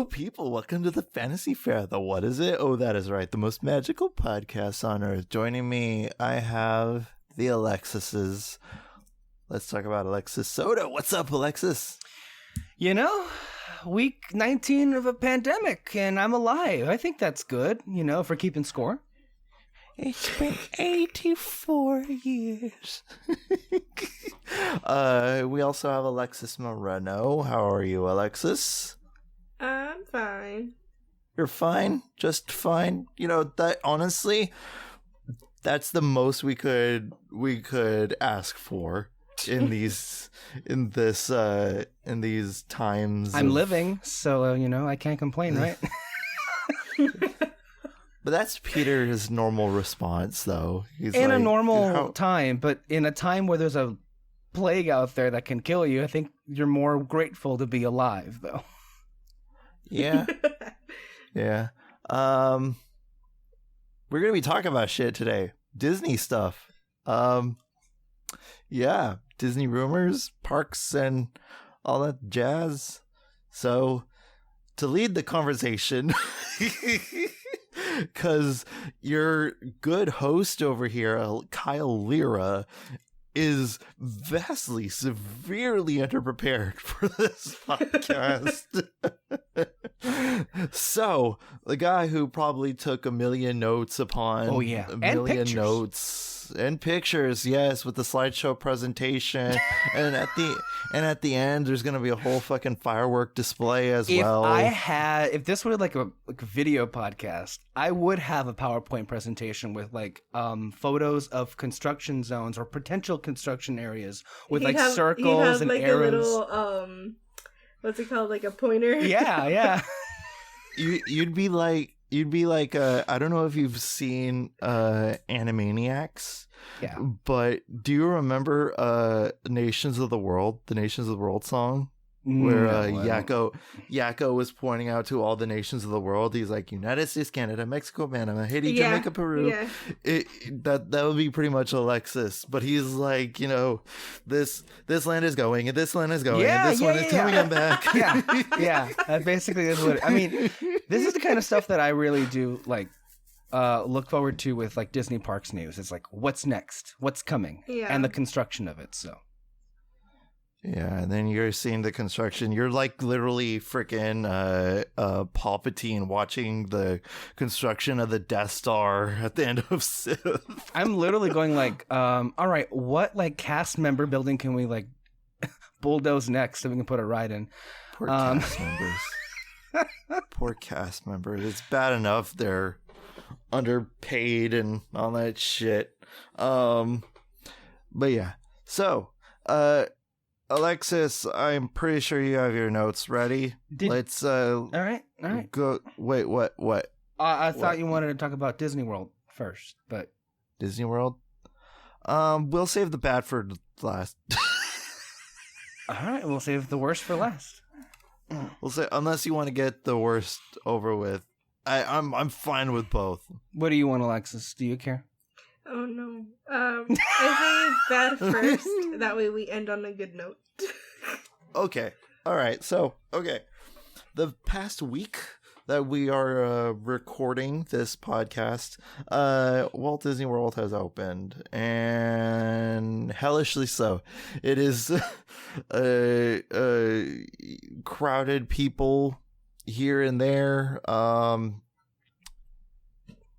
Hello, people. Welcome to the Fantasy Fair. The what is it? Oh, that is right. The most magical podcast on earth. Joining me, I have the Alexises. Let's talk about Alexis Soto. What's up, Alexis? You know, week 19 of a pandemic, and I'm alive. I think that's good, for keeping score. It's been 84 years. We also have Alexis Moreno. How are you, Alexis? I'm fine. You're fine? Just fine? That honestly, that's the most we could ask for in these times. I'm living, so I can't complain, right? But that's Peter's normal response, though. He's in a normal time, but in a time where there's a plague out there that can kill you, I think you're more grateful to be alive, though. Yeah. Yeah. We're gonna be talking about shit today. Disney stuff. Yeah. Disney rumors, parks, and all that jazz. So, to lead the conversation, because your good host over here, Kyle Lira, is vastly, severely underprepared for this podcast. So, the guy who probably took a million notes upon a million notes and pictures, yes, with the slideshow presentation, and at the end, there's gonna be a whole fucking firework display as well. If this were like a video podcast, I would have a PowerPoint presentation with photos of construction zones or potential construction areas with circles and arrows. A little, what's it called? Like a pointer? Yeah. You'd be like I don't know if you've seen Animaniacs. Yeah. But do you remember Nations of the World, the Nations of the World song? Where Yakko was pointing out to all the nations of the world. He's like, United States, Canada, Mexico, Panama, Haiti, Jamaica, Peru. Yeah. That would be pretty much Alexis. But he's like, this land is going, and this land is going, and this one is coming back. Yeah. That basically is what I mean. This is the kind of stuff that I really do look forward to with Disney Parks news. It's like, what's next? What's coming? Yeah. And the construction of it. So. Yeah, and then you're seeing the construction. You're literally freaking Palpatine watching the construction of the Death Star at the end of Sith. I'm literally going all right, what cast member building can we bulldoze next so we can put a ride in? Poor cast members. Poor cast members. It's bad enough they're underpaid and all that shit. But yeah. So, Alexis, I'm pretty sure you have your notes ready. Let's all right. Go. Wait, what? I thought you wanted to talk about Disney World first, but Disney World. We'll save the bad for last. All right, we'll save the worst for last. We'll say unless you want to get the worst over with. I'm fine with both. What do you want, Alexis? Do you care? Oh no. I say bad first. That way we end on a good note. Okay. All right. So, the past week that we are recording this podcast, Walt Disney World has opened, and hellishly so. It is crowded people here and there.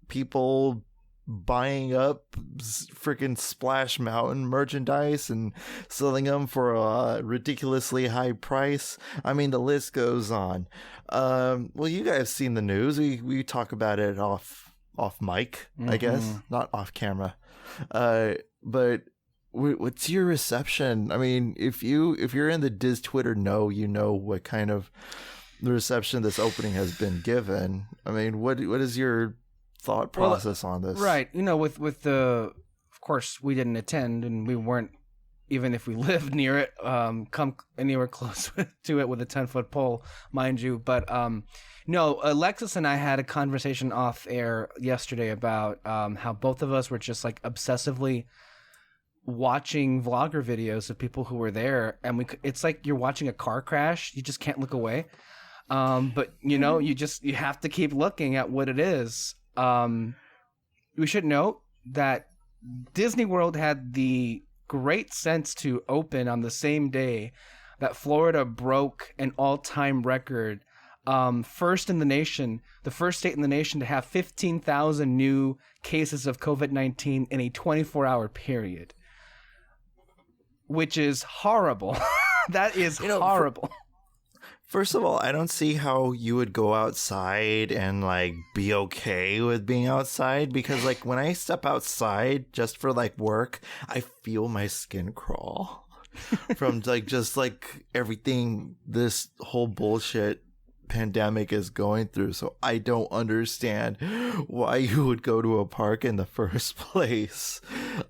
People buying up freaking Splash Mountain merchandise and selling them for a ridiculously high price. I mean, the list goes on. Well, you guys seen the news. We talk about it off mic, I guess, not off camera. But what's your reception? I mean, if you're in the Diz Twitter, you know what kind of the reception this opening has been given. I mean, what is your thought process on this? Right. With the, of course, we didn't attend, and we weren't, even if we lived near it, come anywhere close to it with a 10-foot pole, mind you. But no, Alexis and I had a conversation off air yesterday about how both of us were just obsessively watching vlogger videos of people who were there, and it's like you're watching a car crash. You just can't look away. But you have to keep looking at what it is. We should note that Disney World had the great sense to open on the same day that Florida broke an all-time record. First in the nation, the first state in the nation to have 15,000 new cases of COVID-19 in a 24-hour period, which is horrible. That is horrible. First of all, I don't see how you would go outside and like be okay with being outside, because like when I step outside just for like work, I feel my skin crawl from like just like everything this whole bullshit pandemic is going through. So I don't understand why you would go to a park in the first place.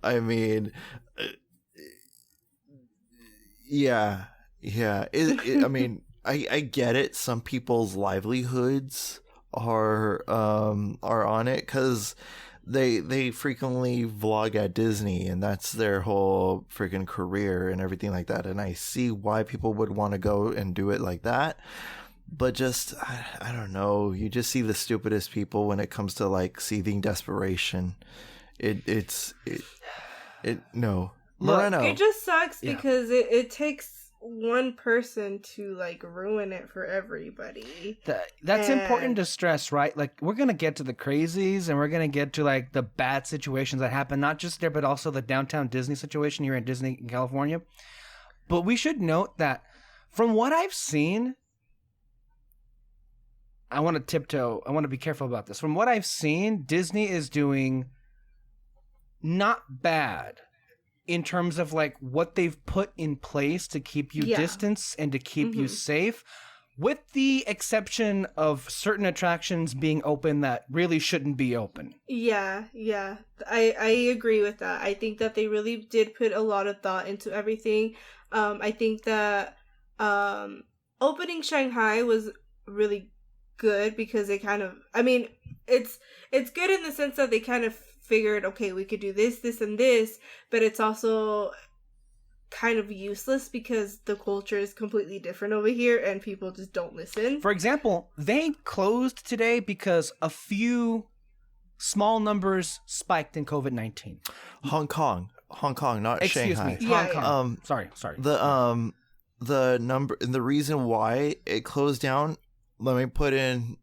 I mean, yeah. I mean, I get it. Some people's livelihoods are on it because they frequently vlog at Disney, and that's their whole freaking career and everything like that. And I see why people would want to go and do it like that. But just, I don't know. You just see the stupidest people when it comes to like seething desperation. No. Moreno. It just sucks because it takes one person to like ruin it for everybody. That's important to stress, right? Like, we're gonna get to the crazies and we're gonna get to like the bad situations that happen, not just there but also the downtown Disney situation here in Disney in California. But we should note that from what I've seen, I want to be careful about this. From what I've seen, Disney is doing not bad in terms of like what they've put in place to keep you distance and to keep you safe, with the exception of certain attractions being open that really shouldn't be open. Yeah. I agree with that. I think that they really did put a lot of thought into everything. I think that opening Shanghai was really good because they kind of, I mean, it's good in the sense that they kind of figured, okay, we could do this, and this, but it's also kind of useless because the culture is completely different over here and people just don't listen. For example, they closed today because a few small numbers spiked in COVID-19. Hong Kong, not Shanghai. Excuse me, Hong Kong. Sorry. The reason why it closed down, let me put in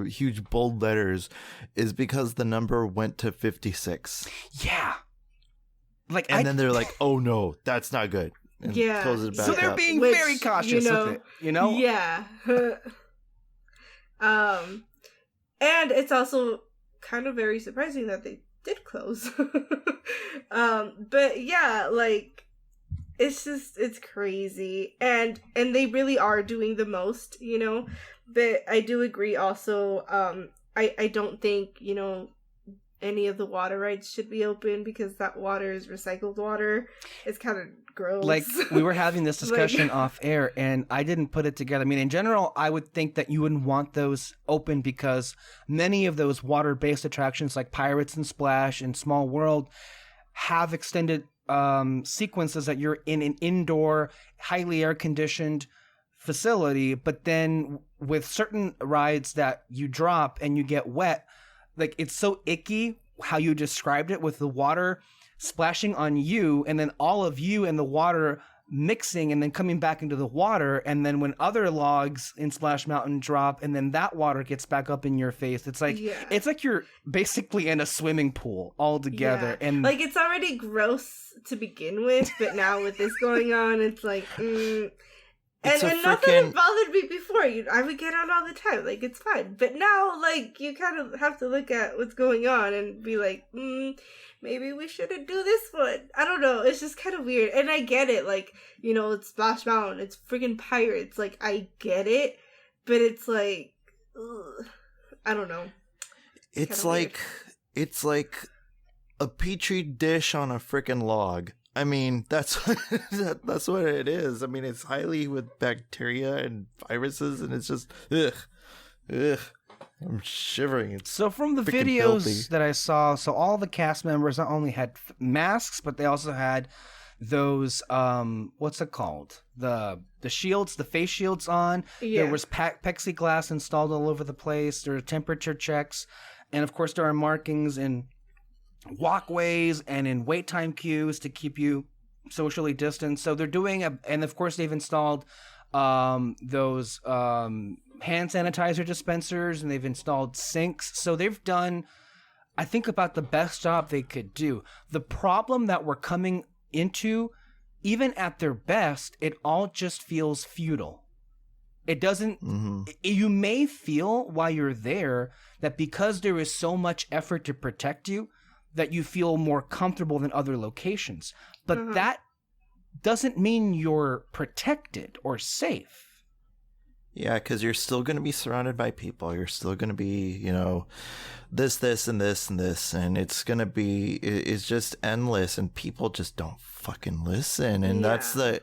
huge bold letters, is because the number went to 56. Yeah. Then they're like, oh no, that's not good. And close it back so they're up. being very cautious with it, Yeah. And it's also kind of very surprising that they did close. But yeah, like, it's crazy. And they really are doing the most, But I do agree also, I don't think, any of the water rides should be open because that water is recycled water. It's kind of gross. Like, we were having this discussion off air and I didn't put it together. I mean, in general, I would think that you wouldn't want those open because many of those water-based attractions like Pirates and Splash and Small World have extended sequences that you're in an indoor, highly air-conditioned facility, but then with certain rides that you drop and you get wet, like, it's so icky how you described it, with the water splashing on you and then all of you and the water mixing and then coming back into the water, and then when other logs in Splash Mountain drop and then that water gets back up in your face, it's like you're basically in a swimming pool all together. And like, it's already gross to begin with, but now with this going on, it's like And not that it bothered me before. I would get on all the time. Like, it's fine. But now, like, you kind of have to look at what's going on and be like, maybe we shouldn't do this one. I don't know. It's just kind of weird. And I get it. Like, it's Splash Mountain. It's friggin' Pirates. Like, I get it. But it's like, I don't know. It's like a petri dish on a freaking log. I mean, that's what it is. I mean, it's highly with bacteria and viruses, and it's just ugh. I'm shivering. It's so from the videos that I saw, so all the cast members not only had masks, but they also had those what's it called, the shields, the face shields on. There was plexiglass installed all over the place. There are temperature checks, and of course there are markings in walkways and in wait time queues to keep you socially distanced. So they're doing and of course they've installed those hand sanitizer dispensers, and they've installed sinks. So they've done, I think, about the best job they could do. The problem that we're coming into, even at their best, it all just feels futile. It doesn't, you may feel while you're there that because there is so much effort to protect you, that you feel more comfortable than other locations. But that doesn't mean you're protected or safe. Yeah, because you're still going to be surrounded by people. You're still going to be, you know, this, and this, and this. And it's going to be, it's just endless. And people just don't fucking listen. And that's the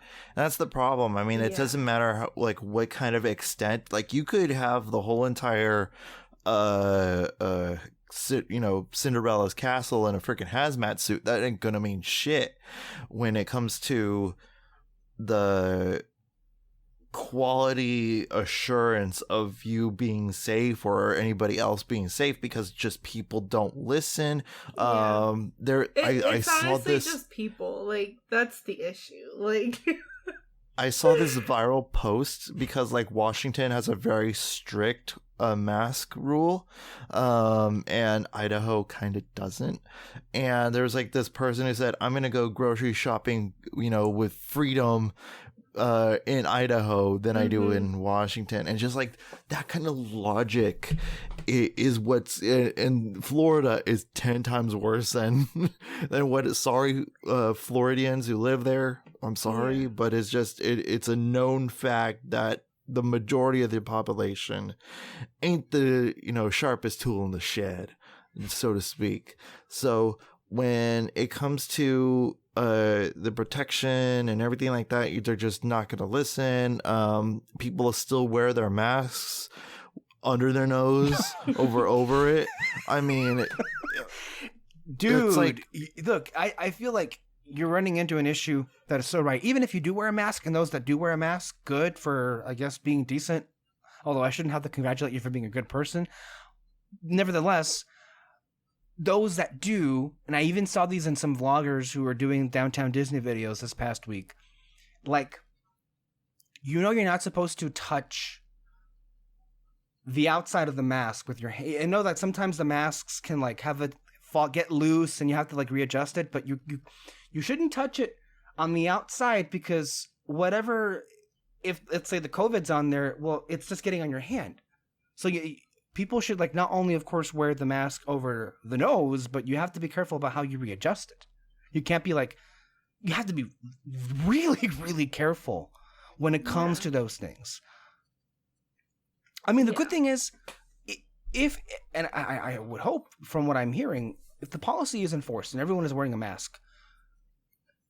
problem. I mean, it doesn't matter how, like, what kind of extent. Like, you could have the whole entire, Cinderella's castle in a freaking hazmat suit. That ain't going to mean shit when it comes to the quality assurance of you being safe or anybody else being safe, because just people don't listen. It's honestly just people. Like, that's the issue. Like, I saw this viral post because, like, Washington has a very strict mask rule, and Idaho kind of doesn't. And there's like this person who said, I'm gonna go grocery shopping, you know, with freedom in Idaho than I do in Washington. And just like that kind of logic is what's in Florida is 10 times worse than what Floridians who live there. I'm sorry, but it's just it's a known fact that the majority of the population ain't the, you know, sharpest tool in the shed, so to speak. So when it comes to the protection and everything like that, they're just not going to listen. People still wear their masks under their nose over it. I mean, dude, it's like, look, I feel like you're running into an issue that is so right. Even if you do wear a mask, and those that do wear a mask, good for, I guess, being decent. Although I shouldn't have to congratulate you for being a good person. Nevertheless, those that do, and I even saw these in some vloggers who are doing downtown Disney videos this past week, like, you know, you're not supposed to touch the outside of the mask with your hand. I know that sometimes the masks can like get loose and you have to like readjust it, but you shouldn't touch it on the outside, because whatever, if let's say the COVID's on there, well, it's just getting on your hand. So people should like not only, of course, wear the mask over the nose, but you have to be careful about how you readjust it. You can't be like, you have to be really, really careful when it comes to those things. I mean, the good thing is, and I would hope from what I'm hearing, if the policy is enforced and everyone is wearing a mask,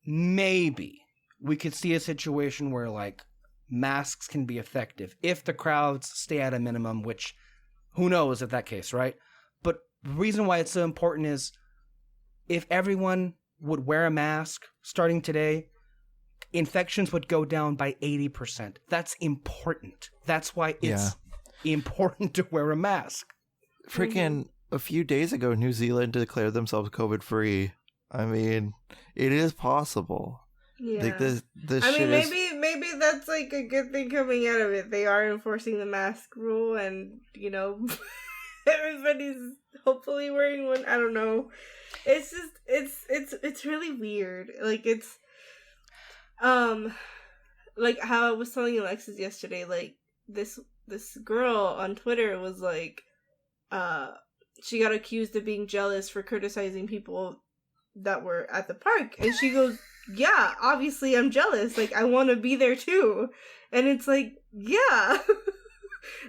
maybe we could see a situation where like masks can be effective if the crowds stay at a minimum, which who knows if that case, right? But the reason why it's so important is if everyone would wear a mask starting today, infections would go down by 80%. That's important. That's why it's important to wear a mask. Freaking a few days ago, New Zealand declared themselves COVID-free. I mean, it is possible. Yeah. Like this I shit mean, maybe that's like a good thing coming out of it. They are enforcing the mask rule, and you know, everybody's hopefully wearing one. I don't know. It's just it's really weird. Like it's like how I was telling Alexis yesterday. Like this girl on Twitter was like, she got accused of being jealous for criticizing people that were at the park, and she goes, yeah, obviously I'm jealous. Like, I want to be there too. And it's like, yeah.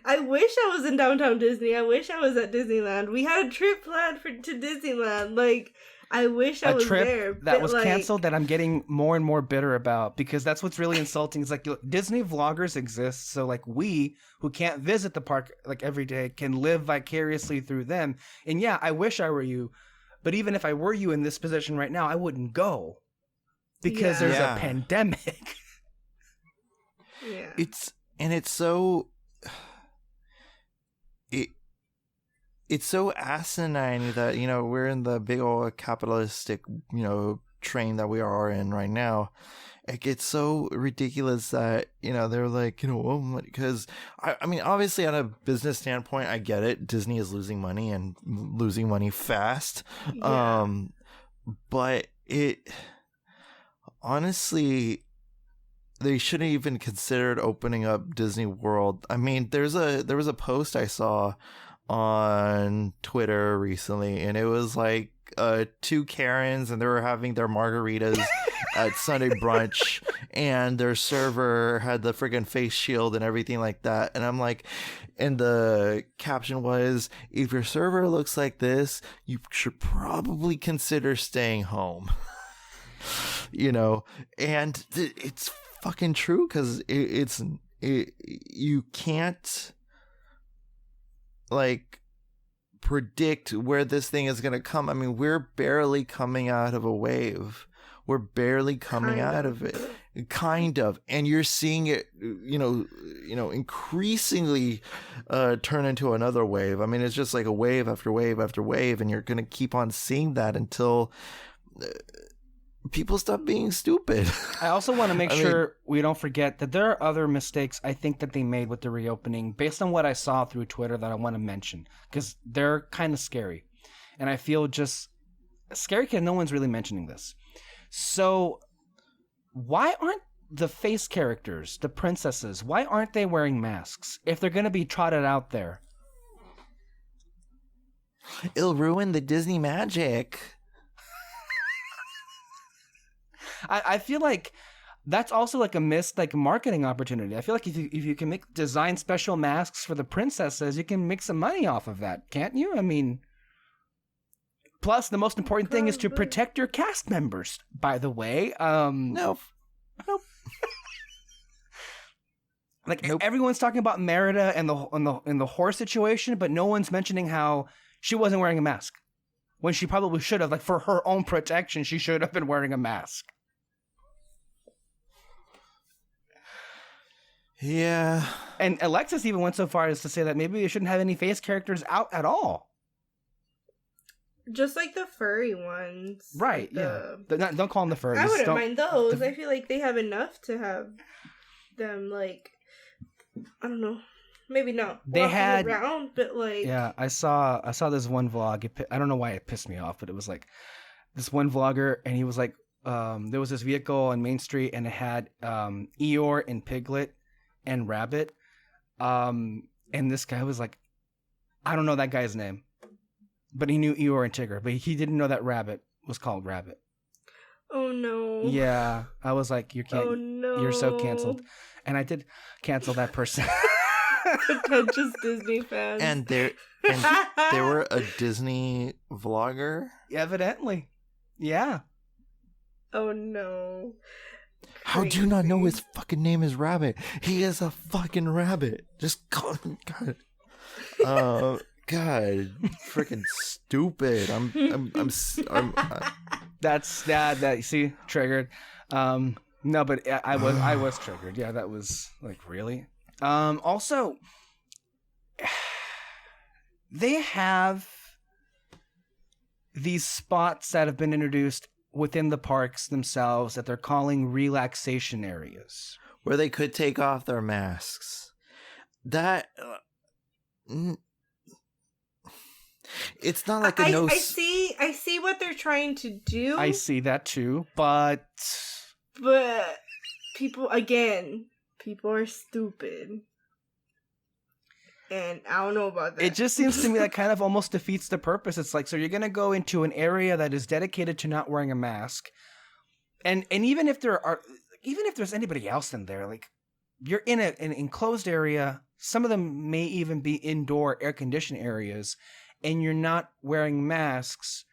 I wish I was in downtown Disney. I wish I was at Disneyland. We had a trip planned to Disneyland. Like, I wish I was there. A trip that was canceled that I'm getting more and more bitter about, because that's what's really insulting. It's like, Disney vloggers exist, so like we who can't visit the park like every day can live vicariously through them. And yeah, I wish I were you, but even if I were you in this position right now, I wouldn't go. because there's a pandemic. Yeah. It's so it's so asinine that, you know, we're in the big old capitalistic, you know, train that we are in right now. It gets so ridiculous that, you know, they're like, you know, because I mean, obviously on a business standpoint, I get it. Disney is losing money and losing money fast. Yeah. But it honestly, they shouldn't even considered opening up Disney World. I mean, there was a post I saw on Twitter recently, and it was like two Karens, and they were having their margaritas at Sunday brunch, and their server had the friggin' face shield and everything like that. And I'm like, and the caption was, if your server looks like this, you should probably consider staying home. You know, and it's fucking true, because you can't like predict where this thing is going to come. I mean, we're barely coming out of a wave. We're barely coming out of it, kind of, and you're seeing it, you know, increasingly turn into another wave. I mean, it's just like a wave after wave after wave, and you're going to keep on seeing that until people stop being stupid. I also want to make sure we don't forget that there are other mistakes I think that they made with the reopening based on what I saw through Twitter that I want to mention, because they're kind of scary. And I feel just scary because no one's really mentioning this. So why aren't the face characters, the princesses, why aren't they wearing masks if they're going to be trotted out there? It'll ruin the Disney magic. I feel like that's also like a missed like marketing opportunity. I feel like if you can design special masks for the princesses, you can make some money off of that, can't you? I mean, plus the most important thing is to protect your cast members, by the way. Nope. Like everyone's talking about Merida and the horse situation, but no one's mentioning how she wasn't wearing a mask when she probably should have. Like, for her own protection, she should have been wearing a mask. Yeah. And Alexis even went so far as to say that maybe they shouldn't have any face characters out at all. Just like the furry ones. Right, yeah. Don't call them the furries. I wouldn't mind those. I feel like they have enough to have them, like, I don't know. Maybe not they had around, but like... Yeah, I saw this one vlog. I don't know why it pissed me off, but it was like this one vlogger, and he was like, there was this vehicle on Main Street, and it had Eeyore and Piglet and Rabbit. And this guy was like, I don't know that guy's name, but he knew Eeyore and Tigger, but he didn't know that Rabbit was called Rabbit. Oh no. Yeah, I was like, you're so canceled. And I did cancel that person. Pretentious Disney fans. And they were a Disney vlogger? Evidently. Yeah. Oh no. How do you not know his fucking name is Rabbit? He is a fucking rabbit. Just call him. God. God, freaking stupid. That's that. See, triggered. No, but I was triggered. Yeah, that was like, really. Also, they have these spots that have been introduced within the parks themselves that they're calling relaxation areas, where they could take off their masks. That it's not like I see what they're trying to do. I see that too, but people are stupid. And I don't know about that. It just seems to me that kind of almost defeats the purpose. It's like, so you're going to go into an area that is dedicated to not wearing a mask. And even if there's anybody else in there, like, you're in an enclosed area, some of them may even be indoor air-conditioned areas, and you're not wearing masks.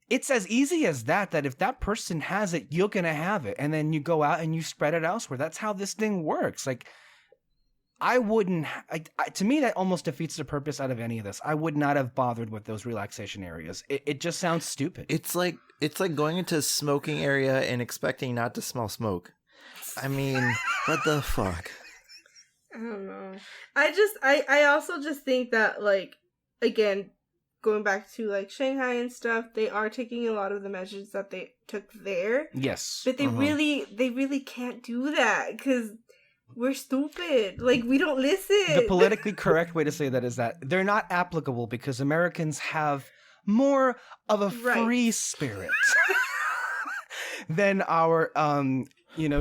It's as easy as that if that person has it, you're going to have it. And then you go out and you spread it elsewhere. That's how this thing works. Like, I wouldn't. To me, that almost defeats the purpose out of any of this. I would not have bothered with those relaxation areas. It just sounds stupid. It's like going into a smoking area and expecting not to smell smoke. I mean, what the fuck? I don't know. I also just think that, like, again, going back to like Shanghai and stuff, they are taking a lot of the measures that they took there. Yes, but they really can't do that because we're stupid. Like, we don't listen. The politically correct way to say that is that they're not applicable because Americans have more of a free spirit than our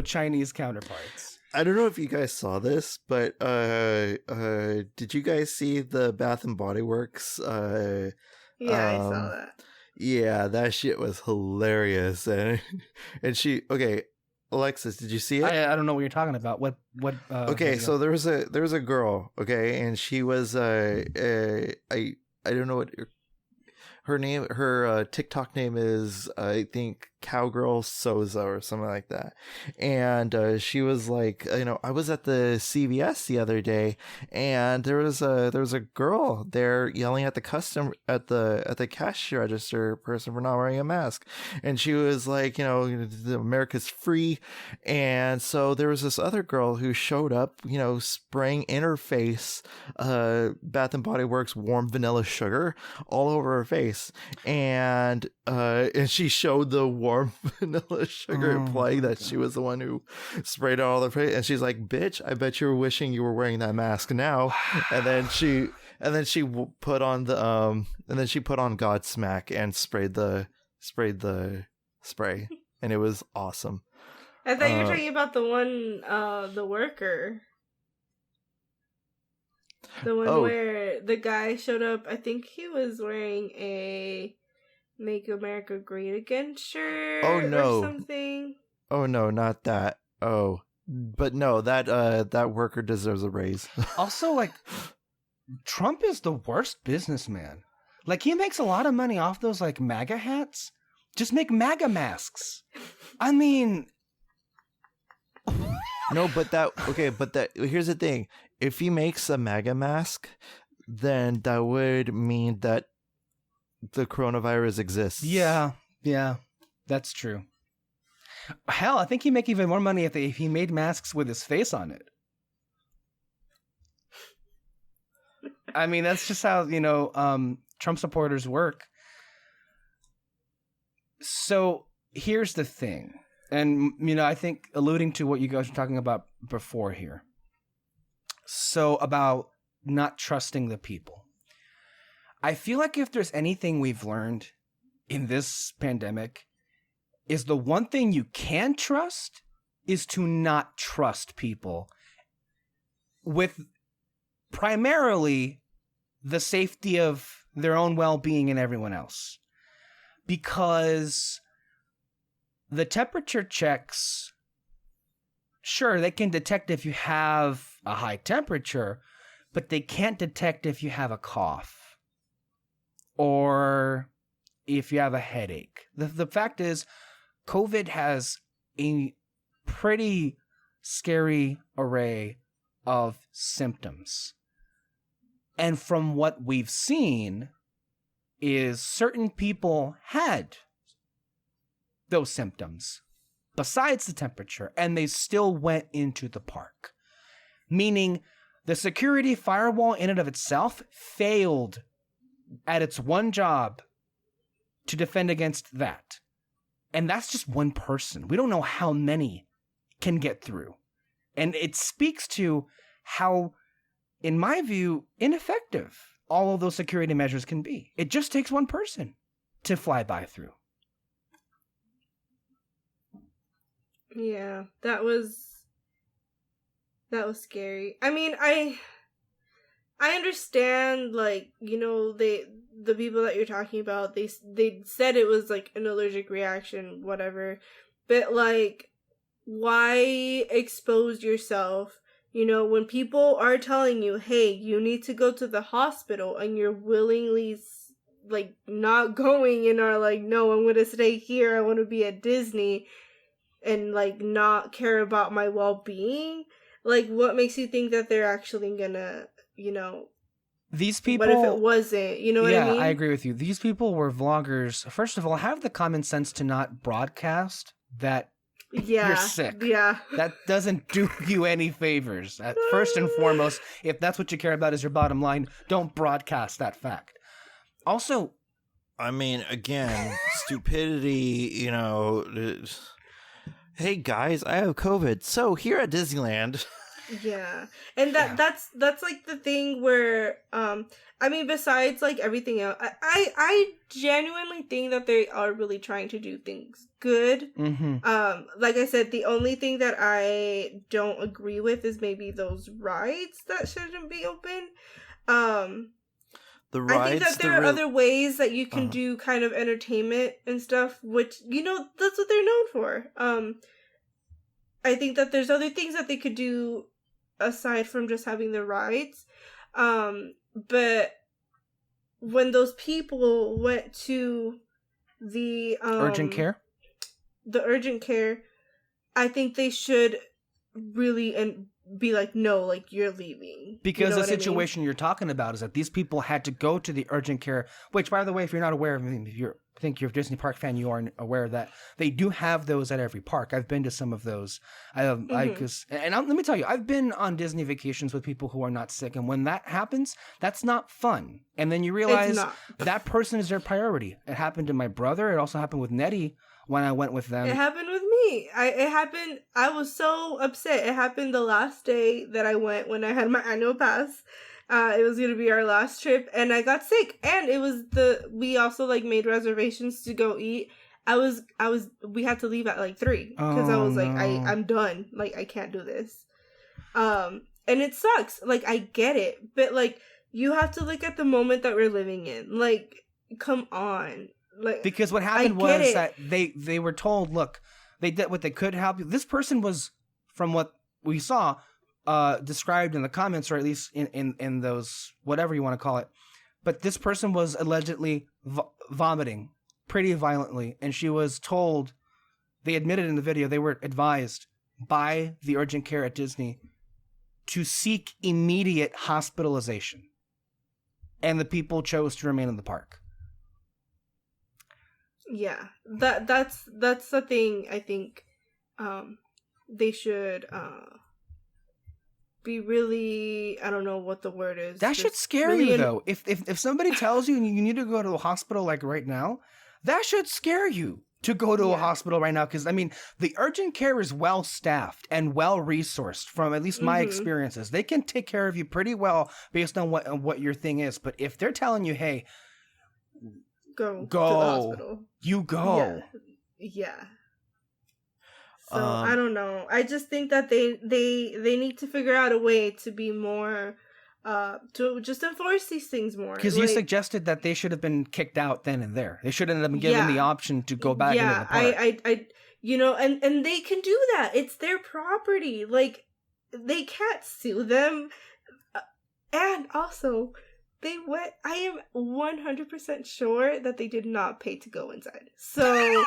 Chinese counterparts. I don't know if you guys saw this, but did you guys see the Bath and Body Works? I saw that. Yeah, that shit was hilarious, and she Alexis, did you see it? I don't know what you're talking about. What? Okay, so there was a girl, okay, and she was I don't know what her name. Her TikTok name is, I think, Cowgirl Soza or something like that. And she was like, I was at the CVS the other day, and there was a girl there yelling at the cash register person for not wearing a mask, and she was like, America's free. And so there was this other girl who showed up, spraying in her face Bath and Body Works warm vanilla sugar all over her face. And she showed the warm vanilla sugar, implying that she was the one who sprayed it all over her face. And she's like, "Bitch, I bet you were wishing you were wearing that mask now." And then she put on Godsmack and sprayed the spray, and it was awesome. I thought you were talking about the one, the worker. The one where the guy showed up, I think he was wearing a Make America Great Again shirt or something. Oh, no, not that. Oh, but no, that worker deserves a raise. Also, like, Trump is the worst businessman. Like, he makes a lot of money off those, like, MAGA hats. Just make MAGA masks. I mean... No, but here's the thing. If he makes a MAGA mask, then that would mean that the coronavirus exists. Yeah, that's true. Hell, I think he'd make even more money if he made masks with his face on it. I mean, that's just how, Trump supporters work. So here's the thing. And, I think alluding to what you guys were talking about before here. So about not trusting the people. I feel like if there's anything we've learned in this pandemic, is the one thing you can trust is to not trust people with primarily the safety of their own well-being and everyone else. Because the temperature checks, sure, they can detect if you have a high temperature, but they can't detect if you have a cough or if you have a headache. The fact is, COVID has a pretty scary array of symptoms. And from what we've seen is certain people had those symptoms besides the temperature, and they still went into the park. Meaning the security firewall in and of itself failed at its one job to defend against that. And that's just one person. We don't know how many can get through. And it speaks to how, in my view, ineffective all of those security measures can be. It just takes one person to fly by through. Yeah, that was scary. I mean, I understand, like, the people that you're talking about, they said it was like an allergic reaction, whatever. But like, why expose yourself? When people are telling you, hey, you need to go to the hospital, and you're willingly like not going and are like, no, I'm gonna stay here. I want to be at Disney. And like not care about my well-being, Like, what makes you think that they're actually gonna, these people... What if it wasn't? You know what I mean? Yeah, I agree with you. These people were vloggers. First of all, have the common sense to not broadcast that you're sick. Yeah. That doesn't do you any favors. First and foremost, if that's what you care about is your bottom line, don't broadcast that fact. Also... I mean, again, stupidity, hey guys, I have COVID. So here at Disneyland. Yeah. And that's like the thing where I mean, besides like everything else, I genuinely think that they are really trying to do things good. Mm-hmm. Like I said, the only thing that I don't agree with is maybe those rides that shouldn't be open. The rides, I think that there are other ways that you can do kind of entertainment and stuff, which, that's what they're known for. I think that there's other things that they could do aside from just having the rides. But when those people went to the urgent care, I think they should really be like, no, like, you're leaving. Because the situation you're talking about is that these people had to go to the urgent care, which, by the way, if you're not aware, if I think you're a Disney park fan, you are aware that they do have those at every park. I've been to some of those. Let me tell you, I've been on Disney vacations with people who are not sick, and when that happens, that's not fun. And then you realize that person is their priority. It happened to my brother. It also happened with Nettie when I went with them. It happened with me. I was so upset. It happened the last day that I went when I had my annual pass. It was going to be our last trip, and I got sick. And it was we also like made reservations to go eat. We had to leave at like 3 because I was like, I'm done. Like, I can't do this. And it sucks. Like, I get it, but like, you have to look at the moment that we're living in. Like, come on. Like, because what happened was that they were told, look, they did what they could to help you. This person was, from what we saw, described in the comments, or at least in those, whatever you want to call it. But this person was allegedly vomiting pretty violently, and she was told, they admitted in the video, they were advised by the urgent care at Disney to seek immediate hospitalization. And the people chose to remain in the park. Yeah, that's the thing. I think they should be really, I don't know what the word is. That should scare you though. If somebody tells you you need to go to a hospital like right now, that should scare you to go to a hospital right now, because I mean the urgent care is well staffed and well resourced from at least my experiences. They can take care of you pretty well based on what your thing is. But if they're telling you, hey, go to the hospital, you go. Yeah. So I don't know. I just think that they need to figure out a way to be more to just enforce these things more. Because you suggested that they should have been kicked out then and there. They shouldn't have been given the option to go back into the park. And they can do that. It's their property. Like, they can't sue them. And also, I am 100% sure that they did not pay to go inside. So,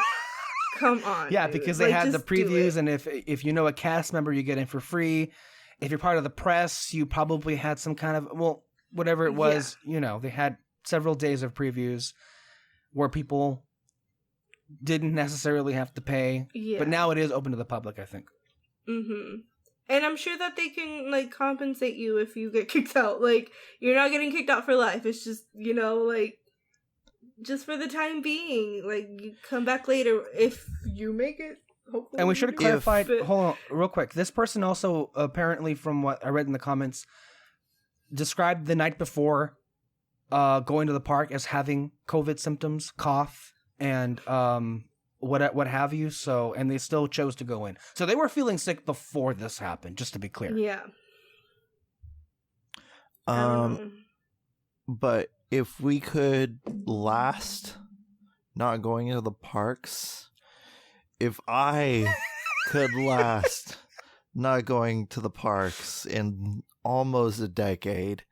come on. Yeah, because they had the previews, and if you know a cast member, you get in for free. If you're part of the press, you probably had some kind of, whatever it was, they had several days of previews where people didn't necessarily have to pay. Yeah. But now it is open to the public, I think. Mm-hmm. And I'm sure that they can, like, compensate you if you get kicked out. Like, you're not getting kicked out for life. It's just, just for the time being. Like, you come back later if you make it. Hopefully. And we should have clarified, hold on, real quick. This person also, apparently, from what I read in the comments, described the night before going to the park as having COVID symptoms, cough, and what have you. So, and they still chose to go in. So they were feeling sick before this happened, just to be clear. Yeah. But if we could last not going into the parks, if I could last not going to the parks in almost a decade,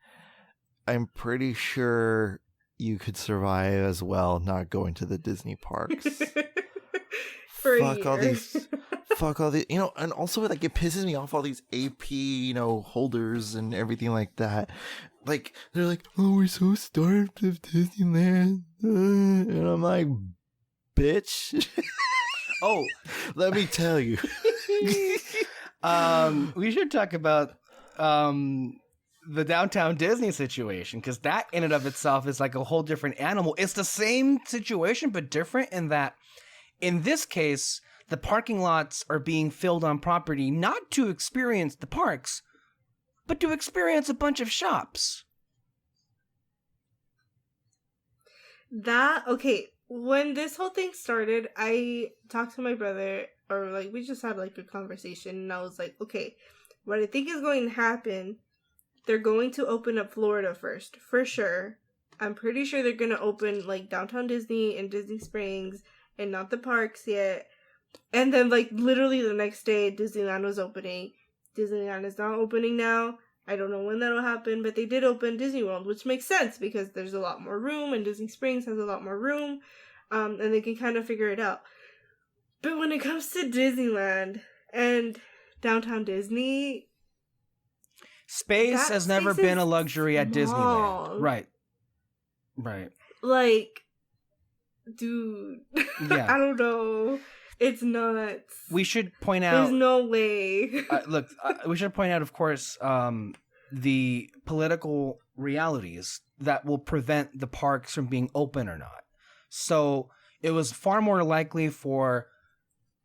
I'm pretty sure you could survive as well not going to the Disney parks. For fuck fuck all the, and also like it pisses me off all these AP, holders and everything like that. Like they're like, oh, we're so starved of Disneyland, and I'm like, bitch. Oh, let me tell you. We should talk about the Downtown Disney situation, because that in and of itself is like a whole different animal. It's the same situation, but different in that, in this case, the parking lots are being filled on property not to experience the parks, but to experience a bunch of shops. Okay, when this whole thing started, I talked to my brother, or like we just had like a conversation, and I was like, okay, what I think is going to happen, they're going to open up Florida first, for sure. I'm pretty sure they're going to open like Downtown Disney and Disney Springs and not the parks yet. And then like literally the next day, Disneyland was opening. Disneyland is not opening now. I don't know when that'll happen, but they did open Disney World, which makes sense because there's a lot more room and Disney Springs has a lot more room, and they can kind of figure it out. But when it comes to Disneyland and Downtown Disney, space has never been a luxury at Disneyland. Right. Like, dude, yeah. I don't know. It's nuts. We should point out... There's no way. We should point out, of course, the political realities that will prevent the parks from being open or not. So it was far more likely for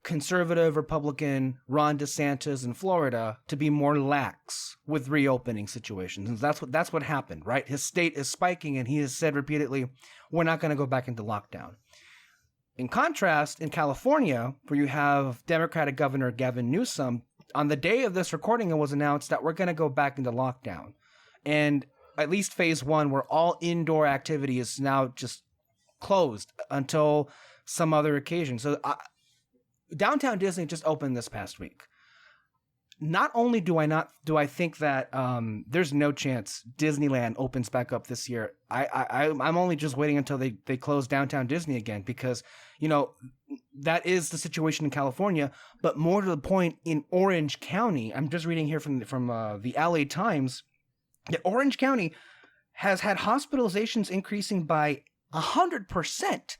conservative Republican Ron DeSantis in Florida to be more lax with reopening situations. And that's what happened, right? His state is spiking, and he has said repeatedly, we're not going to go back into lockdown. In contrast, in California, where you have Democratic Governor Gavin Newsom, on the day of this recording, it was announced that we're going to go back into lockdown. And at least phase 1, where all indoor activity is now just closed until some other occasion. So Downtown Disney just opened this past week. Not only do I think that there's no chance Disneyland opens back up this year. I'm only just waiting until they close Downtown Disney again, because that is the situation in California. But more to the point, in Orange County, I'm just reading here from the LA Times, that Orange County has had hospitalizations increasing by 100%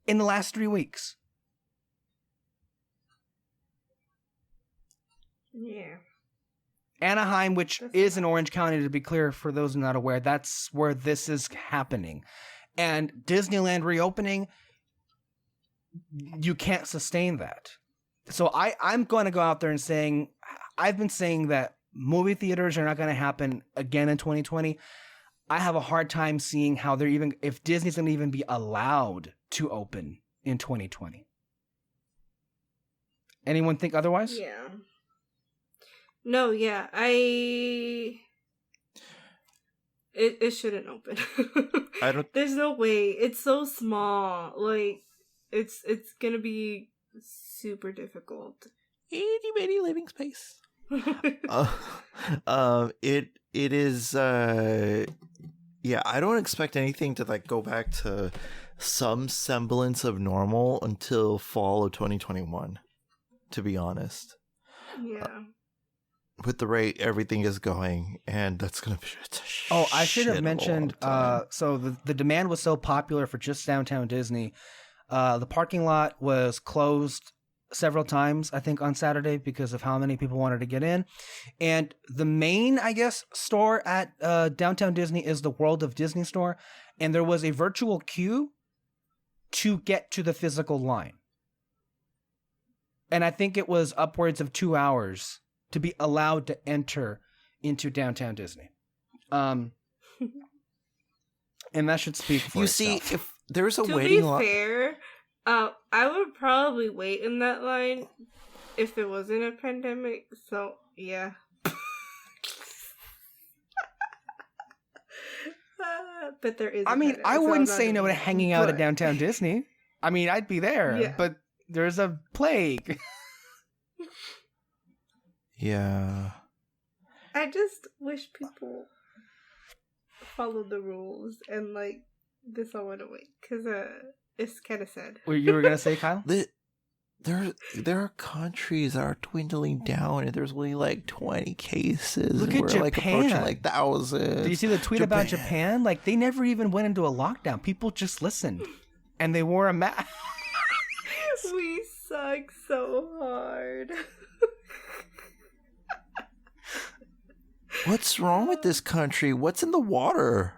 in the last 3 weeks. Yeah. Anaheim, which is in Orange County, to be clear, for those not aware, that's where this is happening. And Disneyland reopening, you can't sustain that. So I'm going to go out there and saying, I've been saying that movie theaters are not going to happen again in 2020. I have a hard time seeing how if Disney's going to even be allowed to open in 2020. Anyone think otherwise? Yeah. No, yeah, it shouldn't open. There's no way. It's so small. Like, it's gonna be super difficult. Itty bitty living space. It is. Yeah, I don't expect anything to like go back to some semblance of normal until fall of 2021. To be honest. Yeah. With the rate everything is going, and that's gonna be. I should have mentioned. So the demand was so popular for just Downtown Disney. The parking lot was closed several times, I think, on Saturday because of how many people wanted to get in. And the main, I guess, store at Downtown Disney is the World of Disney store, and there was a virtual queue to get to the physical line. And I think it was upwards of 2 hours to be allowed to enter into Downtown Disney. And that should speak for itself. See, if there's a waiting line... To be fair, I would probably wait in that line if there wasn't a pandemic, so yeah. But there is. I mean, I wouldn't say no to hanging out at Downtown Disney. I mean, I'd be there, but there's a plague. Yeah. I just wish people followed the rules and this all went away, because it's kind of sad. What you were gonna say, Kyle? there are countries that are dwindling down, and there's only like 20 cases. Look and at we're Japan. like approaching like thousands. Did you see the tweet about Japan? Like, they never even went into a lockdown. People just listened, and they wore a mask. We suck so hard. What's wrong with this country? What's in the water?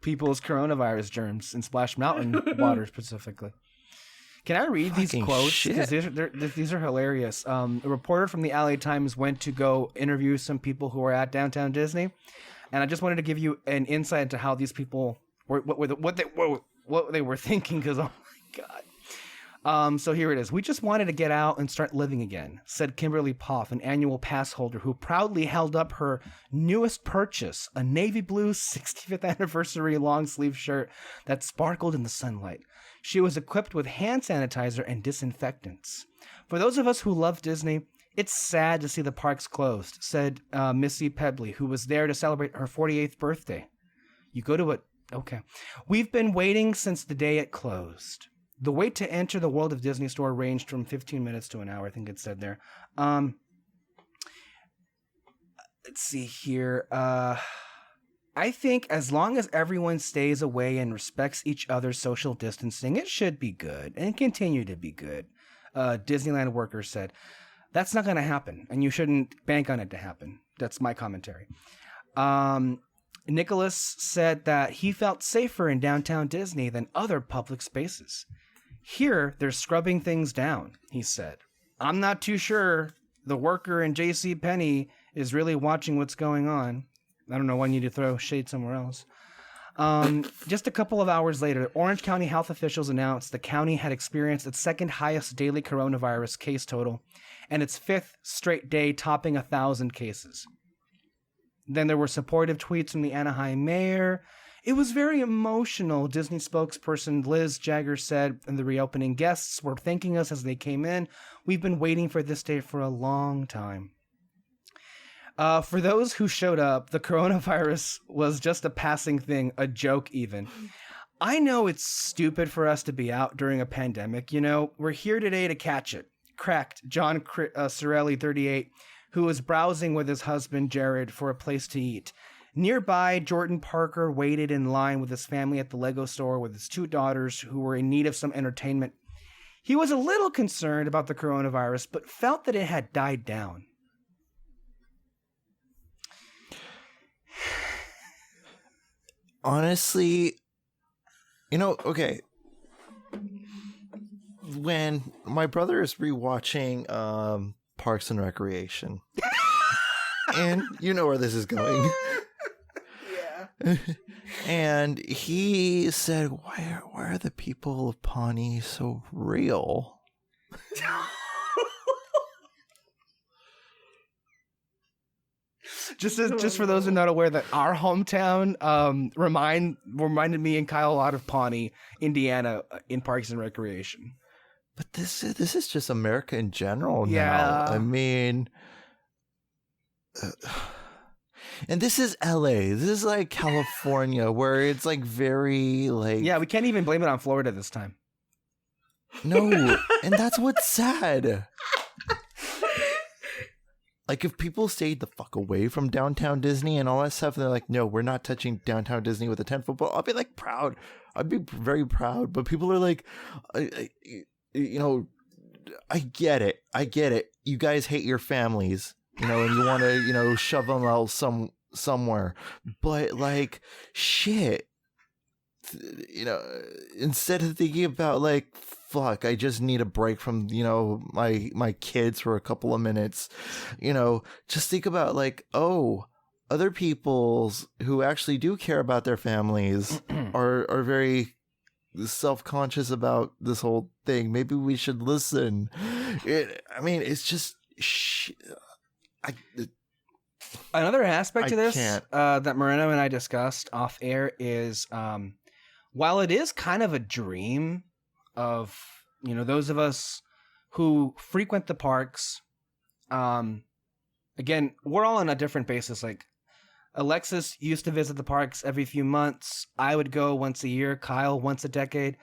People's coronavirus germs in Splash Mountain water specifically. Can I read these quotes? Because these are hilarious. A reporter from the LA Times went to go interview some people who were at Downtown Disney, and I just wanted to give you an insight into how these people were, what they were thinking. Because oh my god. So here it is. We just wanted to get out and start living again, said Kimberly Poff, an annual pass holder who proudly held up her newest purchase, a navy blue 65th anniversary long sleeve shirt that sparkled in the sunlight. She was equipped with hand sanitizer and disinfectants. For those of us who love Disney, it's sad to see the parks closed, said Missy Pebley, who was there to celebrate her 48th birthday. You go to okay. We've been waiting since the day it closed. The wait to enter the World of Disney store ranged from 15 minutes to an hour, I think it said there. Let's see here. I think as long as everyone stays away and respects each other's social distancing, it should be good and continue to be good. Disneyland workers said, that's not going to happen, and you shouldn't bank on it to happen. That's my commentary. Nicholas said that he felt safer in downtown Disney than other public spaces. Here, they're scrubbing things down, he said. I'm not too sure the worker in JCPenney is really watching what's going on. I don't know why I need to throw shade somewhere else. Just a couple of hours later, Orange County health officials announced the county had experienced its second highest daily coronavirus case total and its fifth straight day topping 1,000 cases. Then there were supportive tweets from the Anaheim mayor. It was very emotional, Disney spokesperson Liz Jagger said, and the reopening guests were thanking us as they came in. We've been waiting for this day for a long time. For those who showed up, the coronavirus was just a passing thing, a joke even. I know it's stupid for us to be out during a pandemic, you know. We're here today to catch it. Cracked John Sorelli, 38, who was browsing with his husband Jared for a place to eat. Nearby, Jordan Parker waited in line with his family at the Lego store with his two daughters who were in need of some entertainment. He was a little concerned about the coronavirus, but felt that it had died down. Honestly, you know, okay. When my brother is rewatching Parks and Recreation, and you know where this is going. Yeah. And he said, why are the people of Pawnee so real? Just for those who are not aware, that our hometown reminded me and Kyle a lot of Pawnee, Indiana, in Parks and Recreation. But this is just America in general now. Yeah. I mean, and this is LA. This is like California, where it's like very like. Yeah, we can't even blame it on Florida this time. No, and that's what's sad. Like, if people stayed the fuck away from downtown Disney and all that stuff, and they're like, no, we're not touching downtown Disney with a 10-foot pole, I'll be like proud. I'd be very proud. But people are like, you know, I get it. You guys hate your families, you know, and you want to, you know, shove them out somewhere. But like, shit, you know, instead of thinking about like, fuck, I just need a break from, you know, my kids for a couple of minutes, you know, just think about like, oh, other people's who actually do care about their families are very self-conscious about this whole thing. Maybe we should listen. I mean, it's just another aspect to this that Moreno and I discussed off air is while it is kind of a dream of, you know, those of us who frequent the parks, again, we're all on a different basis. Like, Alexis used to visit the parks every few months. I would go once a year. Kyle once a decade.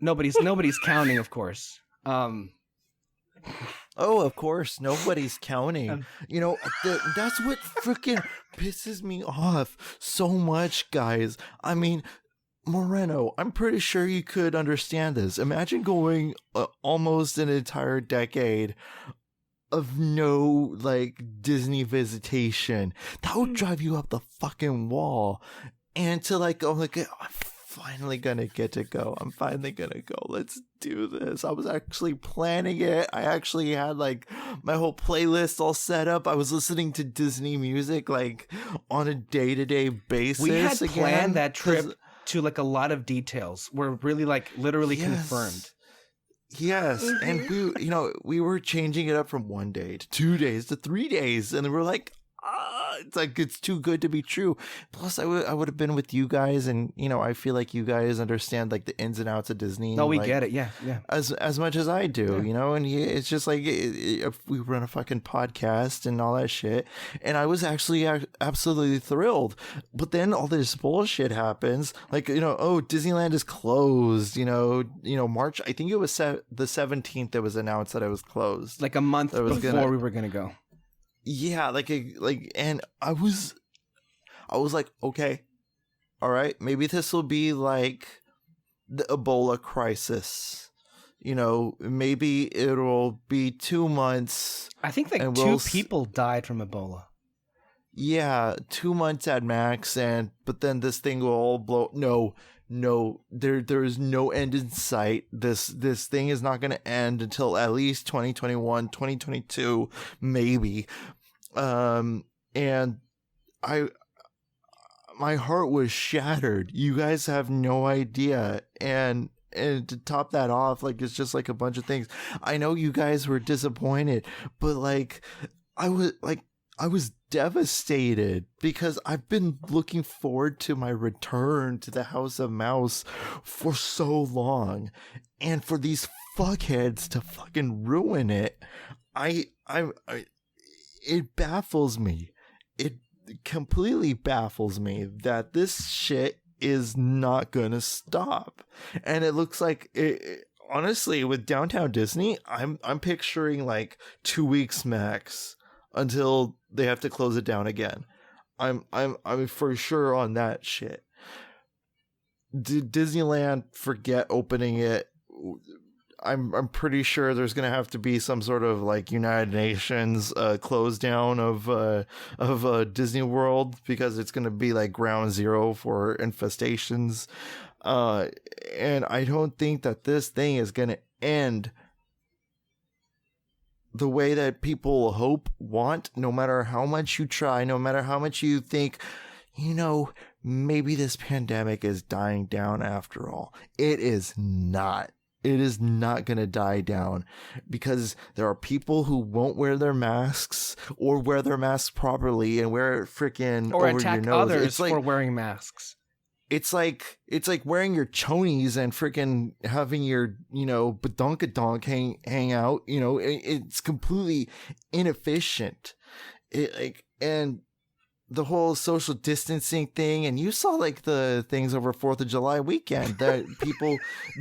Nobody's counting, of course. Oh, of course, nobody's counting. You know, that's what freaking pisses me off so much, guys. I mean, Moreno, I'm pretty sure you could understand this. Imagine going almost an entire decade of no, like, Disney visitation. That would drive you up the fucking wall. And to, like, go, like, I'm finally gonna get to go. I'm finally gonna go. Let's do this. I was actually planning it. I actually had, like, my whole playlist all set up. I was listening to Disney music, like, on a day-to-day basis. We had again, planned that trip to, like, a lot of details were really, like, literally confirmed. Yes, and we were changing it up from 1 day to 2 days to 3 days, and we're like, it's like it's too good to be true. Plus, I would have been with you guys, and I feel like you guys understand like the ins and outs of Disney. No, we like, get it, yeah, as much as I do, and it's just like we run a fucking podcast and all that shit, and I was actually absolutely thrilled. But then all this bullshit happens, like oh, Disneyland is closed. March. I think it was the 17th that was announced that it was closed, like a month before we were gonna go. Yeah, and I was like, okay, all right, maybe this will be like the Ebola crisis. Maybe it'll be 2 months. I think like two people died from Ebola. Yeah, 2 months at max, but then this thing will all blow. No, there is no end in sight. This thing is not going to end until at least 2021, 2022, maybe. And my heart was shattered. You guys have no idea. And to top that off, like, it's just like a bunch of things. I know you guys were disappointed, but like, I was devastated because I've been looking forward to my return to the House of Mouse for so long, and for these fuckheads to fucking ruin it, it baffles me. It completely baffles me that this shit is not gonna stop, and it looks like it. Honestly, with Downtown Disney, I'm picturing like 2 weeks max until they have to close it down again. I'm for sure on that shit. Disneyland, forget opening it. I'm pretty sure there's gonna have to be some sort of like United Nations close down of Disney World, because it's gonna be like ground zero for infestations. And I don't think that this thing is gonna end the way that people want, no matter how much you try, no matter how much you think, maybe this pandemic is dying down after all. It is not. It is not going to die down, because there are people who won't wear their masks, or wear their masks properly and wear it freaking or over attack your nose. others for wearing masks. It's like wearing your chonies and freaking having your, badonkadonk hang out. It's completely inefficient. And the whole social distancing thing, and you saw like the things over 4th of July weekend, that people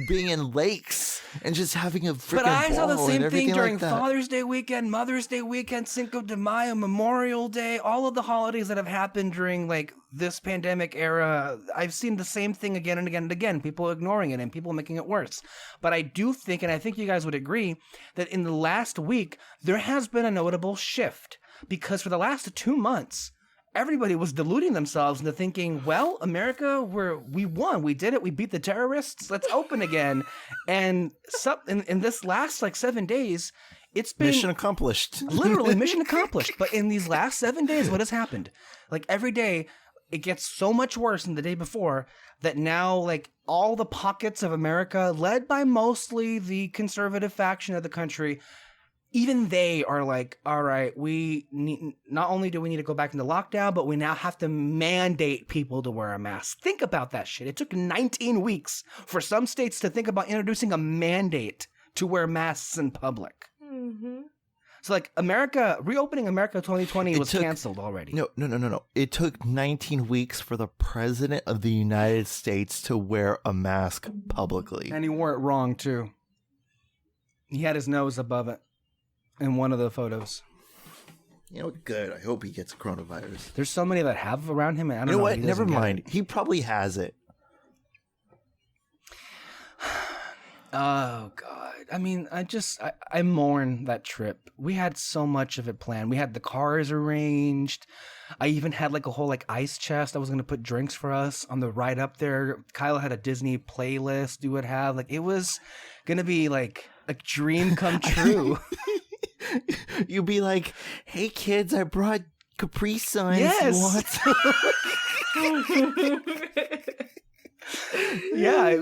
being in lakes and just having a freaking. But I saw the same thing during like that. Father's Day weekend, Mother's Day weekend, Cinco de Mayo, Memorial Day, all of the holidays that have happened during like this pandemic era. I've seen the same thing again and again and again, people ignoring it and people making it worse. But I do think, and I think you guys would agree, that in the last week there has been a notable shift, because for the last 2 months everybody was deluding themselves into thinking, well, America, we won, we did it, we beat the terrorists, let's open again. And in this last like 7 days, it's been mission accomplished. Literally mission accomplished. But in these last 7 days, what has happened? Like every day, it gets so much worse than the day before, that now like all the pockets of America, led by mostly the conservative faction of the country, even they are like, all right, not only do we need to go back into lockdown, but we now have to mandate people to wear a mask. Think about that shit. It took 19 weeks for some states to think about introducing a mandate to wear masks in public. Mm-hmm. So like reopening America 2020 was canceled already. No. It took 19 weeks for the president of the United States to wear a mask publicly. And he wore it wrong too. He had his nose above it in one of the photos. You know, good. I hope he gets coronavirus. There's so many that have around him, and I don't know what? Never mind. He probably has it. Oh, God. I mean, I mourn that trip. We had so much of it planned. We had the cars arranged. I even had like a whole like ice chest. I was going to put drinks for us on the ride up there. Kyle had a Disney playlist we would have. Like, it was going to be like a dream come true. You'd be like, hey, kids, I brought Capri Suns. Yes. Yeah.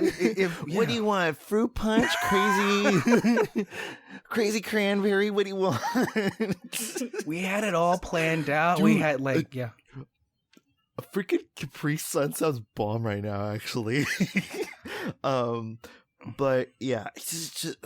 What do you want? Fruit punch? Crazy cranberry? What do you want? We had it all planned out. Dude, we had a freaking Capri Sun sounds bomb right now, actually. But yeah, it's just,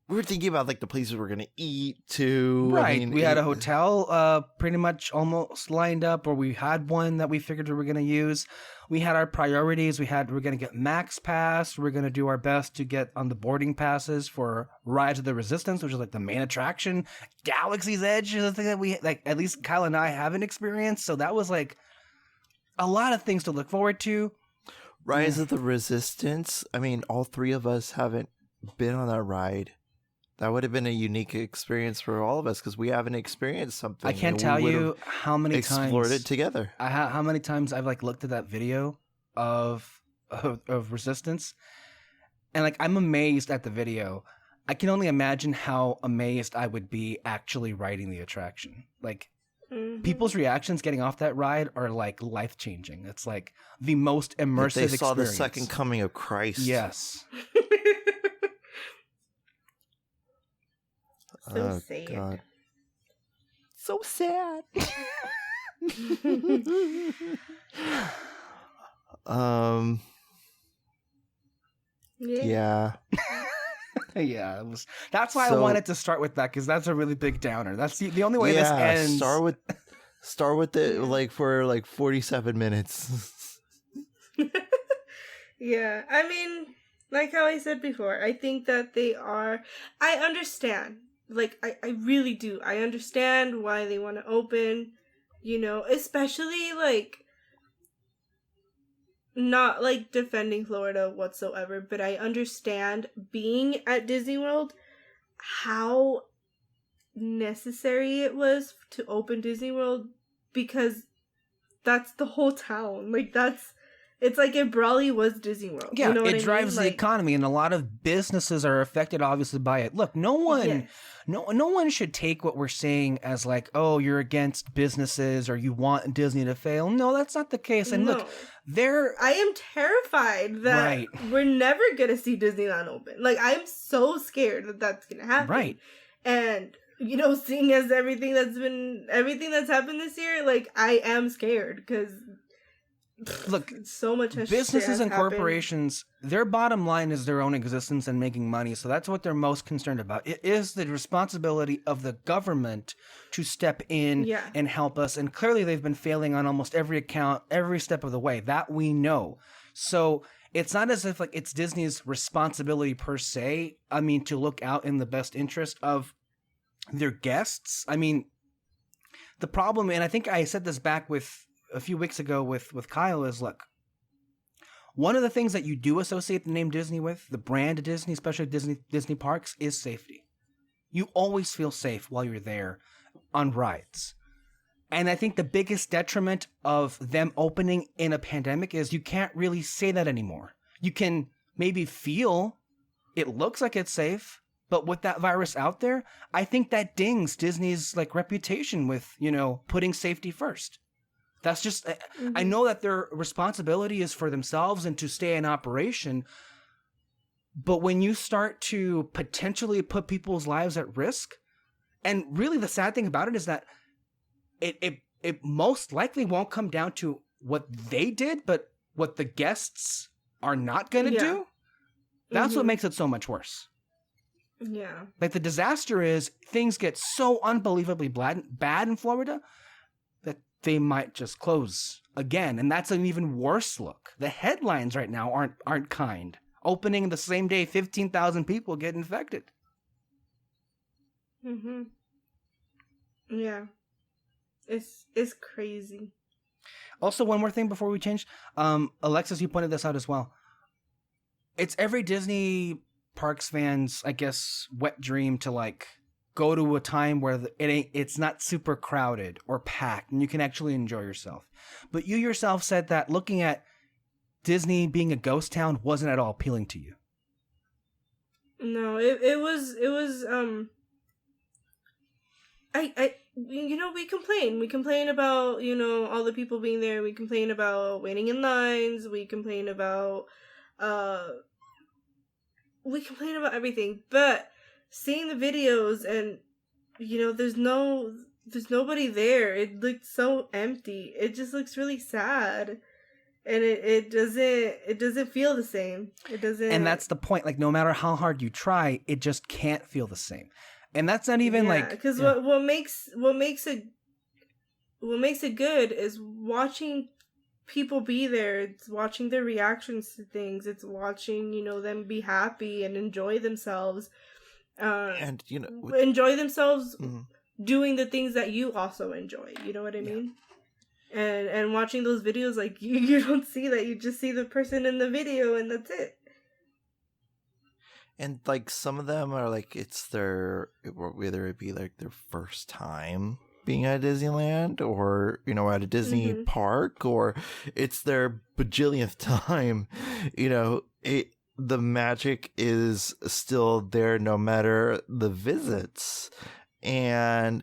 we were thinking about like the places we're gonna eat too. Right. I mean, we had a hotel pretty much almost lined up, or we had one that we figured we were gonna use. We had our priorities. We're gonna get Max Pass. We're gonna do our best to get on the boarding passes for Rise of the Resistance, which is like the main attraction. Galaxy's Edge is the thing that we like. At least Kyle and I haven't experienced. So that was like a lot of things to look forward to. Rise of the Resistance. I mean, all three of us haven't been on that ride. That would have been a unique experience for all of us because we haven't experienced something. I can't tell you how many times explored it together. How many times I've like looked at that video of Resistance, and like I'm amazed at the video. I can only imagine how amazed I would be actually riding the attraction. Like people's reactions getting off that ride are like life changing. It's like the most immersive experience. They saw the second coming of Christ. Yes. So sad. God. So sad. Yeah. Yeah, it was. That's why I wanted to start with that because that's a really big downer. That's the only way this ends. Start with it like for like 47 minutes. Yeah, I mean, like how I said before, I think that I understand. Like, I really do. I understand why they want to open, you know, especially, like, not, like, defending Florida whatsoever, but I understand being at Disney World, how necessary it was to open Disney World, because that's the whole town. Like, it's like if Brawley was Disney World. Yeah, you know it drives the economy, and a lot of businesses are affected, obviously, by it. Look, no one should take what we're saying as like, oh, you're against businesses or you want Disney to fail. No, that's not the case. And look, I am terrified that we're never gonna see Disneyland open. Like, I'm so scared that that's gonna happen. Right. And you know, seeing as everything that's happened this year, like, I am scared because. Look, so much businesses and corporations, their bottom line is their own existence and making money. So that's what they're most concerned about. It is the responsibility of the government to step in and help us. And clearly they've been failing on almost every account, every step of the way. That we know. So it's not as if like it's Disney's responsibility per se. I mean, to look out in the best interest of their guests. I mean, the problem, and I think I said this back a few weeks ago with Kyle, is look, one of the things that you do associate the name Disney with, the brand Disney, especially Disney parks, is safety. You always feel safe while you're there on rides. And I think the biggest detriment of them opening in a pandemic is you can't really say that anymore. You can maybe feel it looks like it's safe, but with that virus out there, I think that dings Disney's like reputation with, you know, putting safety first. That's just, I know that their responsibility is for themselves and to stay in operation. But when you start to potentially put people's lives at risk, and really the sad thing about it is that it most likely won't come down to what they did, but what the guests are not going to do. That's what makes it so much worse. Yeah. Like the disaster is things get so unbelievably bad in Florida that they might just close again. And that's an even worse look. The headlines right now aren't kind. opening the same day, 15,000 people get infected. Mm-hmm. Yeah. It's crazy. Also, one more thing before we change. Alexis, you pointed this out as well. It's every Disney Parks fan's, I guess, wet dream to like go to a time where it's not super crowded or packed and you can actually enjoy yourself. But you yourself said that looking at Disney being a ghost town wasn't at all appealing to you. No, it was we complain about, all the people being there. We complain about waiting in lines. We complain about everything. But seeing the videos and, there's nobody there. It looks so empty. It just looks really sad. And it doesn't feel the same. It doesn't. And that's the point. Like, no matter how hard you try, it just can't feel the same. And that's not even because what makes it good is watching people be there. It's watching their reactions to things. It's watching them be happy and enjoy themselves. And enjoy themselves doing the things that you also enjoy. You know what I mean? And watching those videos, like you don't see that. You just see the person in the video, and that's it. And like some of them are like whether it be like their first time being at Disneyland or at a Disney park, or it's their bajillionth time. The magic is still there no matter the visits, and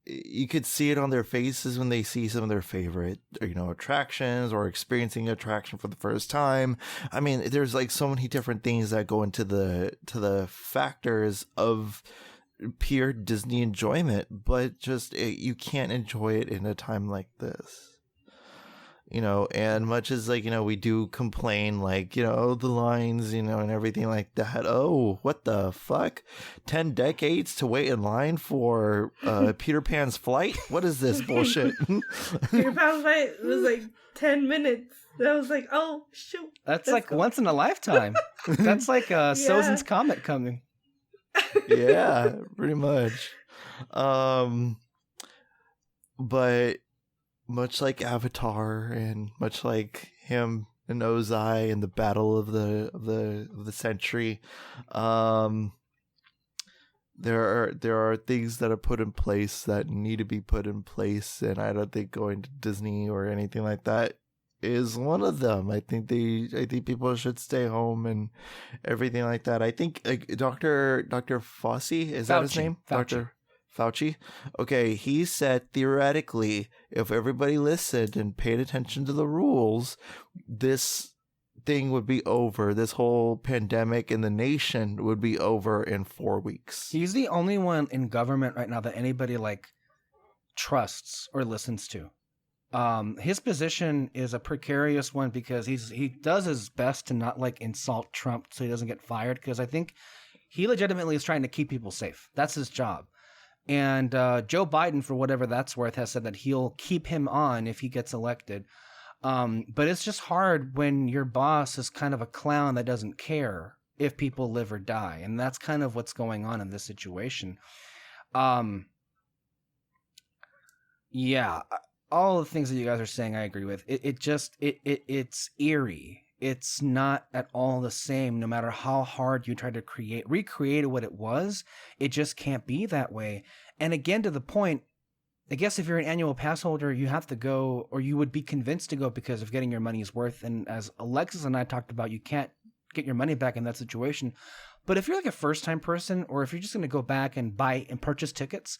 you could see it on their faces when they see some of their favorite, attractions or experiencing an attraction for the first time. I mean, there's like so many different things that go into the factors of pure Disney enjoyment, but just you can't enjoy it in a time like this. And much as we do complain, the lines, and everything like that. Oh, what the fuck? 10 decades to wait in line for Peter Pan's flight? What is this bullshit? Peter Pan's flight was like 10 minutes. I was like, oh, shoot. That's like once in a lifetime. That's like Sozin's Comet coming. Yeah, pretty much. But much like Avatar, and much like him and Ozai and the battle of the century, there are things that are put in place that need to be put in place, and I don't think going to Disney or anything like that is one of them. I think people should stay home and everything like that. I think Dr. Fauci, is that his name? Dr. Fauci. Okay, he said theoretically, if everybody listened and paid attention to the rules, this thing would be over. This whole pandemic in the nation would be over in 4 weeks. He's the only one in government right now that anybody trusts or listens to. His position is a precarious one because he does his best to not insult Trump so he doesn't get fired, because I think he legitimately is trying to keep people safe. That's his job. And Joe Biden, for whatever that's worth, has said that he'll keep him on if he gets elected. But it's just hard when your boss is kind of a clown that doesn't care if people live or die. And that's kind of what's going on in this situation. Yeah, all the things that you guys are saying, I agree with. It's eerie. It's not at all the same. No matter how hard you try to recreate what it was, it just can't be that way. And again, to the point, I guess if you're an annual pass holder, you have to go, or you would be convinced to go because of getting your money's worth. And as Alexis and I talked about, you can't get your money back in that situation. But if you're a first-time person, or if you're just going to go back and buy and purchase tickets,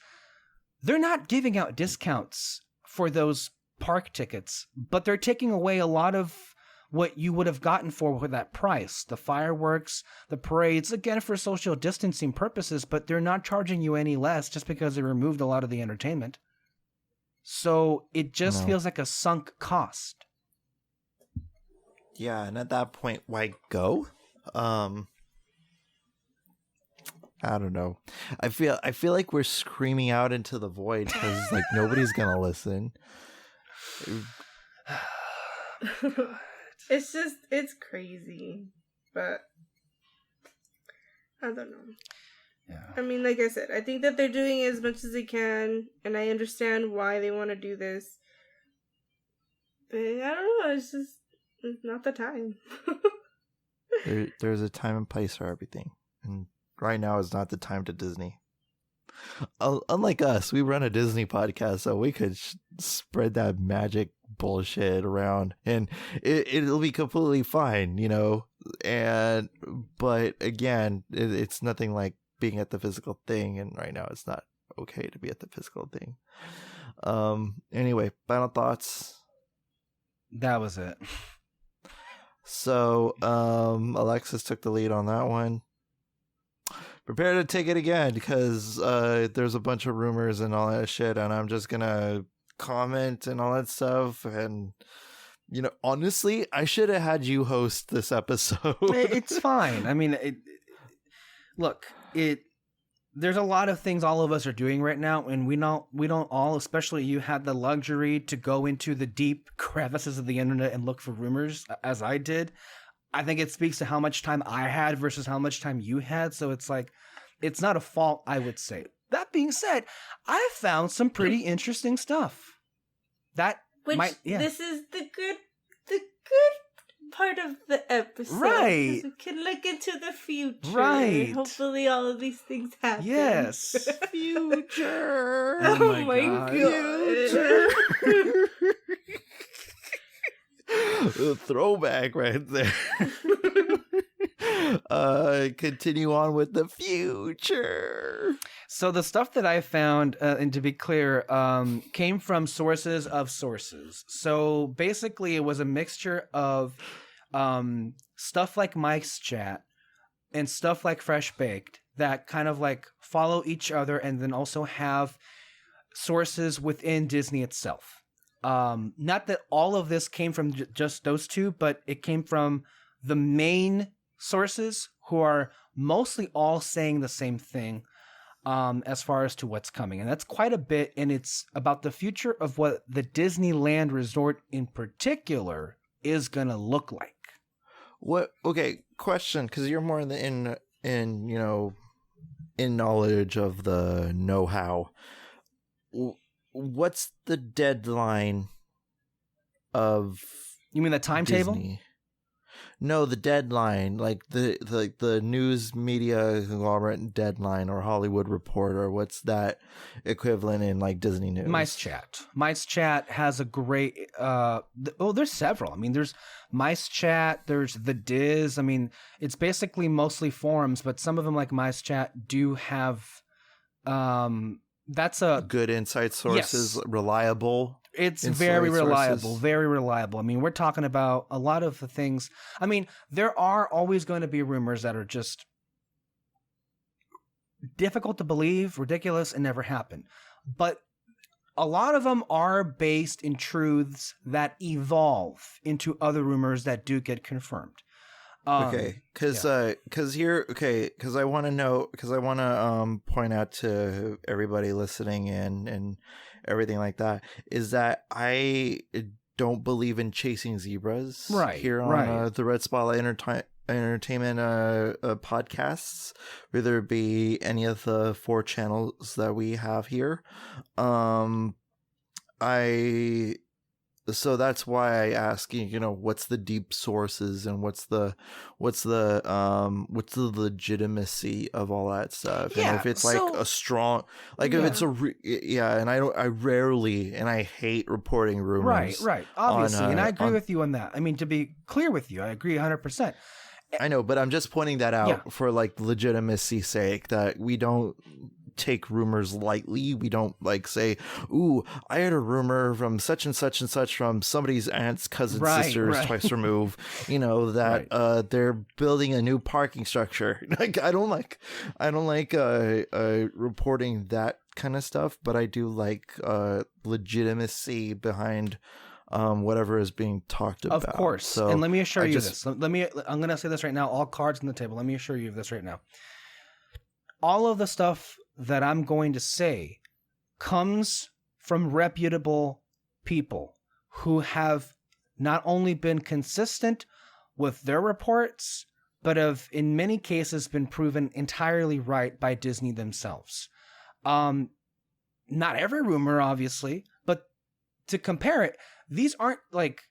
they're not giving out discounts for those park tickets, but they're taking away a lot of what you would have gotten for that price. The fireworks, the parades, again, for social distancing purposes, but they're not charging you any less just because they removed a lot of the entertainment. So it just feels like a sunk cost. Yeah, and at that point, why go? I don't know. I feel like we're screaming out into the void because nobody's gonna listen. It's crazy. but I don't know. Yeah. I mean, like I said, I think that they're doing as much as they can, and I understand why they want to do this. But I don't know, it's not the time. There's a time and place for everything. And right now is not the time to Disney. Unlike us, we run a Disney podcast, so we could spread that magic bullshit around, and it'll be completely fine, you know. But again, it's nothing like being at the physical thing, and right now it's not okay to be at the physical thing. Anyway, final thoughts. That was it. So, Alexis took the lead on that one. Prepare to take it again, because there's a bunch of rumors and all that shit, and I'm just gonna comment and all that stuff. And, you know, honestly, I should have had you host this episode. It's fine. I mean, there's a lot of things all of us are doing right now, and we don't all, especially you, had the luxury to go into the deep crevices of the internet and look for rumors, as I did. I think it speaks to how much time I had versus how much time you had. So it's like, it's not a fault, I would say. That being said, I found some pretty interesting stuff. This is the good part of the episode. Right. We can look into the future. Right. Hopefully all of these things happen. Yes. Future. Oh my god. Future. Throwback right there. Continue on with the future. So the stuff that I found, and to be clear, came from sources of sources. So basically it was a mixture of stuff like Mike's Chat and stuff like Fresh Baked that kind of like follow each other, and then also have sources within Disney itself. Not that all of this came from just those two, but it came from the main sources, who are mostly all saying the same thing as far as to what's coming. And that's quite a bit, and it's about the future of what the Disneyland Resort in particular is going to look like. What? Okay, question, because you're more in you know, in knowledge of the know-how. What's the deadline of... You mean the timetable? Disney? No, the deadline, like the news media conglomerate deadline, or Hollywood Reporter. What's that equivalent in like Disney news? Mice Chat has a great. There's several. I mean, there's Mice Chat. There's the Diz. I mean, it's basically mostly forums, but some of them, like Mice Chat, do have. That's a good insight sources, yes. Reliable. It's very reliable. I mean, we're talking about a lot of the things. I mean, there are always going to be rumors that are just difficult to believe, ridiculous, and never happen. But a lot of them are based in truths that evolve into other rumors that do get confirmed. Okay, because I want to point out to everybody listening in and everything like that, is that I don't believe in chasing zebras here on the Red Spotlight Entertainment podcasts, whether it be any of the 4 channels that we have here. So that's why I ask, you know, what's the deep sources and what's the legitimacy of all that stuff. Yeah, and if it's like a strong, like if it's and I rarely, and I hate reporting rumors. Right. Obviously. And I agree with you on that. I mean, to be clear with you, I agree 100%. I know, but I'm just pointing that out for like legitimacy's sake, that we don't take rumors lightly. We don't like say, ooh, I heard a rumor from such and such and such from somebody's aunt's cousin's sisters twice removed, you know, that they're building a new parking structure. Like I don't like reporting that kind of stuff, but I do like legitimacy behind whatever is being talked about. Of course. So and let me assure you this. I'm going to say this right now, all cards on the table. Let me assure you of this right now. All of the stuff that I'm going to say comes from reputable people who have not only been consistent with their reports, but have in many cases been proven entirely right by Disney themselves. Not every rumor, obviously, but to compare it, these aren't like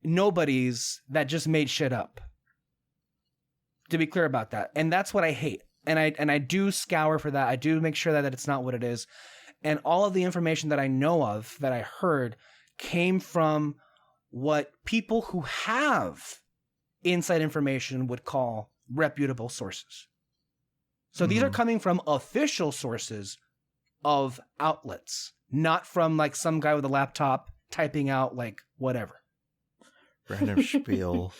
nobodies that just made shit up. To be clear about that. And that's what I hate. And I do scour for that. I do make sure that it's not what it is. And all of the information that I know of, that I heard, came from what people who have inside information would call reputable sources. So these are coming from official sources of outlets, not from like some guy with a laptop typing out like whatever. Random spiel.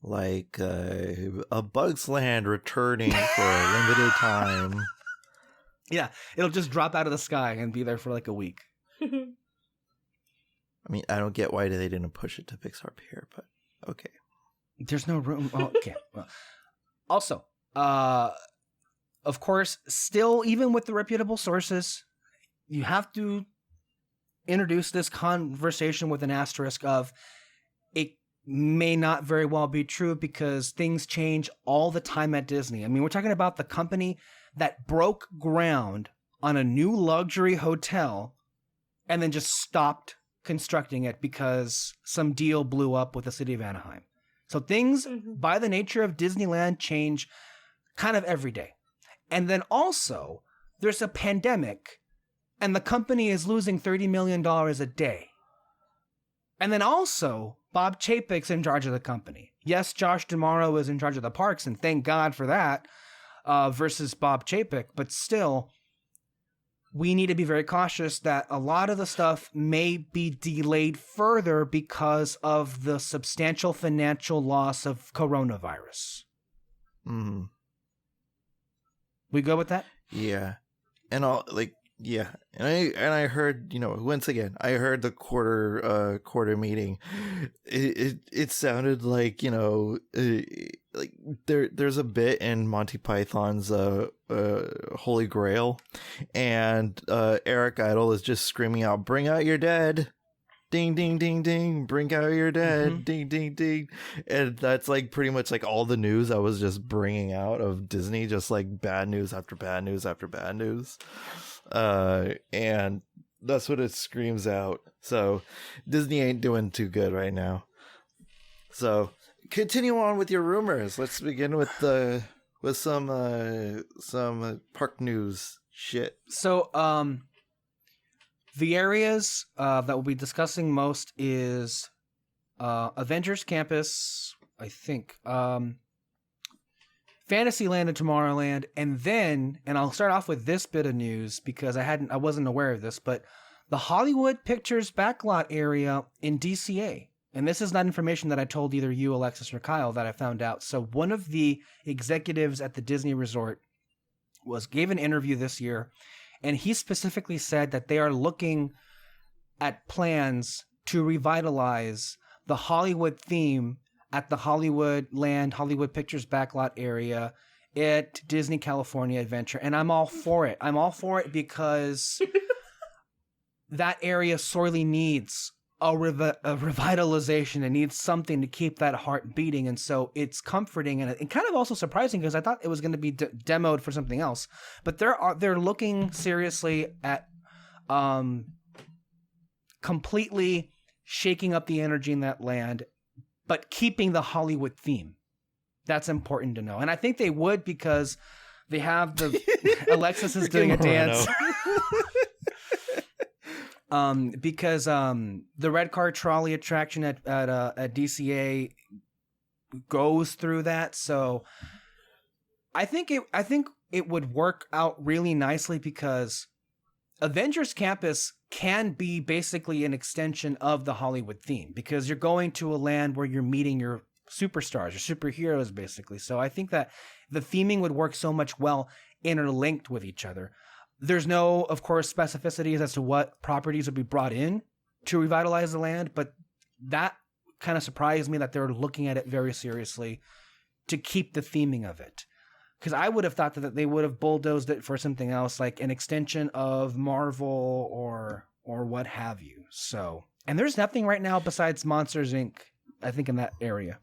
Like a Bug's Land returning for a limited time. Yeah, it'll just drop out of the sky and be there for like a week. I mean, I don't get why they didn't push it to Pixar Pier, but okay. There's no room. Oh, okay. Well, also, of course, still, even with the reputable sources, you have to introduce this conversation with an asterisk of it may not very well be true because things change all the time at Disney. I mean, we're talking about the company that broke ground on a new luxury hotel and then just stopped constructing it because some deal blew up with the city of Anaheim. So things, by the nature of Disneyland, change kind of every day. And then also, there's a pandemic, and the company is losing $30 million a day. And then also, Bob Chapek's in charge of the company. Yes, Josh D'Amaro is in charge of the parks, and thank God for that, versus Bob Chapek. But still, we need to be very cautious that a lot of the stuff may be delayed further because of the substantial financial loss of coronavirus. Mm. We go with that? Yeah. And yeah. And I heard, once again, I heard the quarter meeting. It sounded like, like there's a bit in Monty Python's Holy Grail, and Eric Idle is just screaming out, "Bring out your dead. Ding, ding, ding, ding. Bring out your dead. Ding, ding, ding." And that's like pretty much like all the news I was just bringing out of Disney, just like bad news after bad news after bad news. And that's what it screams out. So Disney ain't doing too good right now. So continue on with your rumors. Let's begin with some park news shit. So the areas that we'll be discussing most is Avengers Campus, I think, Fantasyland and Tomorrowland, and then, and I'll start off with this bit of news because I wasn't aware of this, but the Hollywood Pictures backlot area in DCA. And this is not information that I told either you, Alexis, or Kyle that I found out. So one of the executives at the Disney Resort gave an interview this year, and he specifically said that they are looking at plans to revitalize the Hollywood theme at the Hollywood Pictures backlot area at Disney California Adventure. And I'm all for it. I'm all for it because that area sorely needs a revitalization. It needs something to keep that heart beating. And so it's comforting and kind of also surprising because I thought it was going to be demoed for something else. But they're looking seriously at completely shaking up the energy in that land, but keeping the Hollywood theme. That's important to know. And I think they would because they have the Alexis is doing a dance. Because the red car trolley attraction at DCA goes through that. So I think it would work out really nicely because Avengers Campus can be basically an extension of the Hollywood theme because you're going to a land where you're meeting your superstars, your superheroes, basically. So I think that the theming would work so much well interlinked with each other. There's no, of course, specificities as to what properties would be brought in to revitalize the land, but that kind of surprised me that they're looking at it very seriously to keep the theming of it. Because I would have thought that they would have bulldozed it for something else, like an extension of Marvel or what have you. So, and there's nothing right now besides Monsters Inc., I think, in that area.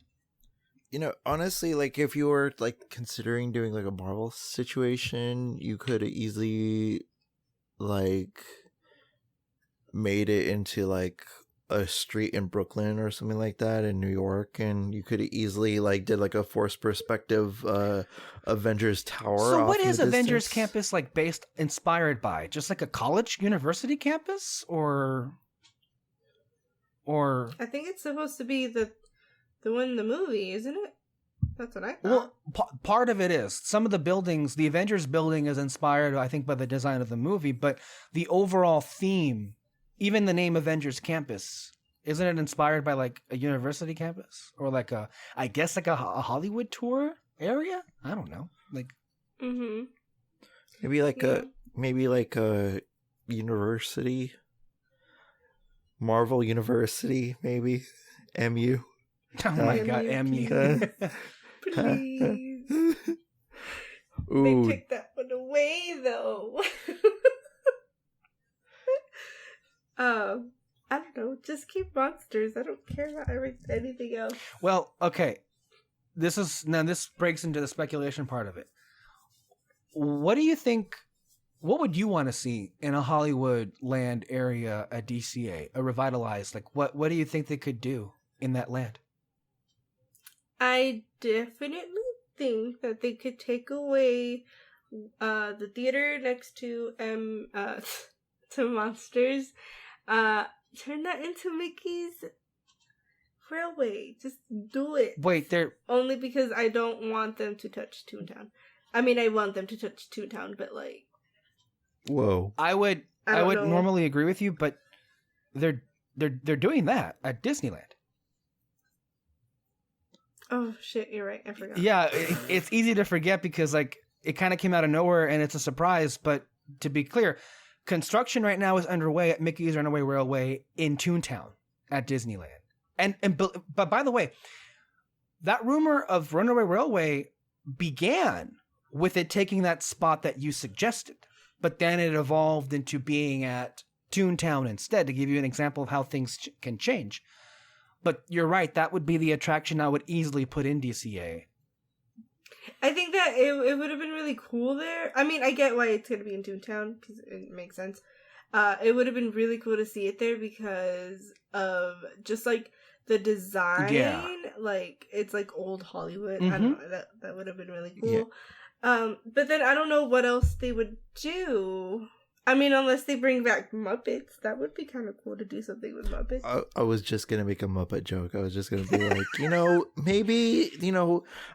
honestly, like if you were like considering doing like a Marvel situation, you could easily like made it into like a street in Brooklyn or something like that in New York, and you could easily like did like a forced perspective Avengers Tower. So off what in is the Avengers distance. Campus like inspired by? Just like a college university campus, or I think it's supposed to be the one in the movie, isn't it? That's what I thought. Well, part of it is. Some of the buildings, the Avengers building is inspired, I think, by the design of the movie, but the overall theme, even the name Avengers Campus, isn't it inspired by like a university campus or like I guess like a Hollywood tour area? I don't know. Like maybe like a university, Marvel University, maybe MU. Oh my god, MU. Please. Ooh. They took that one away, though. I don't know. Just keep monsters. I don't care about anything else. Well, okay. This breaks into the speculation part of it. What do you think? What would you want to see in a Hollywood land area at DCA? A revitalized, like what do you think they could do in that land? I definitely think that they could take away the theater next to to Monsters, turn that into Mickey's Railway. Just do it. Wait, they're only because I don't want them to touch Toontown. I mean, I want them to touch Toontown, but like, whoa. I would know. normally agree with you, but they're doing that at Disneyland. Oh shit, you're right. I forgot. Yeah, it's easy to forget because like it kind of came out of nowhere and it's a surprise. But to be clear, construction right now is underway at Mickey's Runaway Railway in Toontown at Disneyland. But by the way, that rumor of Runaway Railway began with it taking that spot that you suggested, but then it evolved into being at Toontown instead. To give you an example of how things can change. But you're right, that would be the attraction I would easily put in DCA. I think that it would have been really cool there. I mean, I get why it's going to be in Toontown, because it makes sense. It would have been really cool to see it there because of just, like, the design. Yeah. Like, it's, like, old Hollywood. Mm-hmm. I don't know, that would have been really cool. Yeah. But then I don't know what else they would do. I mean, unless they bring back Muppets, that would be kind of cool to do something with Muppets. I was just going to make a Muppet joke. I was just going to be like, maybe,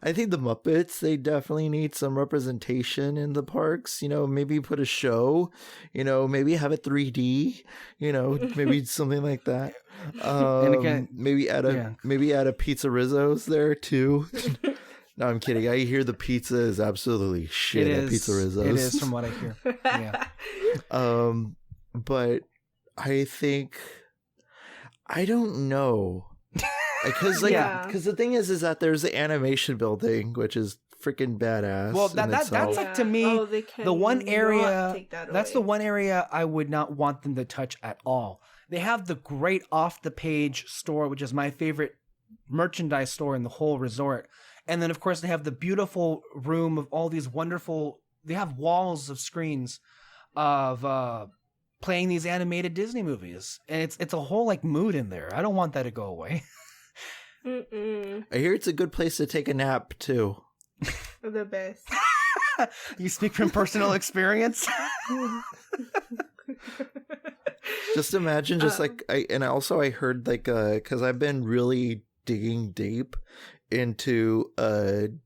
I think the Muppets, they definitely need some representation in the parks. Maybe put a show, maybe have it 3D, maybe something like that. And again, maybe add a Pizza Rizzo's there too. No, I'm kidding. I hear the pizza is absolutely shit at Pizza Rizzo's. It is, from what I hear. Yeah. But I think I don't know, because the thing is that there's the animation building, which is freaking badass. Well, that's like, to me, the one area that's the one area I would not want them to touch at all. They have the great off the page store, which is my favorite merchandise store in the whole resort. And then, of course, they have the beautiful room of all these wonderful... They have walls of screens of playing these animated Disney movies. And it's a whole, like, mood in there. I don't want that to go away. Mm-mm. I hear it's a good place to take a nap, too. The best. You speak from personal experience? Just imagine, I heard, like, because I've been really digging deep into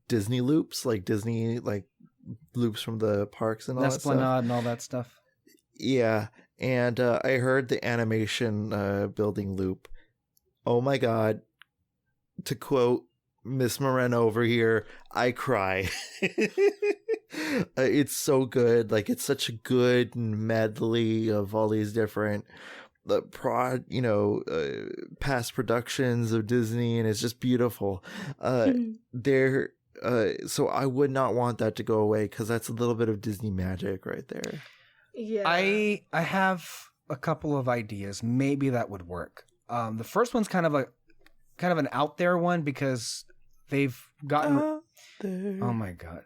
Disney loops, like Disney like loops from the parks and all that stuff. Esplanade and all that stuff. Yeah, and I heard the animation building loop. Oh my god! To quote Miss Moreno over here, I cry. It's so good. Like, it's such a good medley of all these different past productions of Disney, and it's just beautiful. So I would not want that to go away, because that's a little bit of Disney magic right there. Yeah, I have a couple of ideas. Maybe that would work. The first one's kind of an out there one, because they've gotten. Oh my god,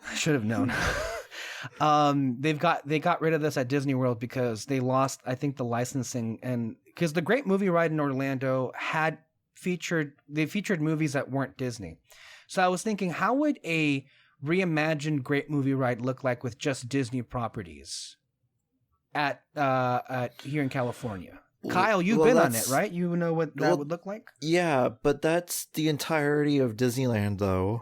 I should have known. They got rid of this at Disney World because they lost, I think, the licensing, and because the Great Movie Ride in Orlando featured movies that weren't Disney. So I was thinking, how would a reimagined Great Movie Ride look like with just Disney properties at here in California? Kyle, you've been on it, right? You know what that would look like? Yeah, but that's the entirety of Disneyland, though.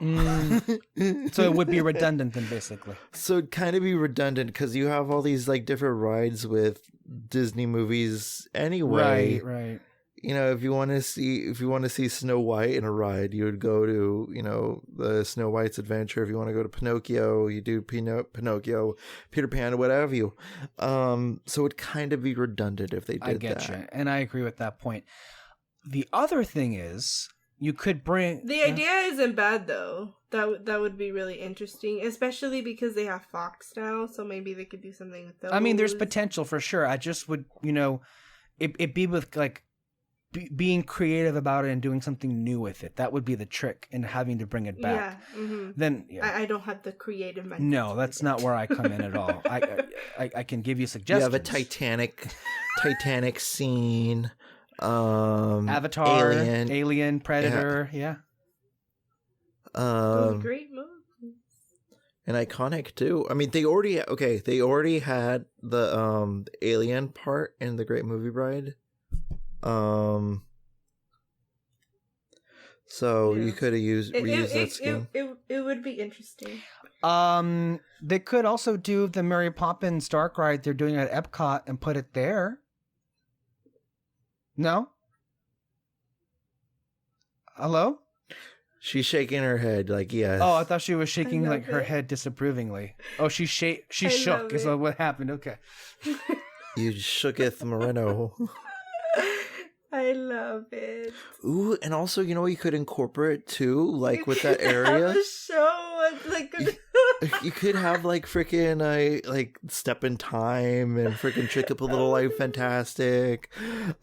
So it would be redundant then, basically. So it'd kind of be redundant because you have all these like different rides with Disney movies anyway. Right. You know, if you want to see Snow White in a ride, you would go to, you know, the Snow White's Adventure. If you want to go to Pinocchio, you do Pinocchio, Peter Pan, whatever you. So it'd kind of be redundant if they did that. I get you, and I agree with that point. The other thing is, you could bring the idea isn't bad though. That would be really interesting, especially because they have Fox now, so maybe they could do something with those. I mean, there's potential for sure. I just would, you know, it be with like. Being creative about it and doing something new with it. That would be the trick in having to bring it back. Yeah. Mm-hmm. Then I don't have the creative mindset. No, that's not where I come in at all. I can give you suggestions. You have a Titanic scene. Avatar, Alien, Predator, yeah. Those are great movies. And iconic too. I mean, they already had the Alien part in the Great Movie Ride. So you could have reused that scheme. It would be interesting. They could also do the Mary Poppins Dark Ride they're doing at Epcot and put it there. No? Hello? She's shaking her head like yes. Oh, I thought she was shaking like her head disapprovingly. Oh, she shook is what happened. Okay. You shooketh Moreno. I love it. Ooh, and also, you know, you could incorporate too, like with that area. Have the show, like you could have like freaking like Step in Time and freaking Trick Up a Little Life Fantastic,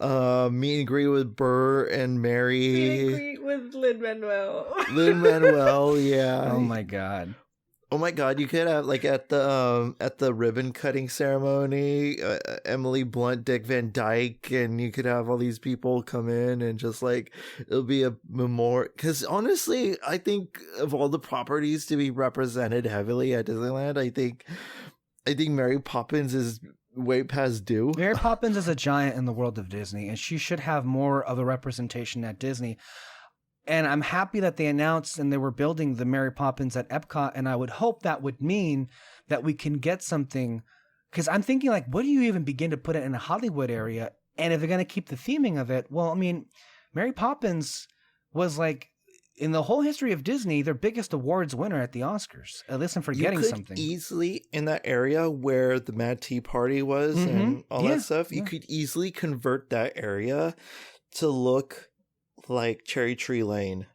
meet and greet with Burr and Mary. Meet and greet with Lin-Manuel. Lin-Manuel, yeah. Oh my god. Oh my god, you could have like at the ribbon cutting ceremony, Emily Blunt, Dick Van Dyke, and you could have all these people come in and just like it'll be a memorial. Because honestly, I think of all the properties to be represented heavily at Disneyland, I think Mary Poppins is way past due. Mary Poppins is a giant in the world of Disney, and she should have more of a representation at Disney. And I'm happy that they announced and they were building the Mary Poppins at Epcot. And I would hope that would mean that we can get something. Because I'm thinking, like, what do you even begin to put it in a Hollywood area? And if they're going to keep the theming of it, well, I mean, Mary Poppins was like, in the whole history of Disney, their biggest awards winner at the Oscars. At least I'm forgetting something. Easily, in that area where the Mad Tea Party was and all that stuff, you could easily convert that area to look like Cherry Tree Lane.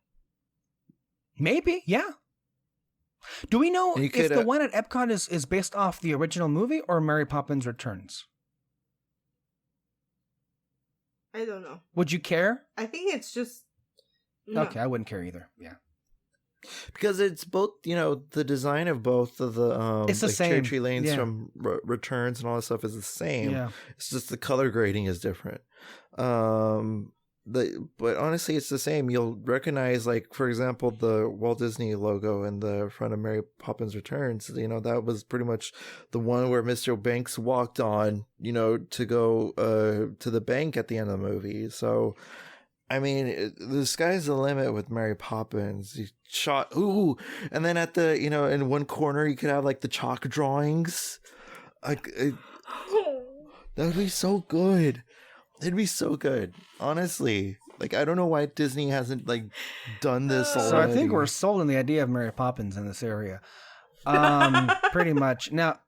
Maybe, yeah. Do we know if the one at Epcot is based off the original movie or Mary Poppins Returns? I don't know. Would you care? I think it's just... No. Okay, I wouldn't care either. Yeah. Because it's both, you know, the design of both of the it's the same. Cherry Tree Lanes from Returns and all that stuff is the same. Yeah. It's just the color grading is different. But honestly, it's the same. You'll recognize, like, for example, the Walt Disney logo in the front of Mary Poppins Returns. You know, that was pretty much the one where Mr. Banks walked on, you know, to go to the bank at the end of the movie. So, I mean, the sky's the limit with Mary Poppins. You shot, and then at the, you know, in one corner, you could have, like, the chalk drawings. Like, that would be so good. It'd be so good, honestly. Like, I don't know why Disney hasn't, like, done this already. So I think we're sold on the idea of Mary Poppins in this area. Pretty much. Now,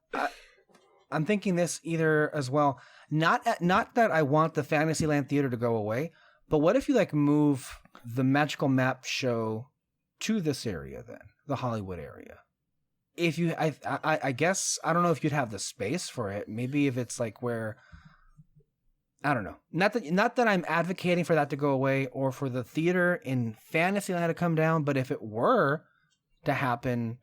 I'm thinking this either as well. Not that I want the Fantasyland Theater to go away, but what if you, like, move the Magical Map show to this area then? The Hollywood area. If you, I guess, I don't know if you'd have the space for it. Maybe if it's, like, where... I don't know. Not that I'm advocating for that to go away or for the theater in Fantasyland to come down, but if it were to happen,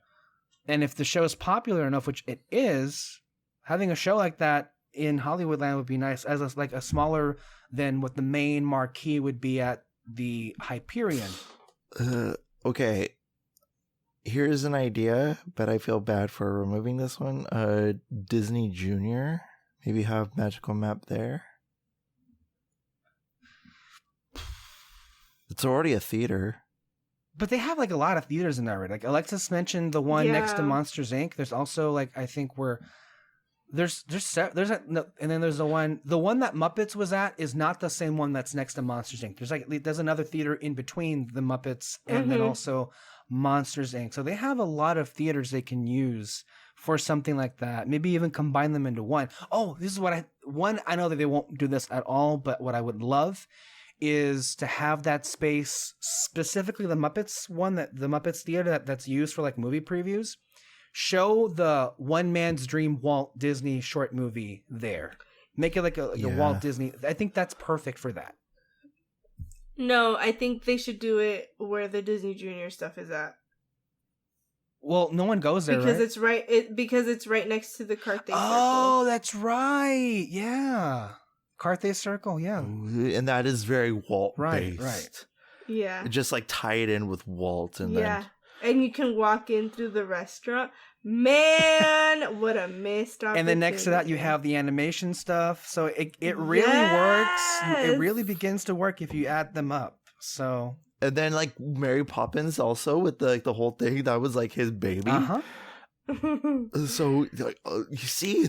and if the show is popular enough, which it is, having a show like that in Hollywoodland would be nice, as a smaller than what the main marquee would be at the Hyperion. Okay. Here's an idea, but I feel bad for removing this one. Disney Junior. Maybe have Magical Map there. It's already a theater. But they have like a lot of theaters in there already. Like Alexis mentioned the one next to Monsters Inc. There's also like, I think where and then there's the one that Muppets was at is not the same one that's next to Monsters Inc. There's another theater in between the Muppets and then also Monsters Inc. So they have a lot of theaters they can use for something like that. Maybe even combine them into one. Oh, this is what I know that they won't do this at all, but what I would love is to have that space, specifically the Muppets one, the Muppets theater that's used for like movie previews, show the One Man's Dream Walt Disney short movie there. Make it like a Walt Disney. I think that's perfect for that. No, I think they should do it where the Disney Junior stuff is at. Well, no one goes there, because right? Because it's right next to the Carthay Circle. Oh, that's right. Yeah. Carthay Circle, yeah. And that is very Walt based. Right. Yeah. Just like tie it in with Walt and then and you can walk in through the restaurant. Man, what a missed opportunity. And then next to that you have the animation stuff. So it really works. It really begins to work if you add them up. So and then like Mary Poppins also with the whole thing that was like his baby. So like, you see,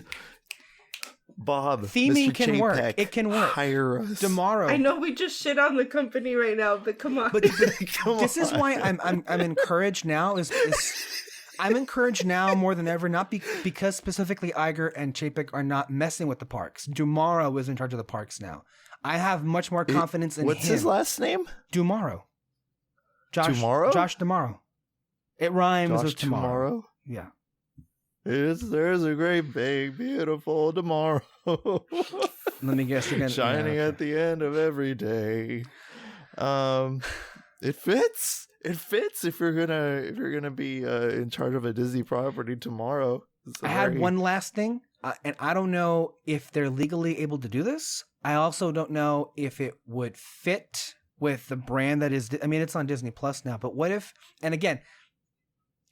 Bob, theming Mr. can Chapek, work. It can work. Hire us tomorrow. I know we just shit on the company right now, but come on. But this is why I'm encouraged now. I'm encouraged now more than ever, not because specifically Iger and Chapek are not messing with the parks. Dumaro is in charge of the parks now. I have much more confidence in him. What's his last name? Dumaro. Josh Dumaro. It rhymes with tomorrow. Yeah. There's a great big beautiful tomorrow. Let me guess again. Shining at the end of every day. It fits. It fits if you're gonna be in charge of a Disney property tomorrow. I had one last thing, and I don't know if they're legally able to do this. I also don't know if it would fit with the brand that is. I mean, it's on Disney Plus now, but what if? And again,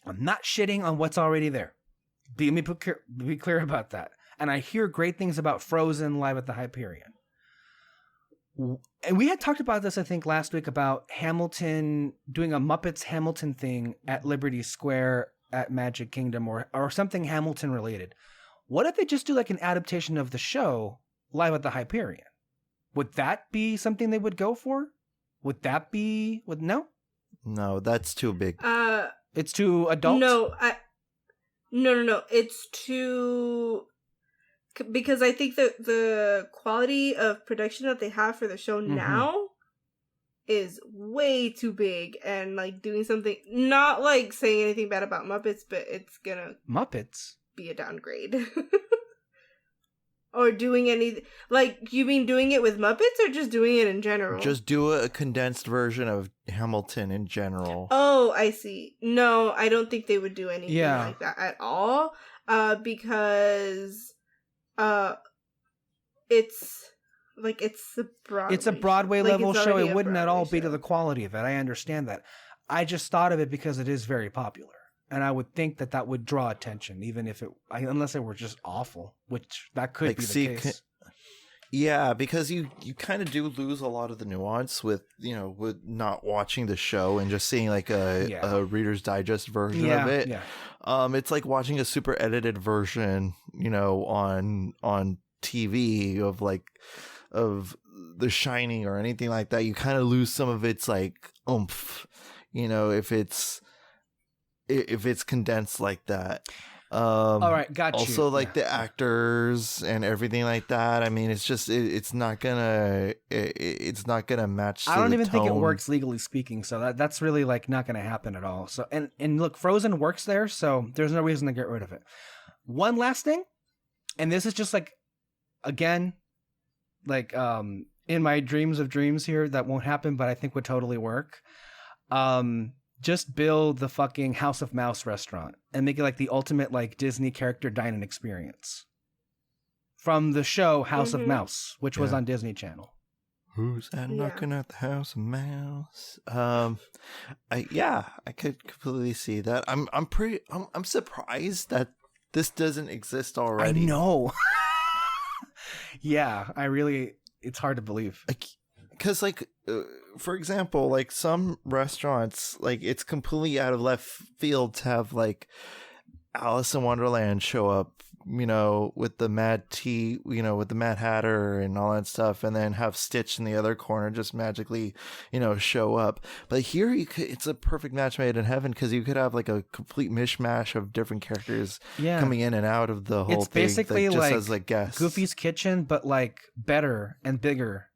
I'm not shitting on what's already there. Be clear about that. And I hear great things about Frozen live at the Hyperion. And we had talked about this, I think, last week about Hamilton doing a Muppets Hamilton thing at Liberty Square at Magic Kingdom or something Hamilton related. What if they just do like an adaptation of the show live at the Hyperion? Would that be something they would go for? Would that be no? No, that's too big. It's too adult? No. It's too... Because I think that the quality of production that they have for the show now is way too big, and like doing something, not like saying anything bad about Muppets, but it's gonna be a downgrade. Or doing any, like, you mean doing it with Muppets or just doing it in general? Just do a condensed version of Hamilton in general. Oh, I see. No, I don't think they would do anything like that at all. Because it's a Broadway level show. It wouldn't at all be to the quality of it. I understand that. I just thought of it because it is very popular, and I would think that would draw attention, even if unless it were just awful, which that could be the case. Yeah, because you kind of do lose a lot of the nuance with not watching the show and just seeing like a Reader's Digest version of it. Yeah. It's like watching a super edited version, on TV of The Shining or anything like that. You kind of lose some of its like oomph, if it's condensed like that. All right, got you. Also, like the actors and everything like that. I mean, it's just it's not gonna match. I don't even think it works legally speaking. So that's really like not gonna happen at all. So and look, Frozen works there, so there's no reason to get rid of it. One last thing, and this is just like, again, like in my dreams of dreams here that won't happen, but I think would totally work. Just build the fucking House of Mouse restaurant and make it like the ultimate like Disney character dining experience from the show House of Mouse, which was on Disney Channel. Who's that knocking at the House of Mouse? I could completely see that. I'm surprised that this doesn't exist already. I know. Yeah, it's hard to believe. Because, like, for example, like some restaurants, like it's completely out of left field to have like Alice in Wonderland show up, you know, with the Mad Tea, you know, with the Mad Hatter and all that stuff, and then have Stitch in the other corner just magically, you know, show up. But here it's a perfect match made in heaven because you could have like a complete mishmash of different characters coming in and out of the whole it's thing. It's basically just like, as, like guests. Goofy's Kitchen, but like better and bigger.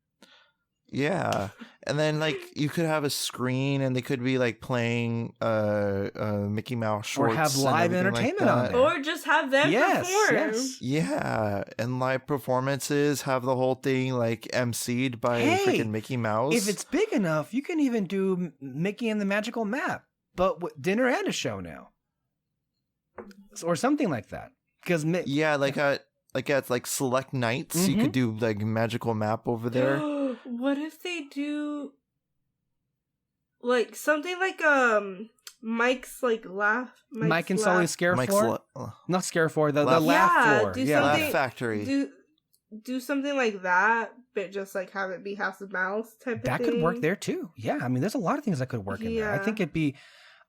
Yeah, and then like you could have a screen, and they could be like playing Mickey Mouse shorts, or have live entertainment like on there, or just have them perform. Yes. Yeah, and live performances. Have the whole thing like emceed by freaking Mickey Mouse. If it's big enough, you can even do Mickey and the Magical Map, but with dinner and a show now, or something like that. Because at like select nights, you could do like Magical Map over there. What if they do like something like Mike's like Mike and Sully's Scare Floor? Not Scare Floor, the Laugh Floor. Laugh Factory. Do something like that, but just like have it be House of Mouse type of thing. That could work there too. Yeah, I mean, there's a lot of things that could work in there.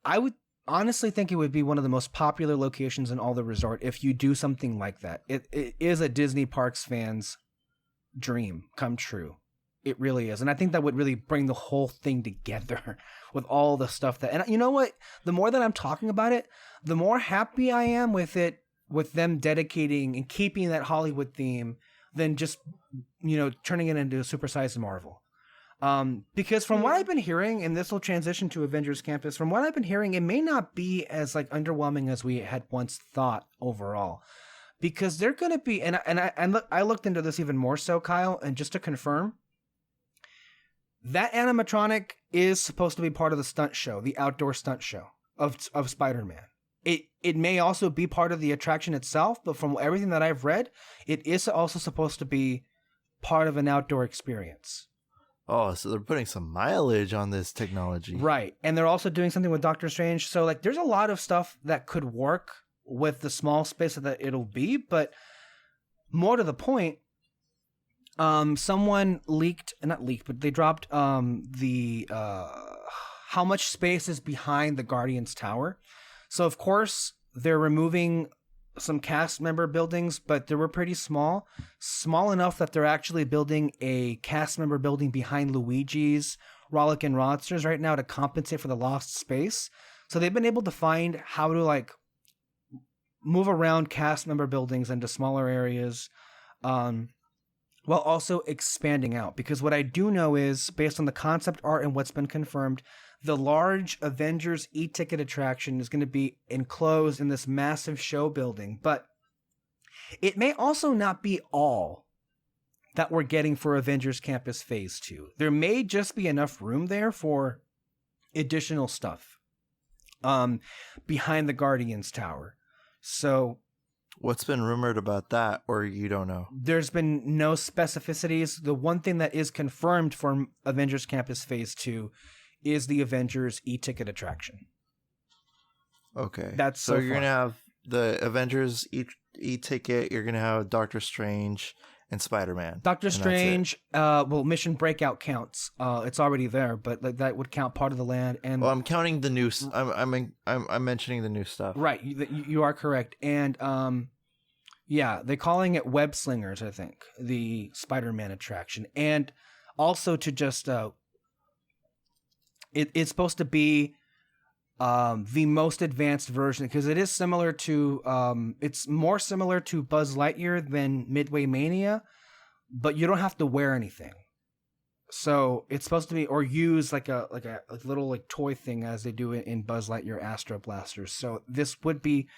I would honestly think it would be one of the most popular locations in all the resort if you do something like that. It is a Disney Parks fan's dream come true. It really is. And I think that would really bring the whole thing together with all the stuff that, and you know what? The more that I'm talking about it, the more happy I am with it, with them dedicating and keeping that Hollywood theme than just, you know, turning it into a supersized Marvel. Because from what I've been hearing, and this will transition to Avengers Campus, from what I've been hearing, it may not be as like underwhelming as we had once thought overall. Because they're going to be, and I looked into this even more so, Kyle, and just to confirm, that animatronic is supposed to be part of the stunt show, the outdoor stunt show of Spider-Man. It may also be part of the attraction itself, but from everything that I've read, it is also supposed to be part of an outdoor experience. Oh, so they're putting some mileage on this technology. Right. And they're also doing something with Doctor Strange. So like there's a lot of stuff that could work with the small space that it'll be, but more to the point, someone they dropped the how much space is behind the Guardians Tower. So of course they're removing some cast member buildings, but they were pretty small enough that they're actually building a cast member building behind Luigi's Rollickin' Rodsters right now to compensate for the lost space. So they've been able to find how to like move around cast member buildings into smaller areas, while also expanding out. Because what I do know is, based on the concept art and what's been confirmed, the large Avengers e-ticket attraction is going to be enclosed in this massive show building. But it may also not be all that we're getting for Avengers Campus Phase 2. There may just be enough room there for additional stuff behind the Guardians Tower. So what's been rumored about that, or you don't know? There's been no specificities. The one thing that is confirmed for Avengers Campus Phase 2 is the Avengers e-ticket attraction. Okay. That's so you're going to have the Avengers e-ticket, you're going to have Doctor Strange and Spider-Man. Doctor Strange, Mission Breakout counts. It's already there, but that would count part of the land. And I'm counting the new. I'm mentioning the new stuff. Right, you are correct. And they're calling it Web Slingers, I think, the Spider-Man attraction, and also to just it's supposed to be the most advanced version, because it is similar to it's more similar to Buzz Lightyear than Midway Mania, but you don't have to wear anything. So it's supposed to be, or use like a little like toy thing as they do it in Buzz Lightyear Astro Blasters. So this would be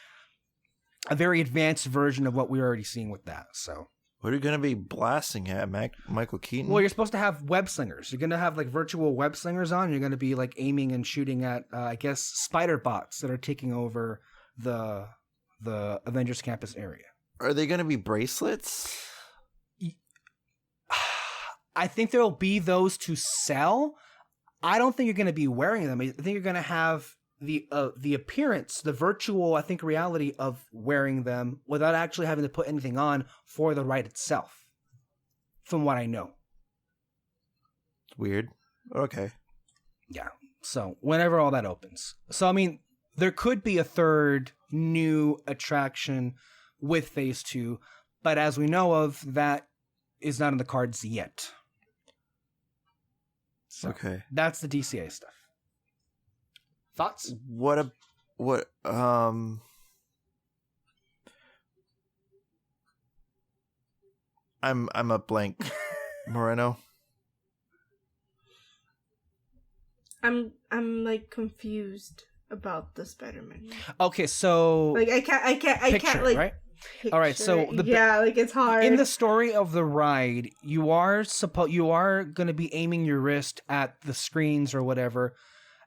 a very advanced version of what we're already seeing with that. So What are you going to be blasting at, Michael Keaton? Well, you're supposed to have web slingers. You're going to have like virtual web slingers on. You're going to be like aiming and shooting at, I guess, spider bots that are taking over the Avengers Campus area. Are they going to be bracelets? I think there will be those to sell. I don't think you're going to be wearing them. I think you're going to have the appearance, the virtual, I think, reality of wearing them without actually having to put anything on for the ride itself, from what I know. Weird. Okay. Yeah. So whenever all that opens. So, I mean, there could be a third new attraction with Phase 2, but as we know of, that is not in the cards yet. So okay. That's the DCA stuff. Thoughts? I'm a blank. Moreno. I'm like confused about the Spider-Man. Okay, so like I can't like right? All right, so like it's hard. In the story of the ride, you are going to be aiming your wrist at the screens or whatever,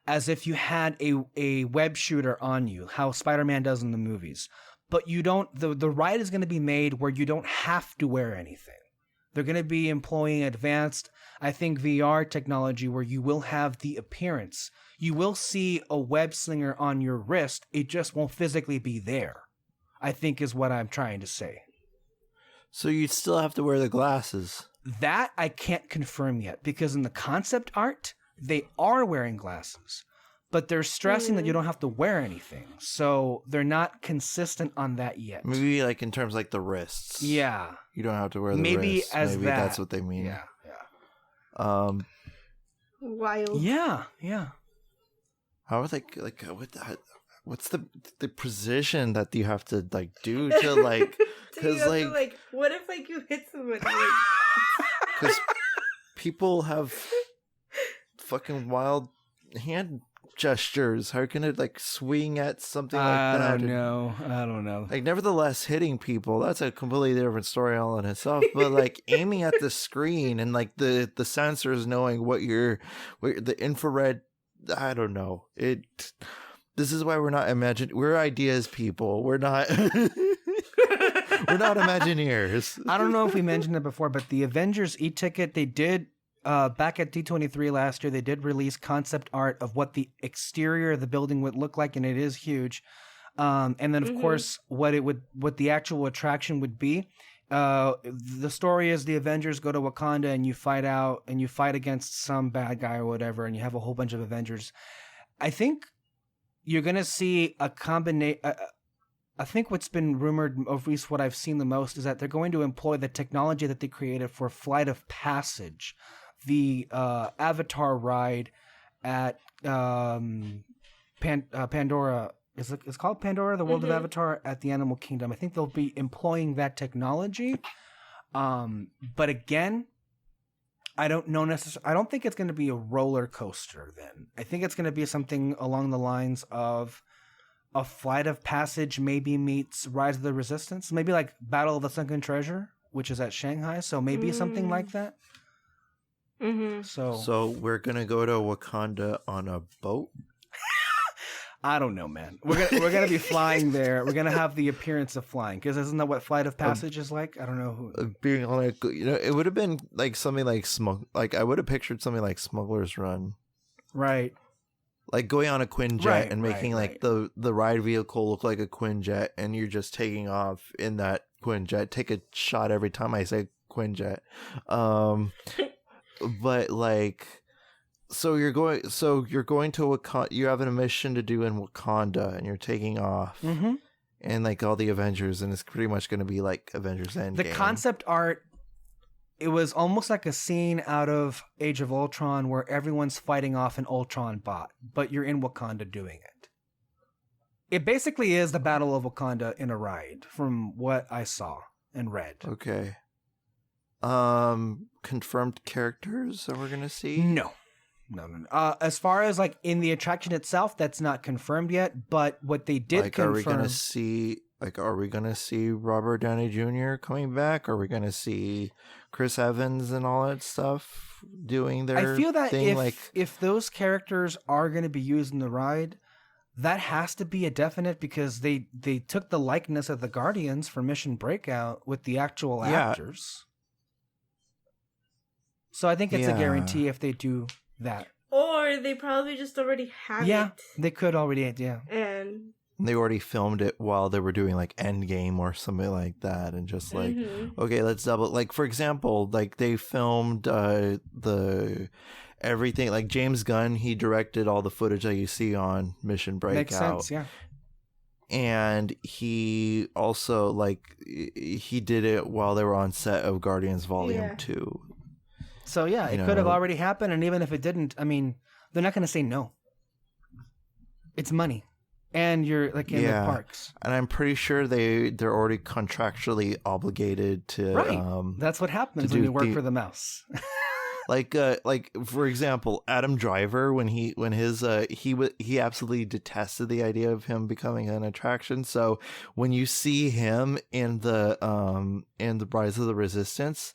as if you had a web shooter on you, how Spider-Man does in the movies. But you don't. The ride is going to be made where you don't have to wear anything. They're going to be employing advanced, I think, VR technology where you will have the appearance. You will see a web slinger on your wrist. It just won't physically be there, I think, is what I'm trying to say. So you'd still have to wear the glasses. That I can't confirm yet, because in the concept art, they are wearing glasses, but they're stressing that you don't have to wear anything. So they're not consistent on that yet. Maybe like in terms like the wrists. Yeah. You don't have to wear the wrists. Maybe that's what they mean. Yeah. Wild. Yeah. How are they like? What's the precision that you have to like do to like? Because like, what if like you hit somebody? Because people have fucking wild hand gestures. How can it like swing at something like that? I don't know. Like, nevertheless, hitting people, that's a completely different story all in itself. But like aiming at the screen and like the sensors knowing what the infrared, I don't know. This is why we're not we're ideas people. We're not we're not Imagineers. I don't know if we mentioned it before, but the Avengers e-ticket, they did back at D23 last year, they did release concept art of what the exterior of the building would look like, and it is huge. And then, of course, what the actual attraction would be. The story is the Avengers go to Wakanda and you fight against some bad guy or whatever, and you have a whole bunch of Avengers. I think you're gonna see a combination. I think what's been rumored, at least what I've seen the most, is that they're going to employ the technology that they created for Flight of Passage, the Avatar ride at Pandora. It's called Pandora, the World of Avatar at the Animal Kingdom. I think they'll be employing that technology. But again, I don't know necessarily. I don't think it's going to be a roller coaster then. I think it's going to be something along the lines of a Flight of Passage maybe meets Rise of the Resistance. Maybe like Battle of the Sunken Treasure, which is at Shanghai. So maybe something like that. So we're going to go to Wakanda on a boat? I don't know, man. We're gonna be flying there. We're gonna have the appearance of flying, because isn't that what Flight of Passage is like? I don't know who. Being like, it would have been like something like I would have pictured something like Smuggler's Run, right? Like going on a Quinjet and making the ride vehicle look like a Quinjet, and you're just taking off in that Quinjet. Take a shot every time I say Quinjet, but like. So you're going to Wakanda. You have a mission to do in Wakanda, and you're taking off, and like all the Avengers, and it's pretty much going to be like Avengers Endgame. The concept art, it was almost like a scene out of Age of Ultron, where everyone's fighting off an Ultron bot, but you're in Wakanda doing it. It basically is the Battle of Wakanda in a ride, from what I saw and read. Okay. Confirmed characters that we're gonna see? No. As far as like in the attraction itself, that's not confirmed yet. But what they did confirm, are we gonna see Like, are we gonna see Robert Downey Jr. coming back? Are we gonna see Chris Evans and all that stuff doing their I feel that thing? if those characters are going to be used in the ride, that has to be a definite, because they took the likeness of the Guardians for Mission Breakout with the actual actors. So I think it's a guarantee if they do that. Or they probably just already have it. Yeah, they could already, And they already filmed it while they were doing like Endgame or something like that, and just like, okay, let's double. Like, for example, like they filmed the everything. Like James Gunn, he directed all the footage that you see on Mission Breakout. Makes sense, yeah. And he also he did it while they were on set of Guardians Volume 2. So yeah, it could have already happened, and even if it didn't, I mean, they're not going to say no. It's money. And you're like in the parks, and I'm pretty sure they're already contractually obligated to. Right, that's what happens when you work for the mouse. like for example, Adam Driver, when he absolutely detested the idea of him becoming an attraction. So when you see him in the Rise of the Resistance,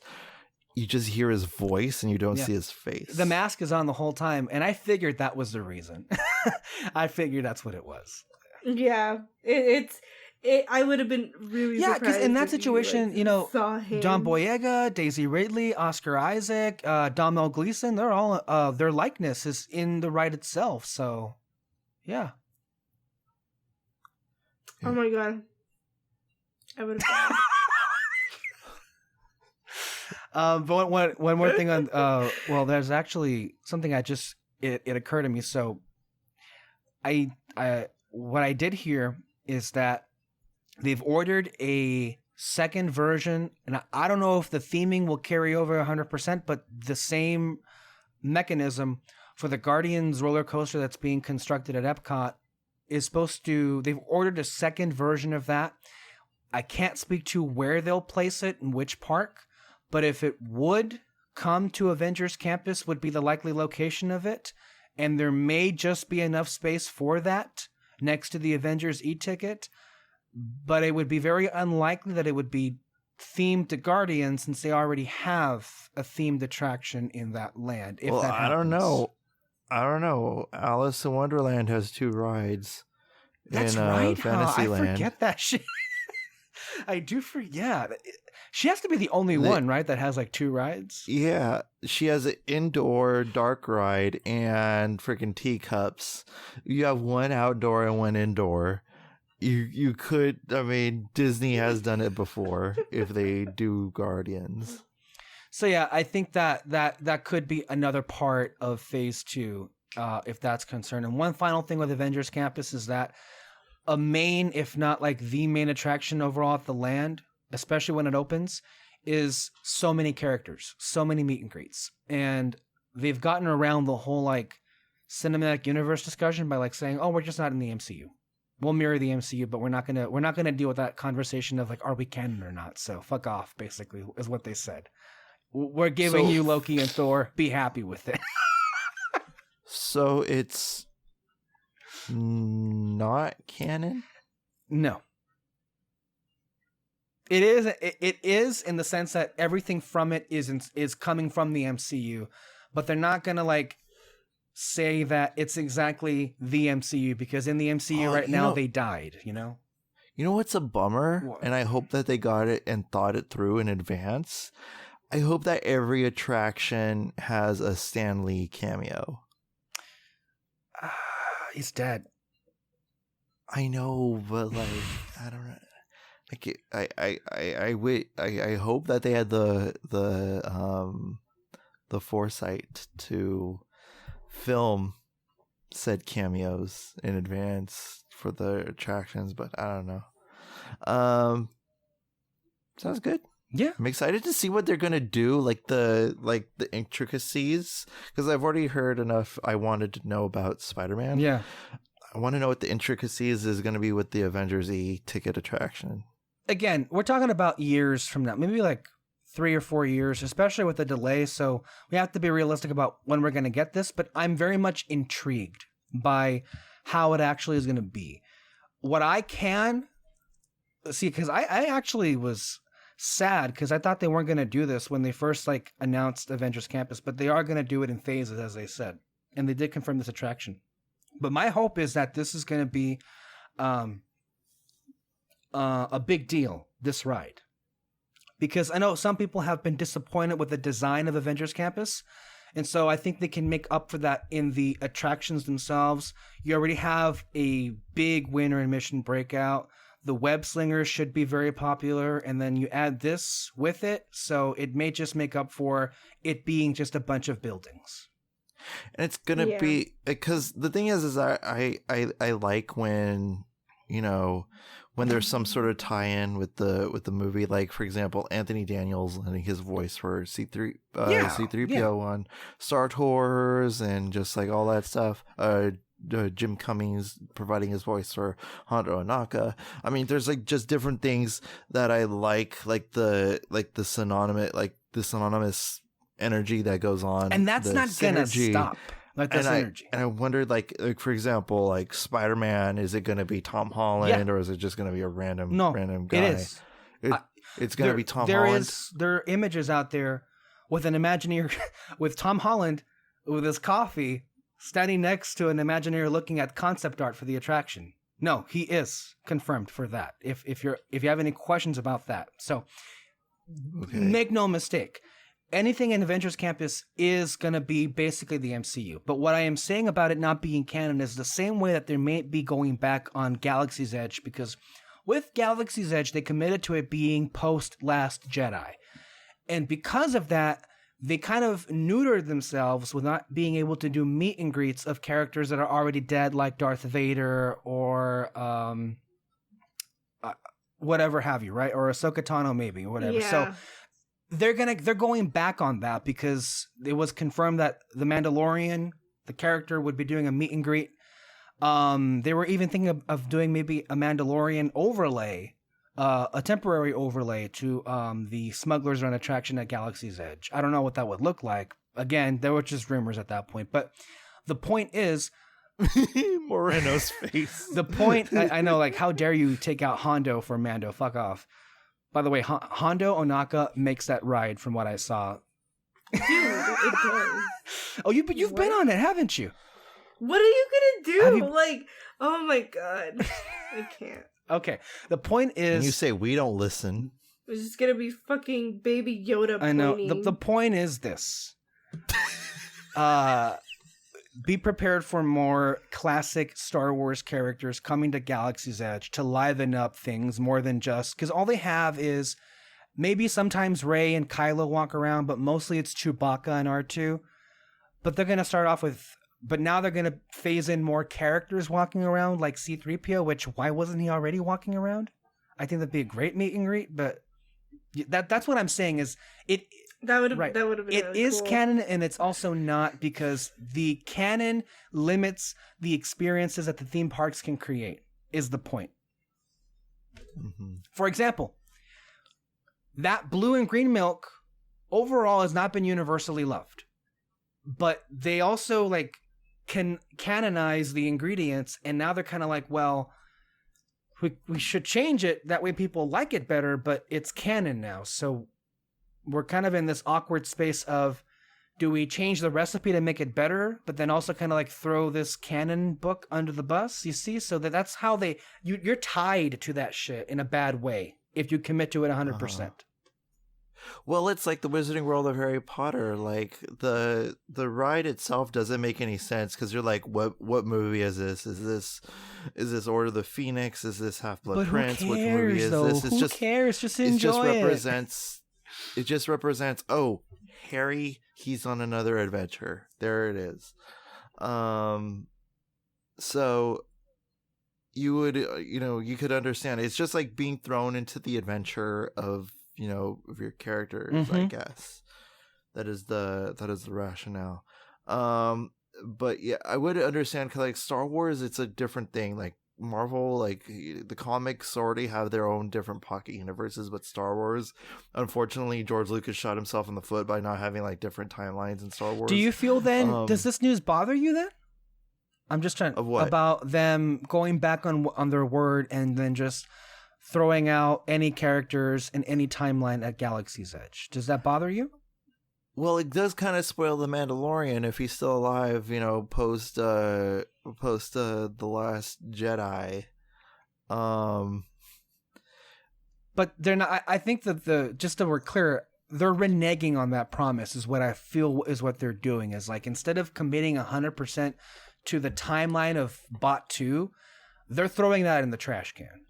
you just hear his voice and you don't see his face. The mask is on the whole time, and I figured that was the reason. I figured that's what it was. Yeah, I would have been really surprised. Because in that situation, saw him. John Boyega, Daisy Ridley, Oscar Isaac, Domhnall Gleeson, they're all their likeness is in the ride itself. So, yeah. Oh my god, I would have. But one more thing on well, there's actually something it occurred to me. So I what I did hear is that they've ordered a second version, and I don't know if the theming will carry over 100%, but the same mechanism for the Guardians roller coaster that's being constructed at Epcot is they've ordered a second version of that. I can't speak to where they'll place it in which park, but if it would come to Avengers Campus, would be the likely location of it. And there may just be enough space for that next to the Avengers e-ticket, but it would be very unlikely that it would be themed to Guardians, since they already have a themed attraction in that land. I don't know. Alice in Wonderland has 2 rides. That's in, right. Fantasyland. I forget that shit. I do forget. She has to be the only one, right, that has like 2 rides? Yeah, she has an indoor dark ride and freaking teacups. You have 1 outdoor and 1 indoor. You could, I mean, Disney has done it before if they do Guardians. So yeah, I think that could be another part of Phase 2, if that's concerned. And one final thing with Avengers Campus is that a main, if not like the main attraction overall at the land, especially when it opens, is so many characters, so many meet and greets. And they've gotten around the whole like cinematic universe discussion by like saying, oh, we're just not in the MCU. We'll mirror the MCU, but we're not gonna deal with that conversation of like, are we canon or not? So fuck off, basically, is what they said. We're giving you Loki and Thor. Be happy with it. So it's not canon? No. It is. It is in the sense that everything from it is coming from the MCU, but they're not gonna like say that it's exactly the MCU, because in the MCU now they died. You know. You know what's a bummer? What? And I hope that they got it and thought it through in advance. I hope that every attraction has a Stan Lee cameo. He's dead. I know, but like I don't know. I hope that they had the foresight to film said cameos in advance for the attractions, but I don't know. Sounds good. Yeah, I'm excited to see what they're gonna do, like the intricacies, because I've already heard enough. I wanted to know about Spider-Man. Yeah, I want to know what the intricacies is going to be with the Avengers e-ticket attraction. Again, we're talking about years from now, maybe like 3 or 4 years, especially with the delay. So we have to be realistic about when we're going to get this. But I'm very much intrigued by how it actually is going to be. What I can see, because I actually was sad because I thought they weren't going to do this when they first like announced Avengers Campus, but they are going to do it in phases, as they said, and they did confirm this attraction. But my hope is that this is going to be a big deal, this ride, because I know some people have been disappointed with the design of Avengers Campus. And so I think they can make up for that in the attractions themselves. You already have a big winter and Mission Breakout. The Web Slingers should be very popular. And then you add this with it. So it may just make up for it being just a bunch of buildings. And it's going to be, because the thing is I like when, you know, when there's some sort of tie-in with the movie, like for example, Anthony Daniels lending his voice for C3PO on Star Tours and just like all that stuff. Jim Cummings providing his voice for Hondo Ohnaka. I mean, there's like just different things that I like the synonymous energy that goes on, and that's not gonna stop. Like this energy. And I wondered, like for example, like Spider-Man, is it going to be Tom Holland or is it just going to be a random guy? It is. It's going to be Tom Holland. There are images out there with an Imagineer, with Tom Holland with his coffee standing next to an Imagineer looking at concept art for the attraction. No, he is confirmed for that. If you have any questions about that, so make no mistake. Anything in Avengers Campus is going to be basically the MCU. But what I am saying about it not being canon is the same way that they may be going back on Galaxy's Edge, because with Galaxy's Edge, they committed to it being post-Last Jedi. And because of that, they kind of neutered themselves with not being able to do meet and greets of characters that are already dead, like Darth Vader or whatever have you, right? Or Ahsoka Tano maybe, or whatever. Yeah. So they're going back on that because it was confirmed that the Mandalorian, the character, would be doing a meet and greet. They were even thinking of doing maybe a Mandalorian overlay, a temporary overlay to the Smugglers Run attraction at Galaxy's Edge. I don't know what that would look like. Again, there were just rumors at that point. But the point is, Moreno's face. The point, I know, like, how dare you take out Hondo for Mando? Fuck off. By the way, Hondo Ohnaka makes that ride from what I saw. Dude, it does. Oh, you've been on it, haven't you? What are you gonna do? Like, oh my god. I can't. Okay, the point is... And you say we don't listen. It's just gonna be fucking Baby Yoda pony. I know. The point is this. Be prepared for more classic Star Wars characters coming to Galaxy's Edge to liven up things more than just... Because all they have is maybe sometimes Rey and Kylo walk around, but mostly it's Chewbacca and R2. But they're going to start off with... But now they're going to phase in more characters walking around, like C-3PO, which why wasn't he already walking around? I think that'd be a great meet and greet, but that's what I'm saying is... That would have been really It is cool. Canon, and it's also not, because the canon limits the experiences that the theme parks can create, is the point. Mm-hmm. For example, that blue and green milk overall has not been universally loved. But they also can canonize the ingredients, and now they're kind of like, well, we should change it, that way people like it better, but it's canon now, so... We're kind of in this awkward space of, do we change the recipe to make it better, but then also kind of throw this canon book under the bus? You see? So that's how you're tied to that shit in a bad way if you commit to it 100%. Well, it's like the Wizarding World of Harry Potter. Like the ride itself doesn't make any sense because you're like, what movie is this? Is this Order of the Phoenix? Is this Half-Blood Prince? Who cares, Which movie is though? this? Who cares? Just enjoy it. It just represents, oh, Harry, he's on another adventure. There it is. So you would, you could understand. It's just like being thrown into the adventure of your characters, mm-hmm. I guess. That is the rationale. But yeah, I would understand, because Star Wars, it's a different thing. Like Marvel, the comics already have their own different pocket universes, but Star Wars, unfortunately, George Lucas shot himself in the foot by not having different timelines in Star Wars. Do you feel then, does this news bother you then? I'm just trying of what? About them going back on their word and then just throwing out any characters in any timeline at Galaxy's Edge. Does that bother you? Well, it does kind of spoil the Mandalorian if he's still alive, post The Last Jedi. But they're not. I think that just so we're clear, they're reneging on that promise. Is what I feel is what they're doing. Is like instead of committing 100% to the timeline of Bot 2, they're throwing that in the trash can.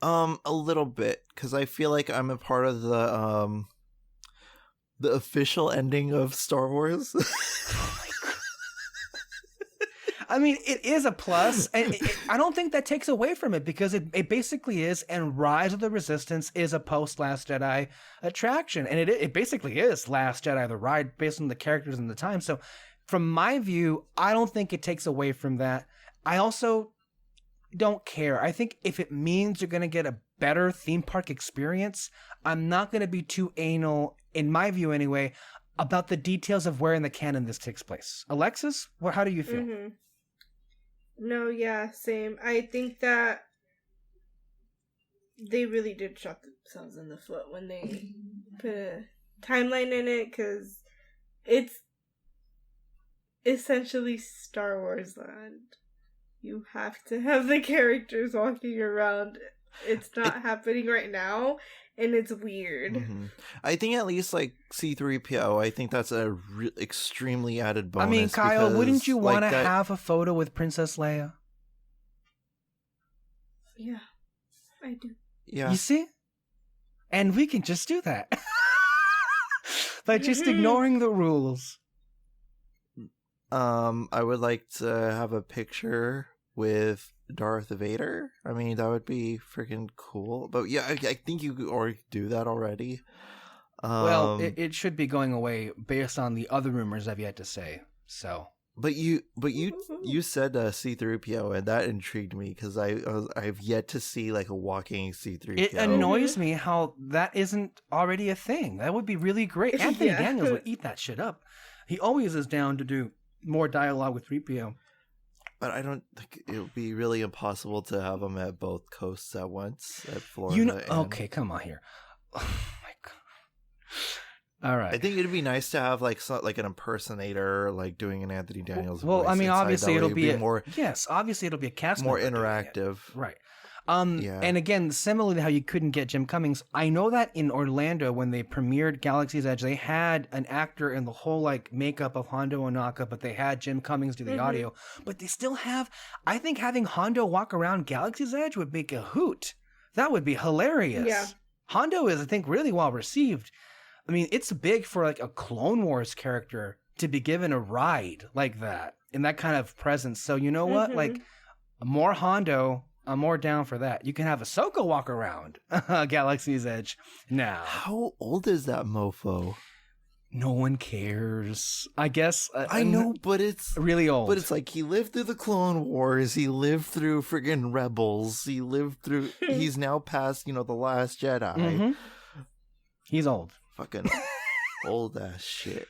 A little bit, because I feel like I'm a part of the official ending of Star Wars. I mean, it is a plus, and I don't think that takes away from it because it basically is, and Rise of the Resistance is a post-Last Jedi attraction, and it basically is Last Jedi, the ride, based on the characters and the time. So from my view, I don't think it takes away from that. I also don't care. I think if it means you're going to get a better theme park experience, I'm not going to be too anal, in my view anyway, about the details of where in the canon this takes place. Alexis, how do you feel? Mm-hmm. No, yeah, same. I think that they really did shot themselves in the foot when they put a timeline in it, because it's essentially Star Wars land. You have to have the characters walking around. It's not happening right now, and it's weird. Mm-hmm. I think at least like C-3PO, I think that's a extremely added bonus. I mean, Kyle, because, wouldn't you want to that... have a photo with Princess Leia? Yeah, I do. Yeah. You see? And we can just do that. By just ignoring the rules. I would like to have a picture with Darth Vader. I mean, that would be freaking cool. But yeah, I think you could already do that already. Well, it should be going away based on the other rumors I've yet to say. So, but you said C-3PO, and that intrigued me because I've yet to see like a walking C-3PO. It annoys me how that isn't already a thing. That would be really great. Anthony Daniels would eat that shit up. He always is down to do more dialogue with 3PO. But I don't think it would be really impossible to have them at both coasts at once, at Florida. Okay, come on here. Oh my god! All right. I think it'd be nice to have like an impersonator, like doing an Anthony Daniels. Well, voice I mean, inside. Obviously it'll be more. Yes, obviously it'll be a cast more member interactive, right? Yeah. And again, similarly to how you couldn't get Jim Cummings, I know that in Orlando when they premiered Galaxy's Edge, they had an actor in the whole like makeup of Hondo Ohnaka, but they had Jim Cummings do the audio. But they still have. I think having Hondo walk around Galaxy's Edge would make a hoot. That would be hilarious. Yeah. Hondo is, I think, really well received. I mean, it's big for like a Clone Wars character to be given a ride like that in that kind of presence. So you know what? Like more Hondo. I'm more down for that. You can have Ahsoka walk around Galaxy's Edge now. How old is that mofo? No one cares. I guess. I know, but it's really old. But it's like he lived through the Clone Wars. He lived through friggin' Rebels. He lived through. He's now past, the Last Jedi. Mm-hmm. He's old. Fucking old ass shit.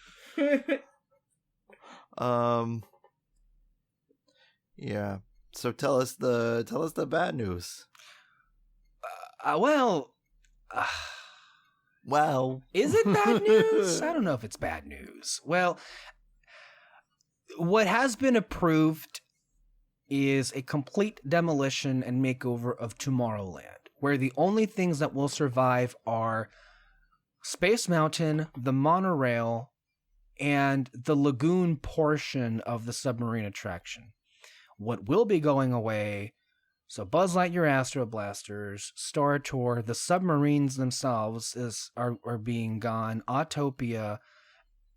Yeah. So tell us the bad news. Well, is it bad news? I don't know if it's bad news. Well, what has been approved is a complete demolition and makeover of Tomorrowland, where the only things that will survive are Space Mountain, the monorail, and the lagoon portion of the submarine attraction. What will be going away, so Buzz Lightyear Astro Blasters, Star Tour, the submarines themselves are being gone. Autopia,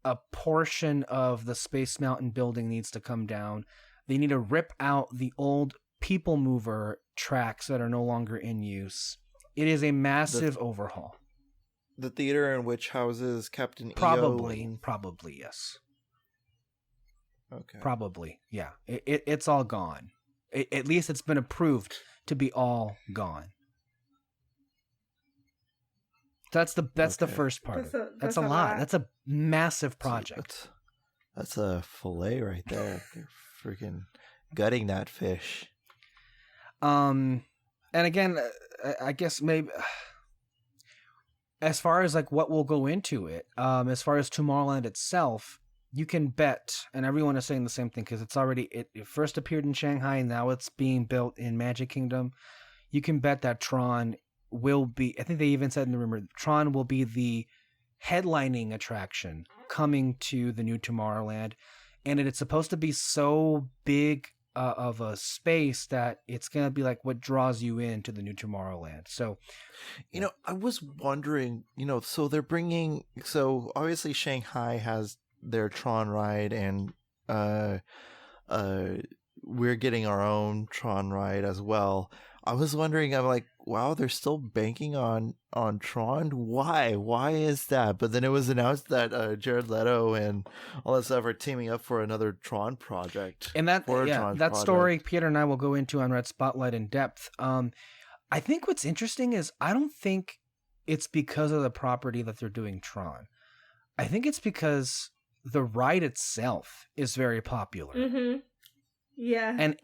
a portion of the Space Mountain building needs to come down. They need to rip out the old People Mover tracks that are no longer in use. It is a massive overhaul. The theater in which houses Captain EO. Probably, yes. Okay. Probably, yeah. It's all gone. At least it's been approved to be all gone. That's the first part. That's a lot. That's a massive project. That's a fillet right there. You're freaking gutting that fish. And again, I guess maybe as far as like what will go into it, as far as Tomorrowland itself, you can bet, and everyone is saying the same thing because it first appeared in Shanghai, and now it's being built in Magic Kingdom. You can bet that Tron will be, I think they even said in the rumor, Tron will be the headlining attraction coming to the new Tomorrowland, and it's supposed to be so big of a space that it's going to be like what draws you into the new Tomorrowland. So, I was wondering, so they're bringing, so obviously Shanghai has their Tron ride, and we're getting our own Tron ride as well. I was wondering, I'm like, wow, they're still banking on Tron? Why is that? But then it was announced that Jared Leto and all that stuff are teaming up for another Tron project. And that story Peter and I will go into on Red Spotlight in depth. I think what's interesting is I don't think it's because of the property that they're doing Tron. I think it's because the ride itself is very popular. Mm-hmm. Yeah. And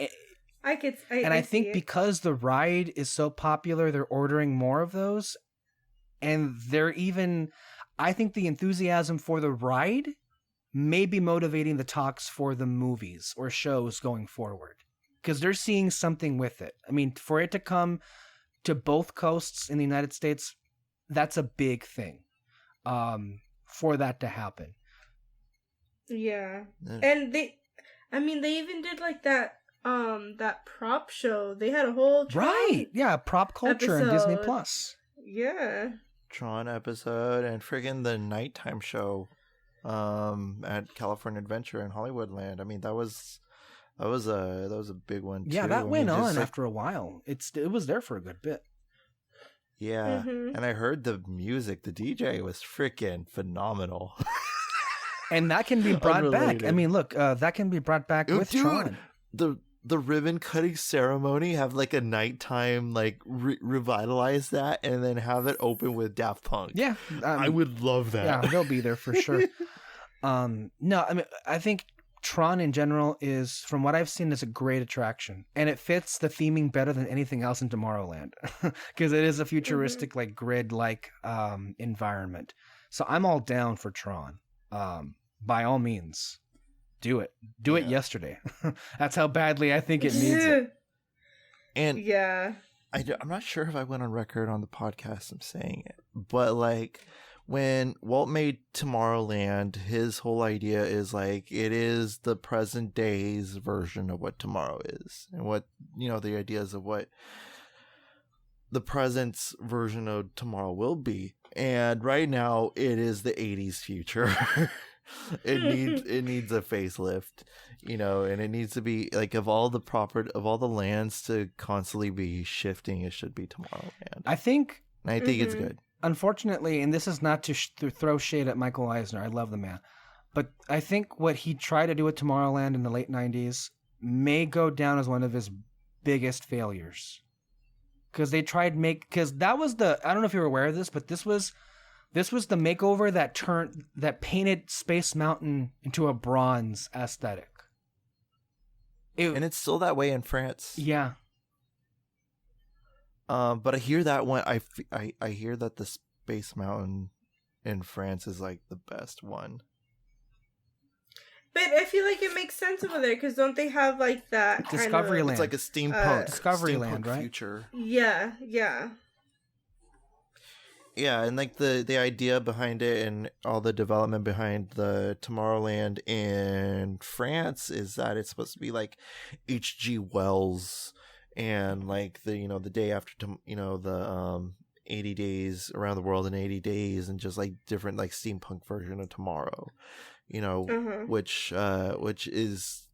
I think because the ride is so popular, they're ordering more of those. And I think the enthusiasm for the ride may be motivating the talks for the movies or shows going forward. Because they're seeing something with it. I mean, for it to come to both coasts in the United States, that's a big thing for that to happen. Yeah. And they even did like that prop show. They had a whole Tron prop culture in Disney Plus. Yeah. Tron episode and friggin' the nighttime show at California Adventure in Hollywoodland. I mean, that was a big one too. Yeah, that went on after a while. It was there for a good bit. Yeah. Mm-hmm. And I heard the music, the DJ was freaking phenomenal. And that can be brought back. I mean, look, that can be brought back with Tron. The ribbon cutting ceremony, have like a nighttime, like revitalize that, and then have it open with Daft Punk. Yeah, I would love that. Yeah, they'll be there for sure. No, I mean, I think Tron in general is, from what I've seen, is a great attraction, and it fits the theming better than anything else in Tomorrowland because it is a futuristic, like grid-like environment. So I'm all down for Tron. By all means. Do it yesterday. That's how badly I think it needs it. And yeah, I'm not sure if I went on record on the podcast I'm saying it, but like when Walt made Tomorrowland, his whole idea is like it is the present day's version of what tomorrow is, and what the ideas of what the present's version of tomorrow will be. And right now it is the 80s future. It needs a facelift, and it needs to be like of all the lands to constantly be shifting, it should be Tomorrowland. I think it's good. Unfortunately, and this is not to throw shade at Michael Eisner, I love the man, but I think what he tried to do at Tomorrowland in the late 90s may go down as one of his biggest failures. Because they tried because that was I don't know if you're aware of this, but this was the makeover that painted Space Mountain into a bronze aesthetic. And it's still that way in France. Yeah. But I hear that one. I hear that the Space Mountain in France is like the best one. But I feel like it makes sense over there because don't they have like that Discoveryland? It's like a steampunk Discoveryland, right? Future. Yeah, yeah. Yeah, and like the idea behind it and all the development behind the Tomorrowland in France is that it's supposed to be like H.G. Wells and like the day after the 80 days around the world in 80 days and just like different like steampunk version of tomorrow, which is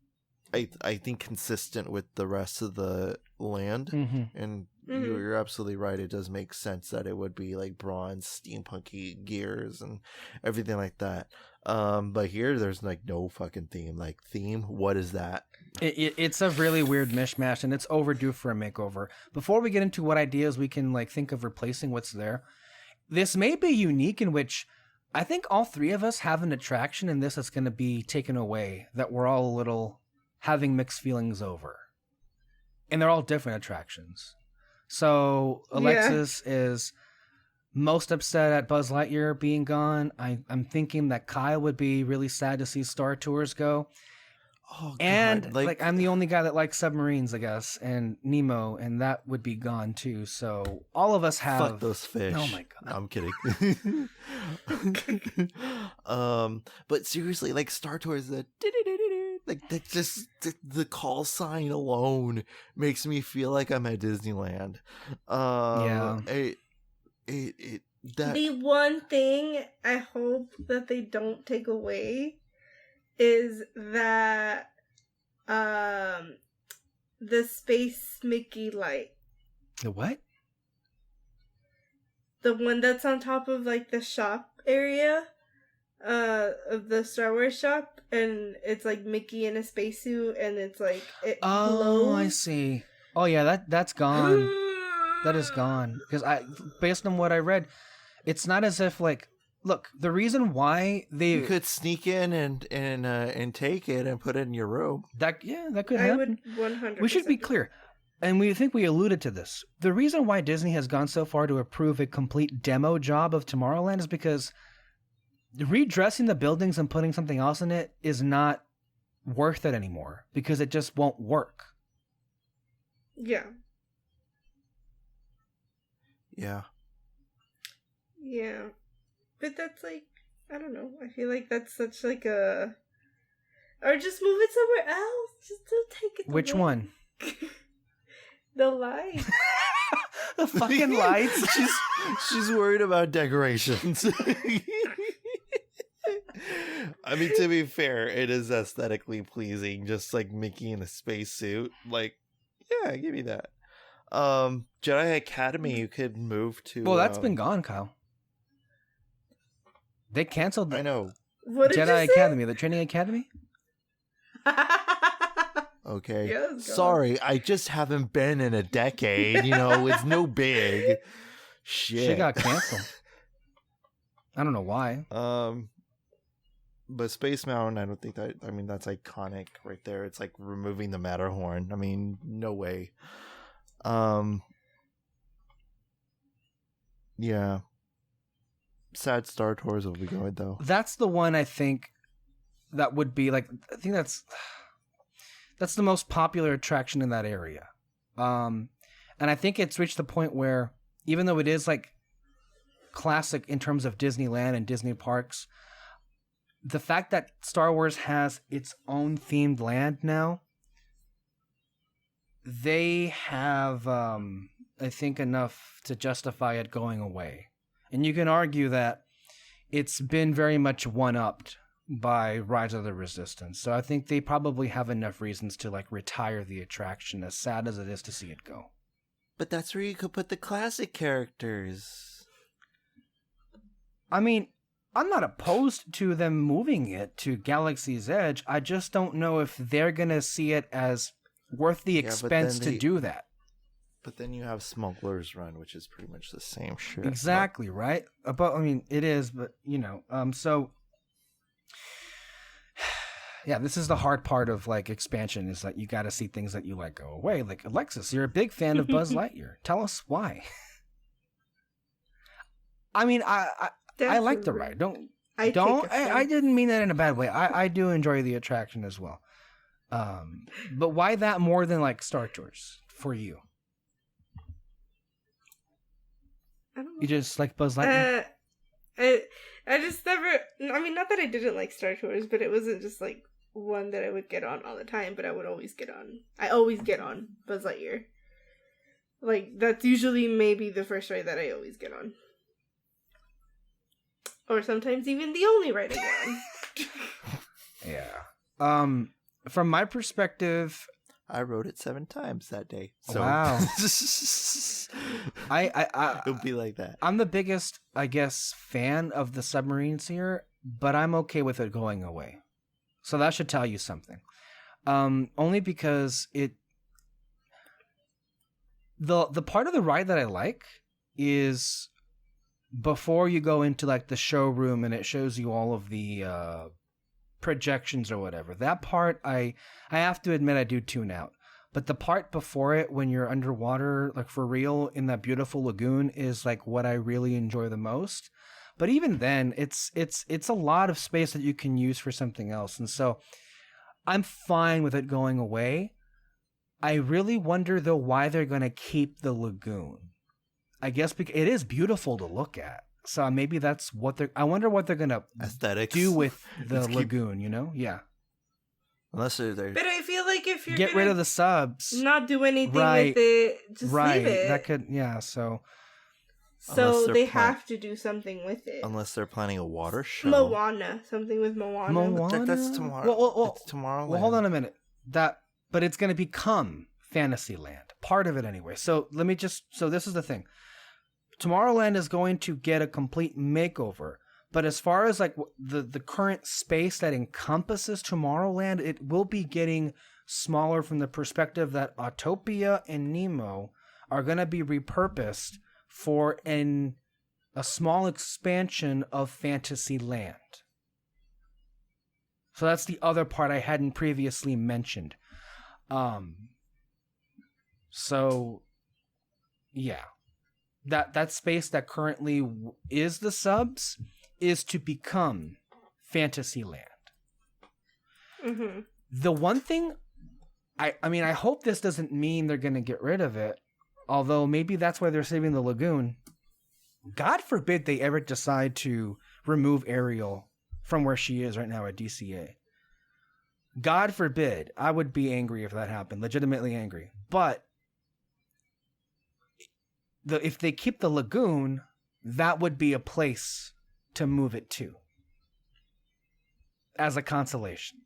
I think consistent with the rest of the land. And you're absolutely right, it does make sense that it would be like bronze steampunky gears and everything like that. But here there's like no fucking theme. What is that? It's a really weird mishmash, and it's overdue for a makeover. Before we get into what ideas we can like think of replacing what's there, this may be unique in which I think all three of us have an attraction in this that's going to be taken away that we're all a little having mixed feelings over. And they're all different attractions. So Alexis is most upset at Buzz Lightyear being gone. I'm thinking that Kyle would be really sad to see Star Tours go. Oh, God. And like I'm the only guy that likes submarines, I guess, and Nemo, and that would be gone too. So all of us have. Fuck those fish. Oh my God. No, I'm kidding. But seriously, like Star Tours, like that just the call sign alone makes me feel like I'm at Disneyland. The one thing I hope that they don't take away is that the Space Mickey light. The what? The one that's on top of like the shop area of the Star Wars shop, and it's like Mickey in a spacesuit, and it's like it glows. I see. Oh yeah, that's gone. That is gone because based on what I read, it's not as if like. Look, the reason why you could sneak in and take it and put it in your room. That could happen. I would 100%. We should be clear, and we think we alluded to this. The reason why Disney has gone so far to approve a complete demo job of Tomorrowland is because redressing the buildings and putting something else in it is not worth it anymore because it just won't work. Yeah. Yeah. Yeah. But that's like, I don't know. I feel like that's such like a... Or just move it somewhere else. Just don't take it Which away. one? The lights. The fucking lights. She's worried about decorations. I mean, to be fair, it is aesthetically pleasing. Just like Mickey in a spacesuit. Like, yeah, give me that. Jedi Academy, you could move to... Well, that's been gone, Kyle. They canceled I know. Jedi Academy, the training academy. Okay. Yeah, sorry, I just haven't been in a decade. You know, it's no big. Shit. She got canceled. I don't know why. But Space Mountain, I don't think that. I mean, that's iconic right there. It's like removing the Matterhorn. I mean, no way. Yeah. Sad Star Tours will be going though. That's the one I think that would be like. I think that's the most popular attraction in that area, and I think it's reached the point where even though it is like classic in terms of Disneyland and Disney parks, the fact that Star Wars has its own themed land now, they have I think enough to justify it going away. And you can argue that it's been very much one-upped by Rise of the Resistance. So I think they probably have enough reasons to like retire the attraction, as sad as it is to see it go. But that's where you could put the classic characters. I mean, I'm not opposed to them moving it to Galaxy's Edge. I just don't know if they're going to see it as worth the expense to do that. But then you have Smuggler's Run, which is pretty much the same shit. Exactly, right? But I mean, it is, but you know, so yeah, this is the hard part of like expansion is that you got to see things that you like go away. Like Alexis, you're a big fan of Buzz Lightyear. Tell us why. I mean, I like the ride. I didn't mean that in a bad way. I do enjoy the attraction as well. But why that more than like Star Tours for you? I don't know. You just like Buzz Lightyear? I just never... I mean, not that I didn't like Star Tours, but it wasn't just, like, one that I would get on all the time, but I would always get on. I always get on Buzz Lightyear. Like, that's usually maybe the first ride that I always get on. Or sometimes even the only ride I get on. Yeah. From my perspective... I rode it 7 times that day. So. Wow. It'll be like that. I'm the biggest, I guess, fan of the submarines here, but I'm okay with it going away. So that should tell you something. Only because the part of the ride that I like is before you go into like the showroom and it shows you all of the projections or whatever. That part I have to admit I do tune out. But the part before it, when you're underwater, like for real in that beautiful lagoon, is like what I really enjoy the most. But even then, it's a lot of space that you can use for something else. And so I'm fine with it going away. I really wonder, though, why they're going to keep the lagoon. I guess because it is beautiful to look at. So maybe that's what I wonder what they're going to do with the lagoon, you know? Yeah. Unless they're... But I feel like if you're get rid of the subs, not do anything with it, just leave it. That could, yeah, so they have to do something with it. Unless they're planning a water show. Moana. Something with Moana. That's tomorrow. Well, it's Tomorrowland. Well, hold on a minute. But it's going to become Fantasyland. Part of it anyway. So this is the thing. Tomorrowland is going to get a complete makeover. But as far as like the current space that encompasses Tomorrowland, it will be getting smaller from the perspective that Autopia and Nemo are going to be repurposed for a small expansion of Fantasyland. So that's the other part I hadn't previously mentioned. So yeah, that space that currently is the subs is to become Fantasyland. Mm-hmm. The one thing, I mean, I hope this doesn't mean they're going to get rid of it, although maybe that's why they're saving the lagoon. God forbid they ever decide to remove Ariel from where she is right now at DCA. God forbid. I would be angry if that happened, legitimately angry. But if they keep the lagoon, that would be a place to move it to as a consolation.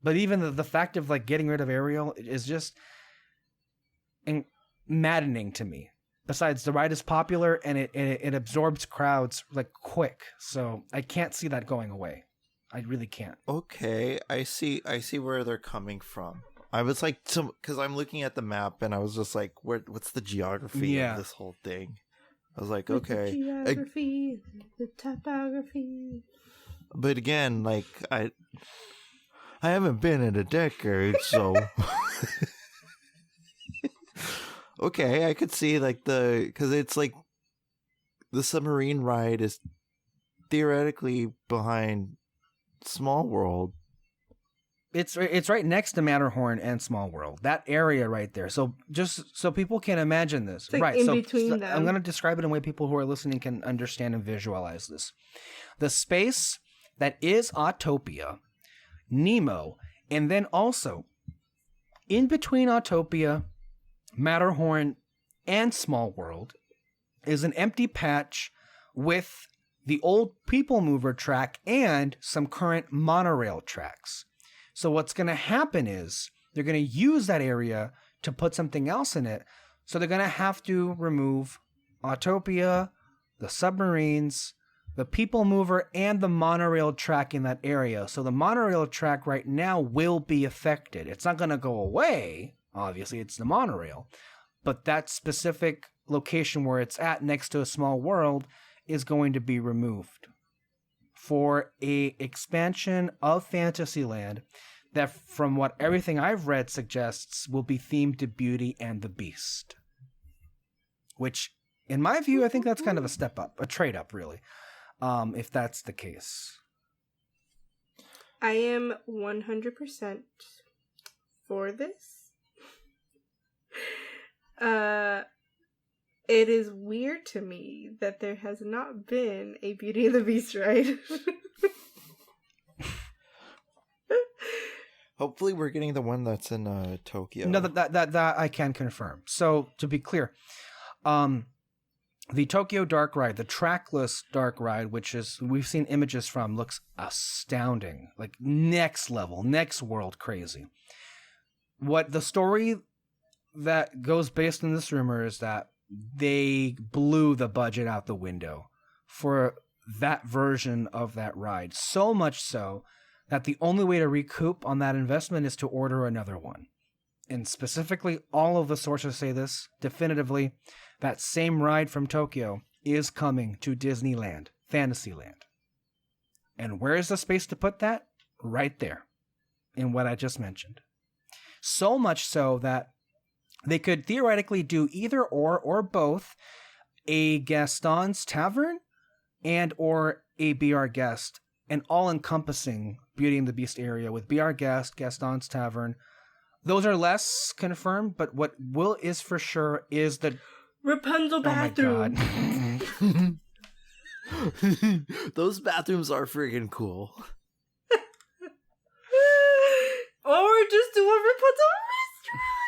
But even the fact of like getting rid of Ariel is just maddening to me. Besides, the ride is popular and it absorbs crowds like quick, so I can't see that going away. I really can't. Okay, I see where they're coming from. I was like, because I'm looking at the map and I was just like, what's the geography of this whole thing? I was like, okay. The geography, the topography. But again, like, I haven't been in a decade, so... Okay, I could see, like, because it's like, the submarine ride is theoretically behind Small World. It's right next to Matterhorn and Small World. That area right there. So just so people can imagine this. It's like right. In so between them. I'm going to describe it in a way people who are listening can understand and visualize this. The space that is Autopia, Nemo, and then also in between Autopia, Matterhorn, and Small World is an empty patch with the old People Mover track and some current monorail tracks. So what's going to happen is they're going to use that area to put something else in it. So they're going to have to remove Autopia, the submarines, the People Mover, and the monorail track in that area. So the monorail track right now will be affected. It's not going to go away. Obviously, it's the monorail. But that specific location where it's at next to a Small World is going to be removed for a expansion of Fantasyland that, from what everything I've read suggests, will be themed to Beauty and the Beast. Which, in my view, I think that's kind of a step up, a trade up, really, if that's the case. I am 100% for this. It is weird to me that there has not been a Beauty and the Beast ride. Hopefully we're getting the one that's in Tokyo. No, that I can confirm. So, to be clear, the Tokyo Dark Ride, the trackless Dark Ride, which is we've seen images from, looks astounding. Like next level, next world crazy. What the story that goes based on this rumor is that they blew the budget out the window for that version of that ride. So much so that the only way to recoup on that investment is to order another one. And specifically, all of the sources say this definitively, that same ride from Tokyo is coming to Disneyland, Fantasyland. And where is the space to put that? Right there, in what I just mentioned. So much so that they could theoretically do either or both a Gaston's Tavern and or a Be Our Guest, an all-encompassing Beauty and the Beast area with Be Our Guest, Gaston's Tavern. Those are less confirmed, but what is for sure is the Rapunzel bathroom. Oh my god. Those bathrooms are freaking cool. Or just do a Rapunzel restaurant.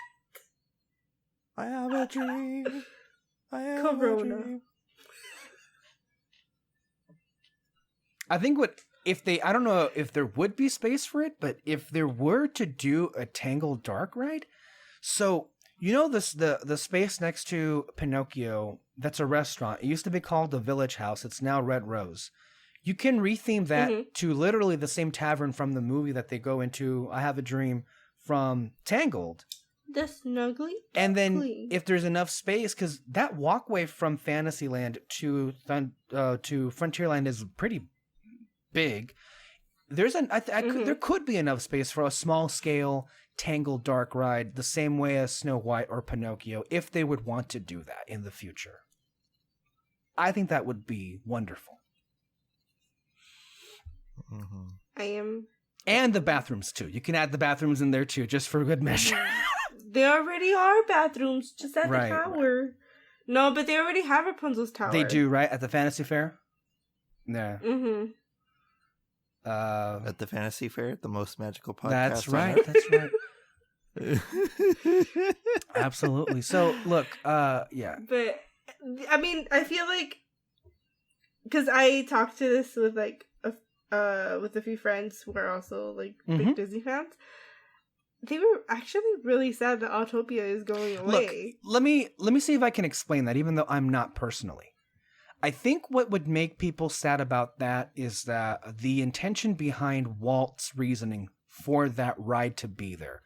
I have a dream. I have Corona. a dream. I think I don't know if there would be space for it, but if there were to do a Tangled Dark ride, so you know this the space next to Pinocchio, that's a restaurant. It used to be called the Village House. It's now Red Rose. You can retheme that to literally the same tavern from the movie that they go into, I Have a Dream, from Tangled. The Snuggly. And then if there's enough space, because that walkway from Fantasyland to Frontierland is pretty big. There could be enough space for a small scale Tangled Dark ride, the same way as Snow White or Pinocchio, if they would want to do that in the future. I think that would be wonderful. Mm-hmm. I am. And the bathrooms too. You can add the bathrooms in there too, just for good measure. There already are bathrooms just at the tower. Right. No, but they already have Rapunzel's tower. They do, right? At the Fantasy Fair? Yeah. Mm-hmm. At the Fantasy Fair, the most magical podcast. That's right. That's right. Absolutely. So, look, yeah. But, I mean, I feel like, because I talked to this with, like, with a few friends who are also, like, big Disney fans. They were actually really sad that Autopia is going away. Look, let me see if I can explain that, even though I'm not personally. I think what would make people sad about that is that the intention behind Walt's reasoning for that ride to be there.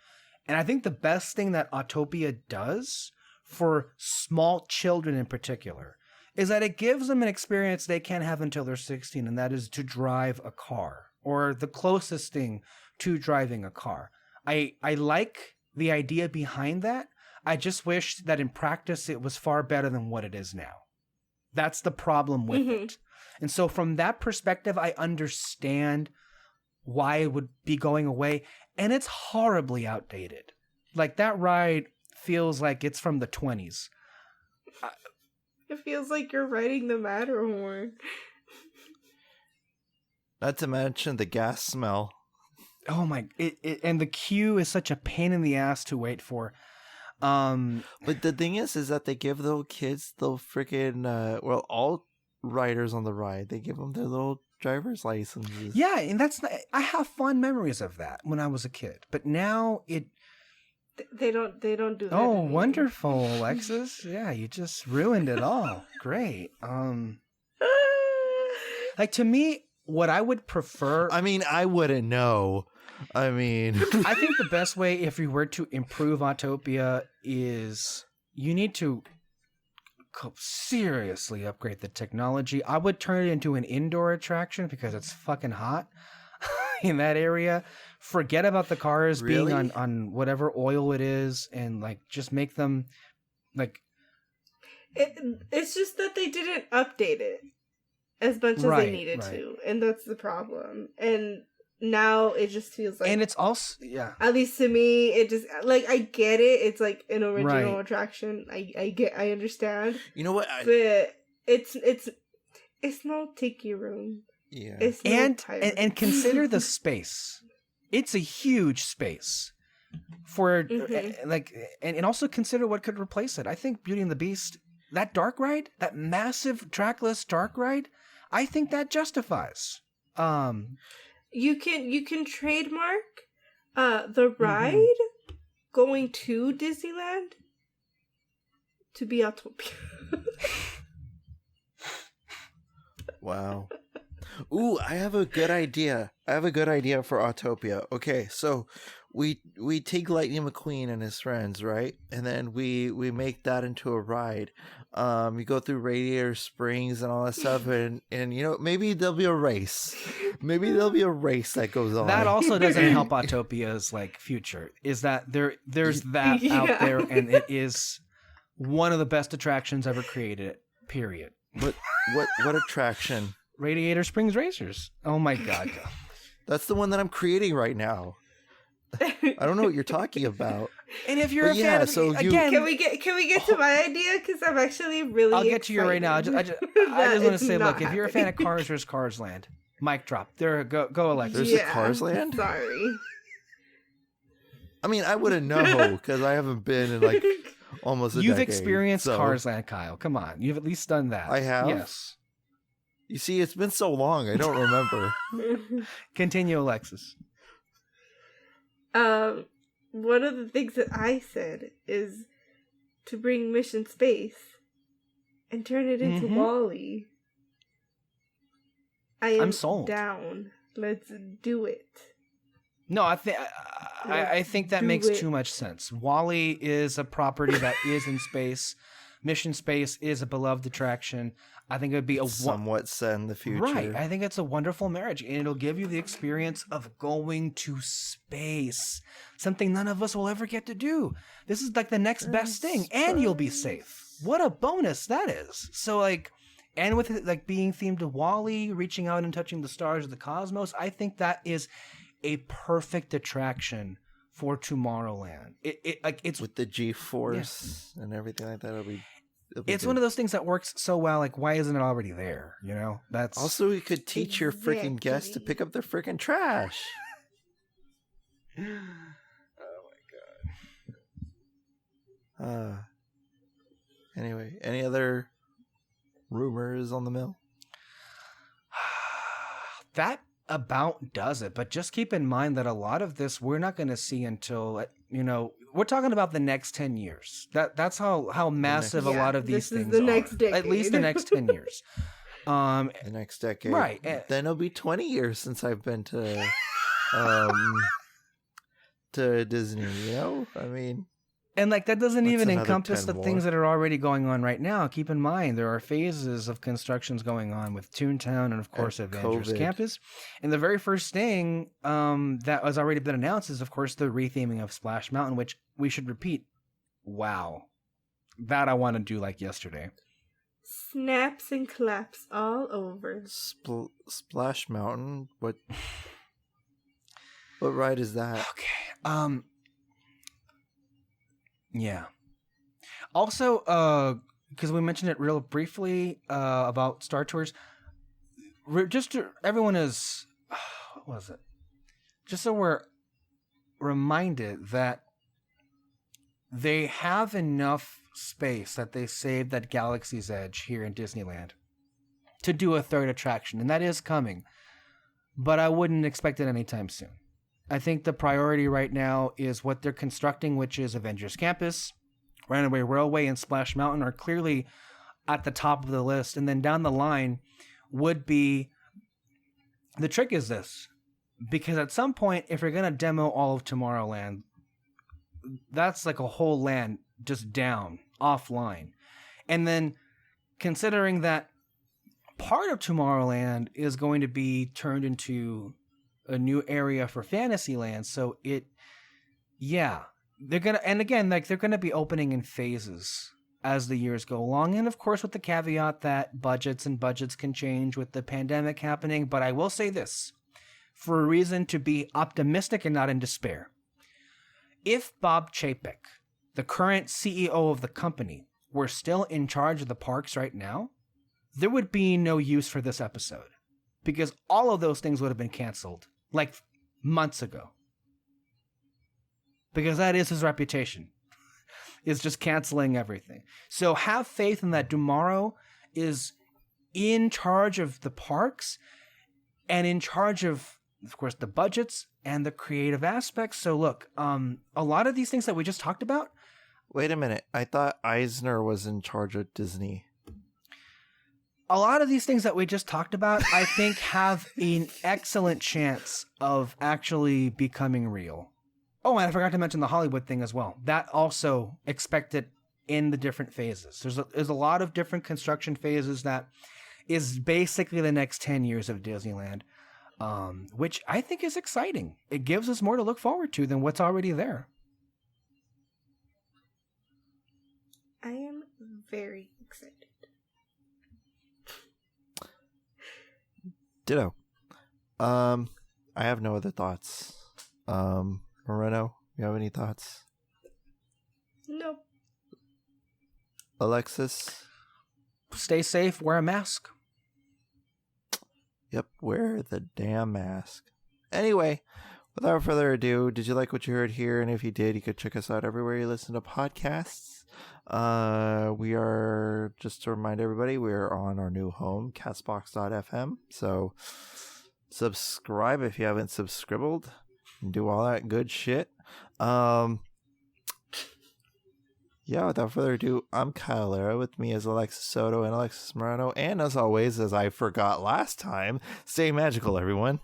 And I think the best thing that Autopia does for small children in particular is that it gives them an experience they can't have until they're 16, and that is to drive a car, or the closest thing to driving a car. I like the idea behind that. I just wish that in practice it was far better than what it is now. That's the problem with it. And so from that perspective, I understand why it would be going away. And it's horribly outdated. Like, that ride feels like it's from the 20s. It feels like you're riding the Matterhorn. Not to mention the gas smell. Oh my! And the queue is such a pain in the ass to wait for. But the thing is that they give little kids the freaking all riders on the ride, they give them their little driver's licenses. Yeah, and I have fond memories of that when I was a kid. But now they don't do that. Oh, anymore. wonderful, Alexis! Yeah, you just ruined it all. Great. Like, to me, what I would prefer... I mean, I wouldn't know. I mean... I think the best way, if we were to improve Autopia, is you need to seriously upgrade the technology. I would turn it into an indoor attraction because it's fucking hot in that area. Forget about the cars being on whatever oil it is, and, like, just make them, like... It's just that they didn't update it as much as they needed to, and that's the problem. And now it just feels like, and it's also, yeah, at least to me, it just, like, I get it, it's like an original attraction, I understand, you know what, but it's no tiki room, it's no and consider the space. It's a huge space for like, and also consider what could replace it. I think Beauty and the Beast, that dark ride, that massive trackless dark ride, I think that justifies. You can trademark the ride going to Disneyland to be Autopia. Wow. Ooh, I have a good idea. For Autopia. Okay, so we take Lightning McQueen and his friends, right? And then we make that into a ride. You go through Radiator Springs and all that stuff, and maybe there'll be a race. Maybe there'll be a race that goes on. That also doesn't help Autopia's future. Is that there's that out there, and it is one of the best attractions ever created. Period. What attraction? Radiator Springs Racers. Oh my God. That's the one that I'm creating right now. I don't know what you're talking about. And if you're a fan of again, can we get to my idea? Because I'm actually really. I'll get to you right now. I just want to say, look, if you're a fan of Cars, there's Cars Land. Mic drop. There, go, Alexis. There's a Cars Land. Sorry. I mean, I wouldn't know because I haven't been in almost a decade. You've experienced Cars Land, Kyle. Come on, you've at least done that. I have. Yes. You see, it's been so long, I don't remember. Continue, Alexis. One of the things that I said is to bring Mission Space and turn it into WALL-E. I'm sold. Down. Let's do it. No, I think that makes too much sense. WALL-E is a property that is in space. Mission Space is a beloved attraction. I think it would be somewhat set in the future. Right. I think it's a wonderful marriage, and it'll give you the experience of going to space, something none of us will ever get to do. This is the next best thing, and you'll be safe. What a bonus that is. So and with it being themed to WALL-E, reaching out and touching the stars of the cosmos, I think that is a perfect attraction for Tomorrowland. It's with the G-force and everything like that. It'll be it's good. one of those things that works so well. Why isn't it already there? That's also, we could teach your freaking guests to pick up their freaking trash. Oh my God. Anyway, any other rumors on the mill? That about does it, but just keep in mind that a lot of this we're not going to see until we're talking about the next 10 years. That's how massive a lot of these things are. Next decade. At least the next 10 years. The next decade, right? Then it'll be 20 years since I've been to Disney. I mean. And that doesn't even another encompass 10 the more? things that are already going on right now. Keep in mind, there are phases of constructions going on with Toontown and, of course, Avengers Campus. And the very first thing that has already been announced is, of course, the retheming of Splash Mountain, which we should repeat. Wow. That I want to do yesterday. Snaps and claps all over. Splash Mountain? What ride is that? Okay. Yeah. Also, because we mentioned it real briefly about Star Tours, everyone is, what was it? Just so we're reminded that they have enough space that they saved at Galaxy's Edge here in Disneyland to do a third attraction, and that is coming. But I wouldn't expect it anytime soon. I think the priority right now is what they're constructing, which is Avengers Campus, Runaway Railway, and Splash Mountain are clearly at the top of the list. And then down the line would be, the trick is this, because at some point, if you're going to demo all of Tomorrowland, that's a whole land just down, offline. And then considering that part of Tomorrowland is going to be turned into a new area for Fantasyland, so they're gonna be opening in phases as the years go along, and of course with the caveat that budgets can change with the pandemic happening. But I will say this, for a reason to be optimistic and not in despair: if Bob Chapek, the current CEO of the company, were still in charge of the parks right now, there would be no use for this episode, because all of those things would have been canceled months ago. Because that is his reputation, is just canceling everything. So have faith in that Tomorrow is in charge of the parks and in charge of course, the budgets and the creative aspects. So look, a lot of these things that we just talked about. Wait a minute. I thought Eisner was in charge of Disney. A lot of these things that we just talked about, I think, have an excellent chance of actually becoming real. Oh, and I forgot to mention the Hollywood thing as well. That also expected in the different phases. There's a lot of different construction phases that is basically the next 10 years of Disneyland, which I think is exciting. It gives us more to look forward to than what's already there. I am very excited. Ditto. I have no other thoughts. Moreno, you have any thoughts? Nope. Alexis? Stay safe, wear a mask. Yep, wear the damn mask. Anyway, without further ado, did you like what you heard here? And if you did, you could check us out everywhere you listen to podcasts. We are, just to remind everybody, we're on our new home, castbox.fm. So subscribe if you haven't subscribed and do all that good shit. Yeah, without further ado, I'm Kyle Lira. With me is Alexis Soto and Alexis Moreno. And as always, as I forgot last time, stay magical, everyone.